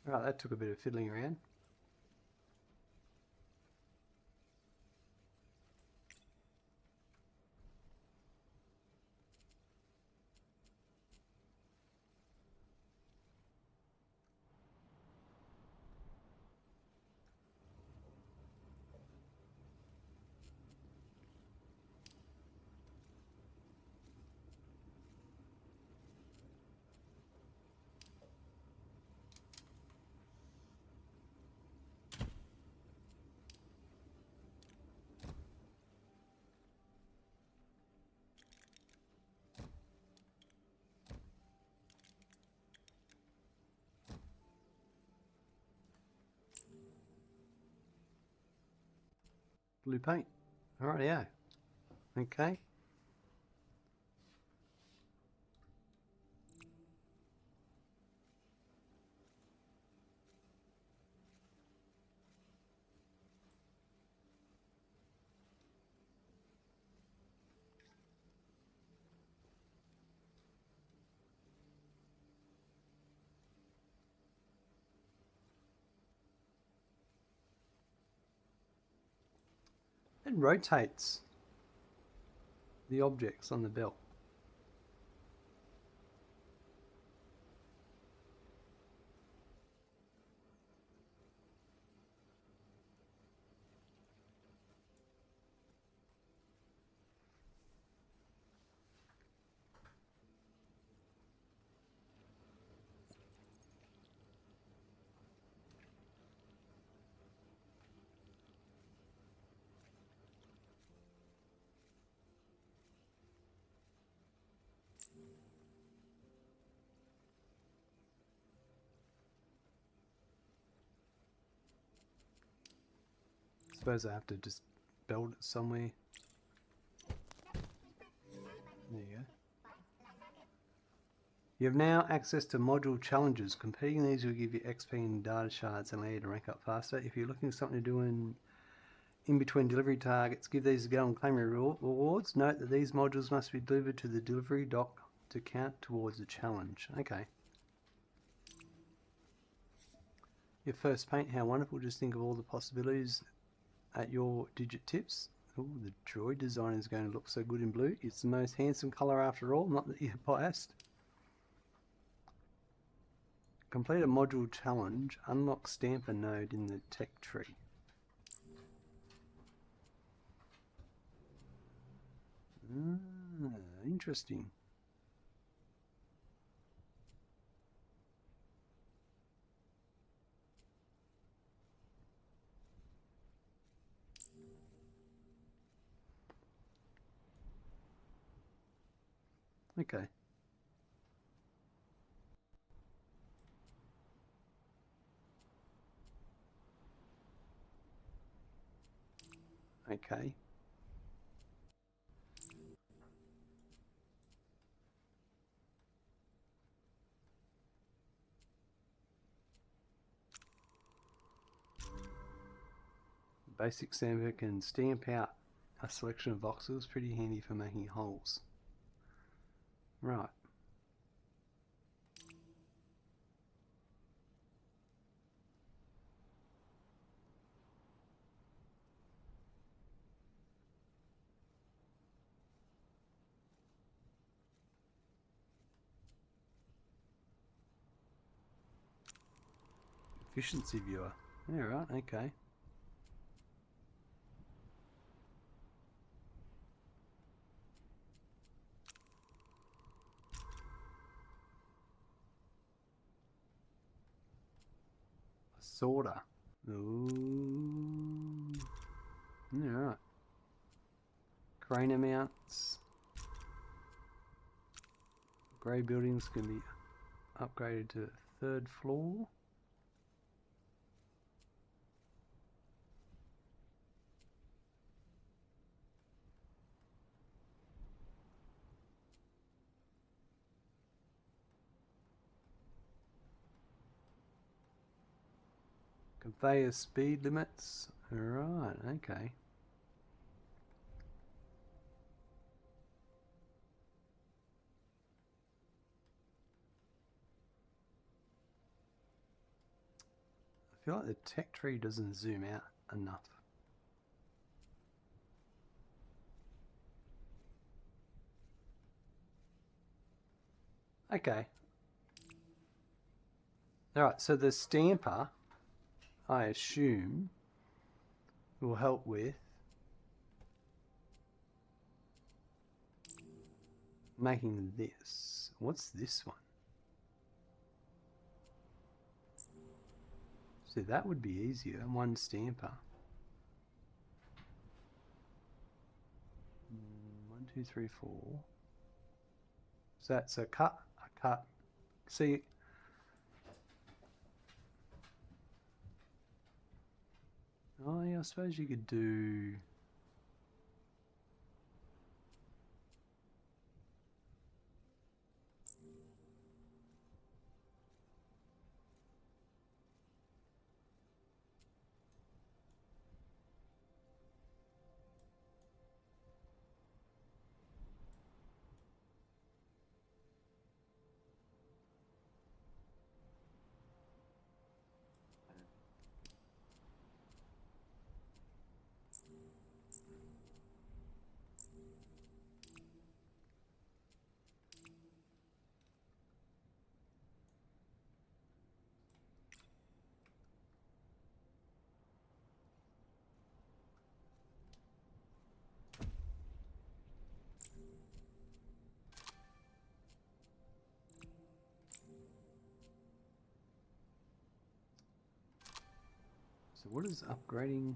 Right, that took a bit of fiddling around. Blue paint. Alrighty-o. Okay. It rotates the objects on the belt. Suppose I have to just build it somewhere. There you go. You have now access to module challenges. Completing these will give you XP and data shards and allow you to rank up faster. If you're looking for something to do in between delivery targets, give these a go and claim your rewards. Note that these modules must be delivered to the delivery dock to count towards the challenge. Okay. Your first paint, how wonderful. Just think of all the possibilities at your digit tips. Oh, the droid design is going to look so good in blue. It's the most handsome colour after all, not that you're biased. Complete a module challenge. Unlock stamper node in the tech tree. Interesting. Okay. Okay. Basic stamper can stamp out a selection of voxels, pretty handy for making holes. Right. Efficiency viewer. Yeah, right, okay. Sorter. Ooh. Yeah, right. Crane mounts. Grey buildings can be upgraded to third floor. Conveyor speed limits. Right, okay. I feel like the tech tree doesn't zoom out enough. Okay. Alright, so the stamper, I assume, will help with making this. What's this one? So that would be easier. One stamper. 1, 2, 3, 4. So that's a cut, a cut. See, oh yeah, I suppose you could do. So what is upgrading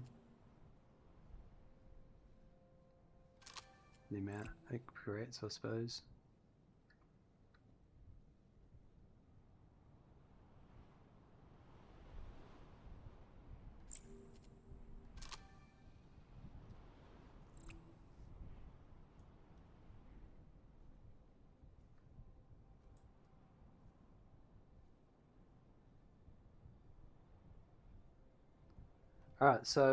the amount it creates, I suppose? Alright, so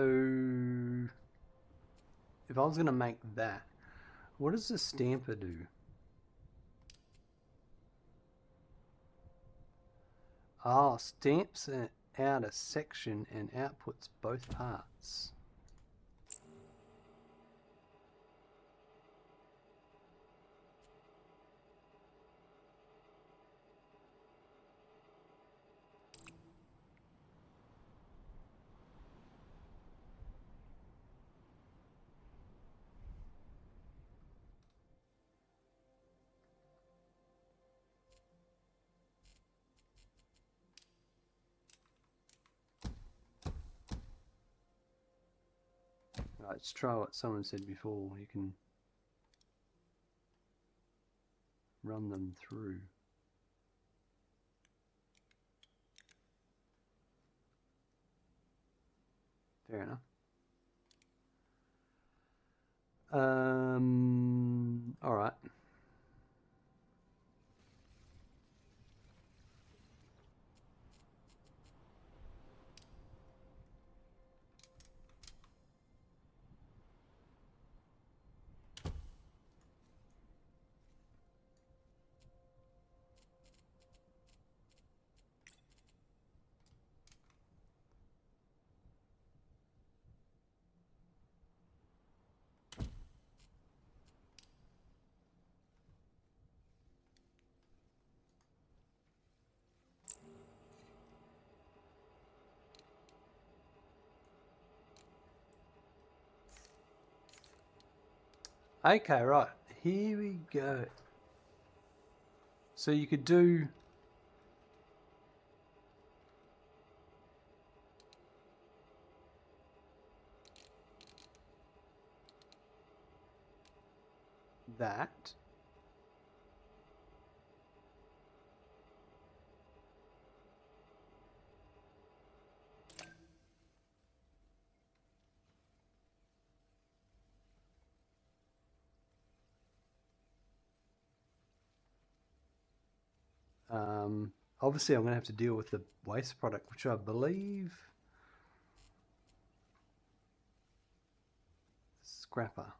if I was going to make that, what does the stamper do? Ah, stamps out a section and outputs both parts. Let's try what someone said before. You can run them through. Fair enough. All right. Okay, right. Here we go. So you could do that. Obviously, I'm going to have to deal with the waste product, which I believe scrapper.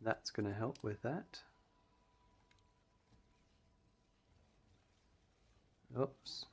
That's going to help with that. Oops.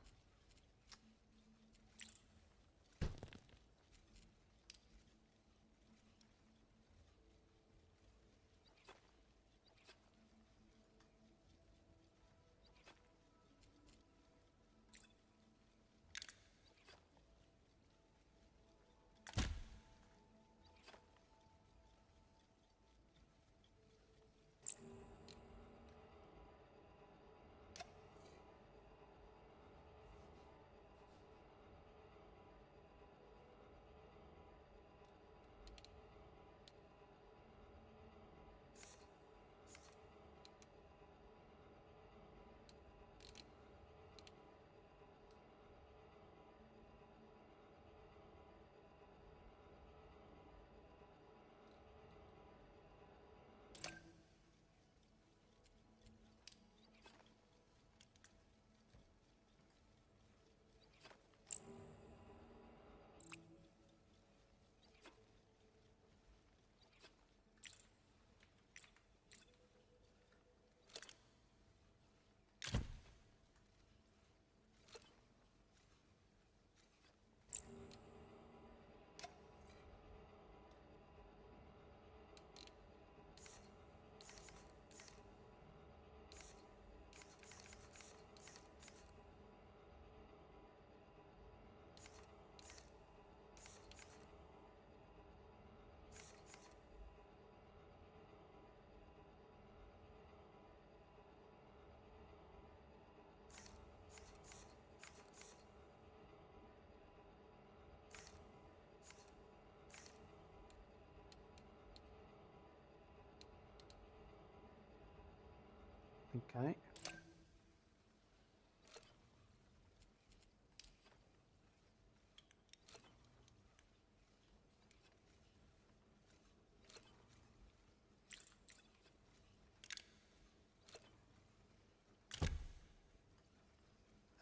Okay.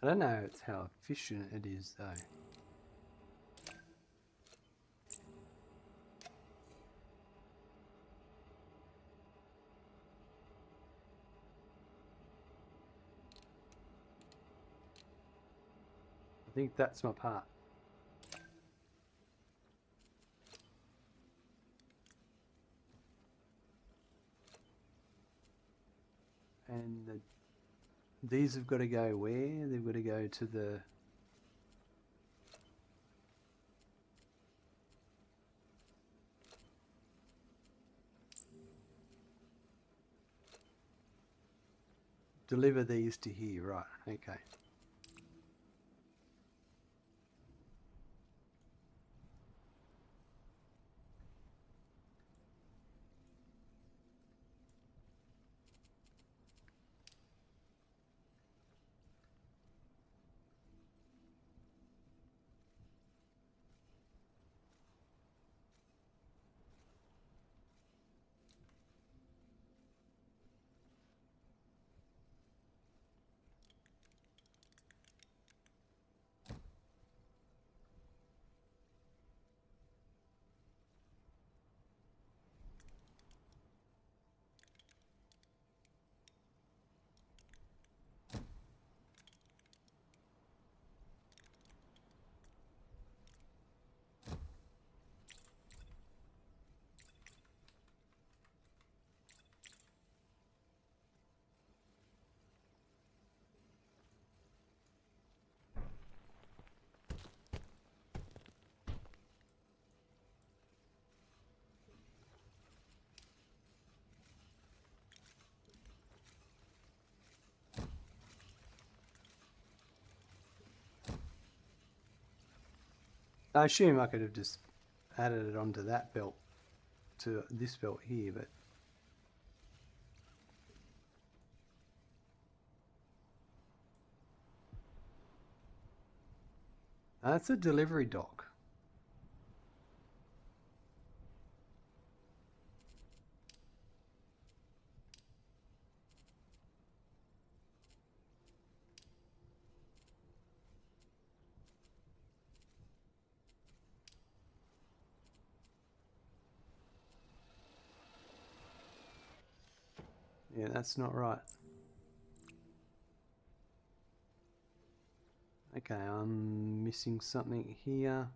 I don't know it's how efficient it is though. I think that's my part. And these have got to go where? They've got to go to the... Deliver these to here, right, okay. I assume I could have just added it onto that belt, to this belt here, but that's a delivery dock. Yeah, that's not right. Okay, I'm missing something here.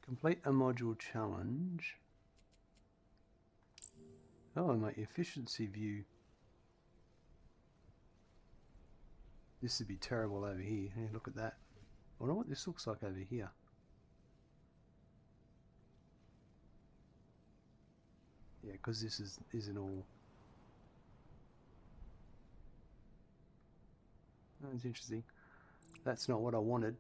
Complete a module challenge. Oh, my efficiency view. This would be terrible over here. Hey, look at that. I wonder what this looks like over here. Yeah, because this isn't all. That's interesting. That's not what I wanted.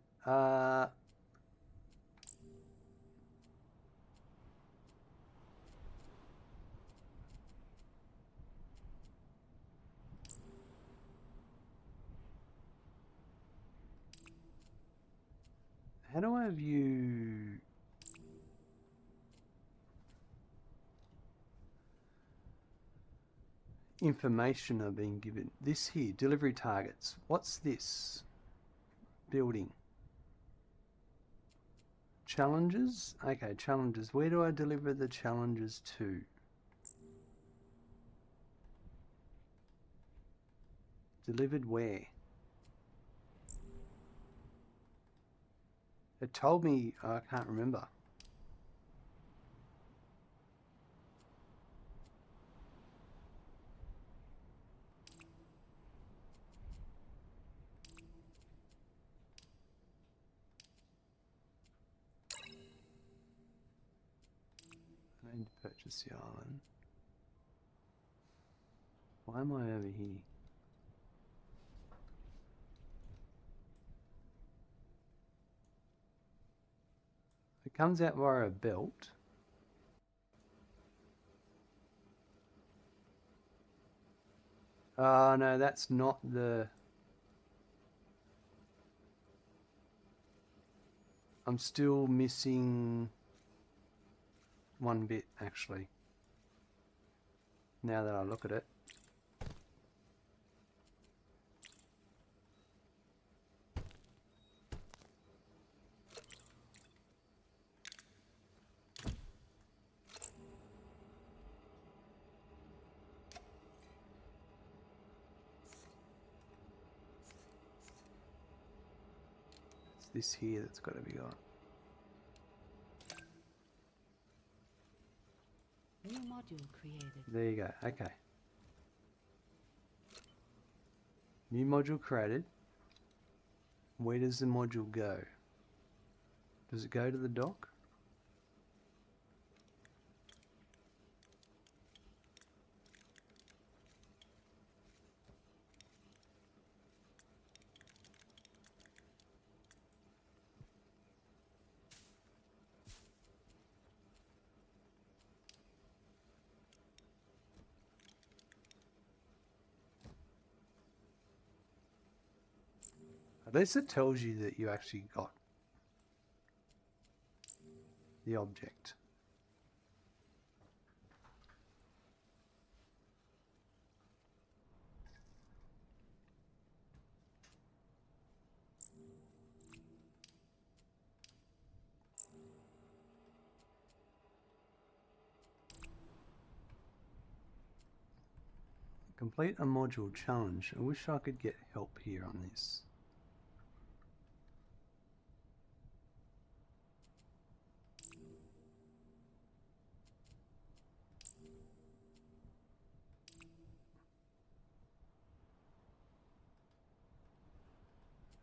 How do I view information are being given? This here, delivery targets. What's this? Building. Challenges? Okay, challenges. Where do I deliver the challenges to? Delivered where? It told me, I can't remember. I need to purchase the island. Why am I over here? It comes out via a belt. Oh no, that's not the... I'm still missing one bit actually, now that I look at it. It's this here that's got to be got. New module created. There you go. Okay. New module created. Where does the module go? Does it go to the dock? At least it tells you that you actually got the object. Complete a module challenge. I wish I could get help here on this.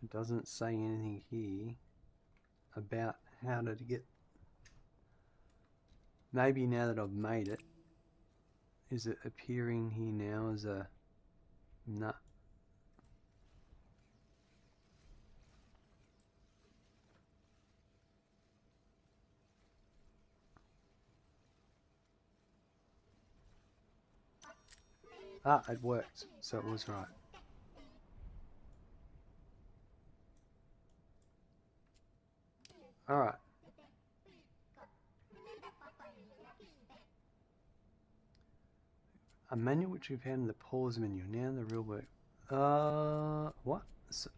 It doesn't say anything here about how to get... Maybe now that I've made it, is it appearing here now as a... Nah. Ah, it worked, so it was right. Alright. A menu which we found in the pause menu, now in the real work. What? So,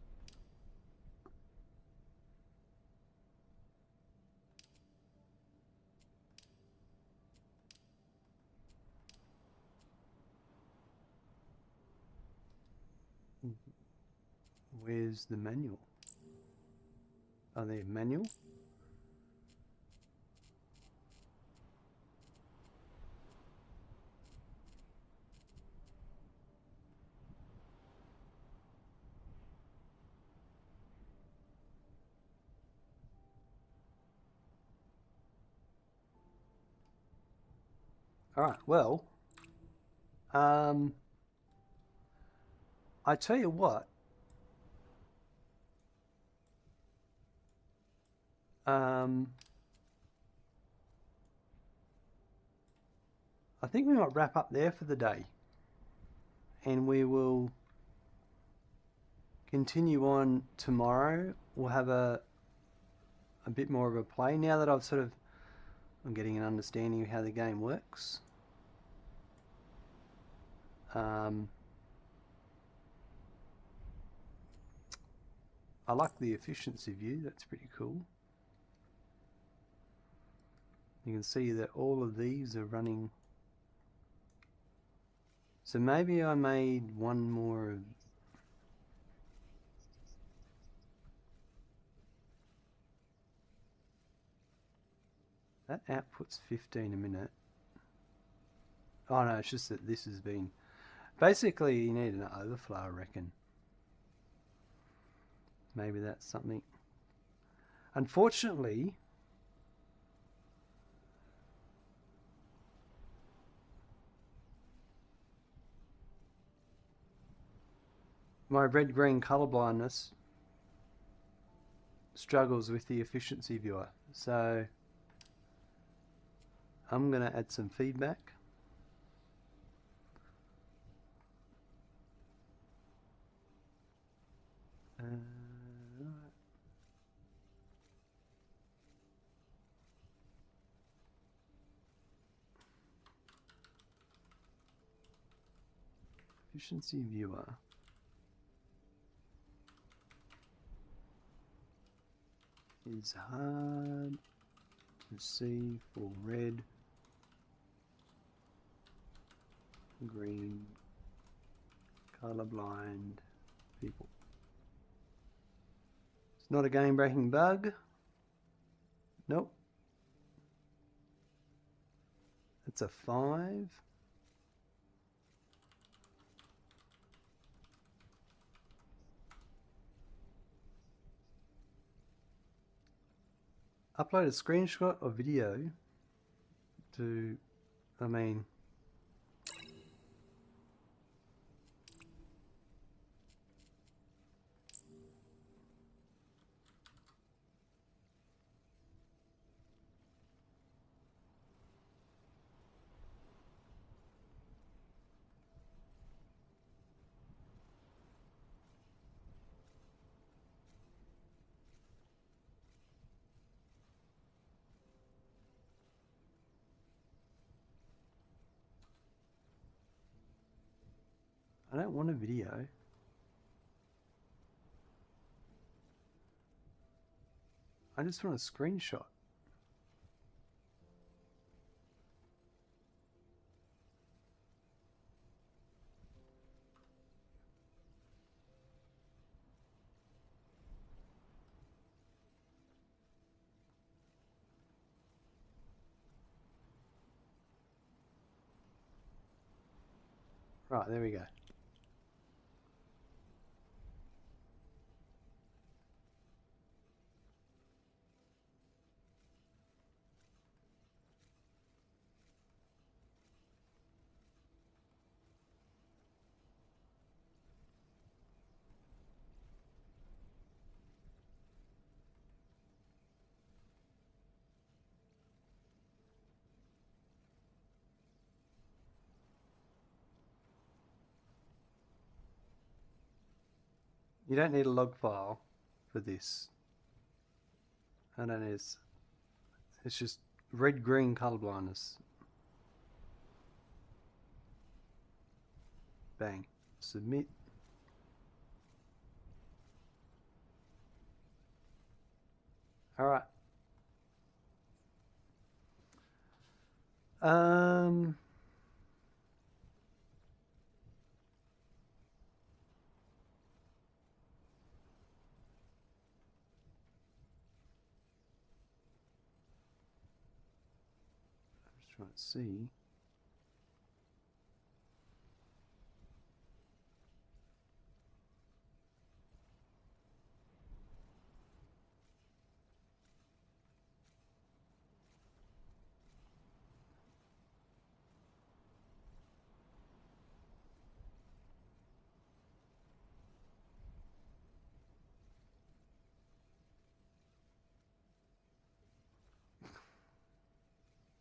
where's the manual? Are there manual? Alright, well, I tell you what, I think we might wrap up there for the day, and we will continue on tomorrow. We'll have a bit more of a play now that I'm getting an understanding of how the game works. I like the efficiency view, that's pretty cool. You can see that all of these are running. So maybe I made one more of... That outputs 15 a minute. Oh no, it's just that this has been... Basically you need an overflow, I reckon. Maybe that's something. Unfortunately, my red-green color blindness struggles with the efficiency viewer. So I'm going to add some feedback. Efficiency viewer. Is hard to see for red, green, colorblind people. It's not a game-breaking bug. Nope. It's a 5. Upload a screenshot or video to, I mean, I don't want a video. I just want a screenshot. Right, there we go. You don't need a log file for this. I don't know, it's just red-green color blindness. Bang. Submit. All right. Just trying to see.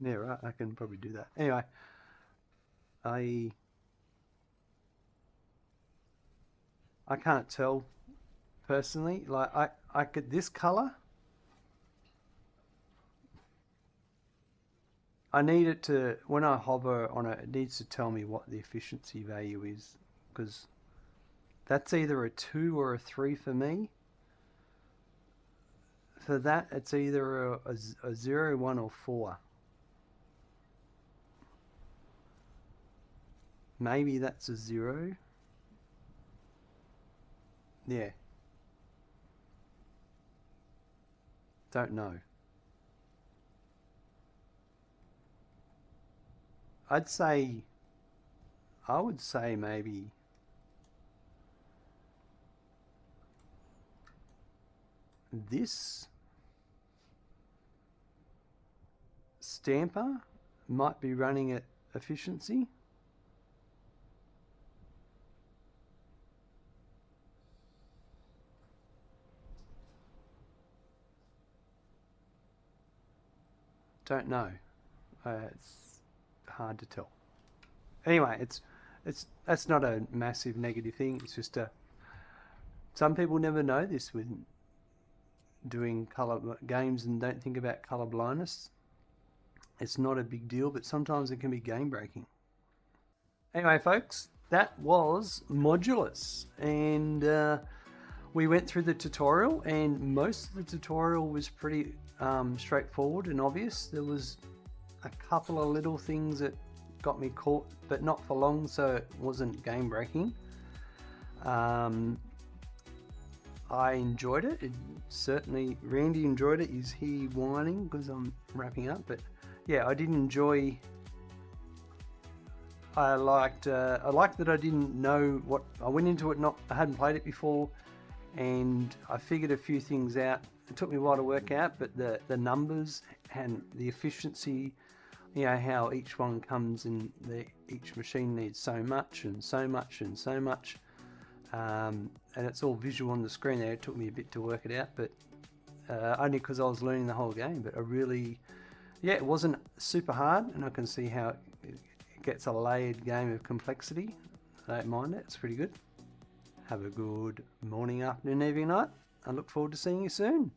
Yeah, right, I can probably do that. Anyway, I can't tell personally. Like I could this color. I need it to, when I hover on it, it needs to tell me what the efficiency value is, because that's either a 2 or a 3 for me. For that, it's either a 0, 1 or 4. Maybe that's a 0. Yeah. Don't know. I would say maybe this stamper might be running at efficiency. Don't know. It's hard to tell. Anyway, that's not a massive negative thing. It's just some people never know this with doing color games and don't think about color blindness. It's not a big deal, but sometimes it can be game breaking. Anyway, folks, that was Modulus, and we went through the tutorial, and most of the tutorial was pretty straightforward and obvious. There was a couple of little things that got me caught, but not for long, so it wasn't game breaking. I enjoyed it. Certainly Randy enjoyed it. Is he whining because I'm wrapping up? But yeah, I did enjoy. I liked that I didn't know what I went into it. I hadn't played it before, and I figured a few things out. It took me a while to work out, but the numbers and the efficiency, you know, how each one comes in, each machine needs so much and so much and so much, and it's all visual on the screen there. It took me a bit to work it out, but only because I was learning the whole game. But it wasn't super hard, and I can see how it gets a layered game of complexity. I don't mind it. It's pretty good. Have a good morning, afternoon, evening, night. I look forward to seeing you soon.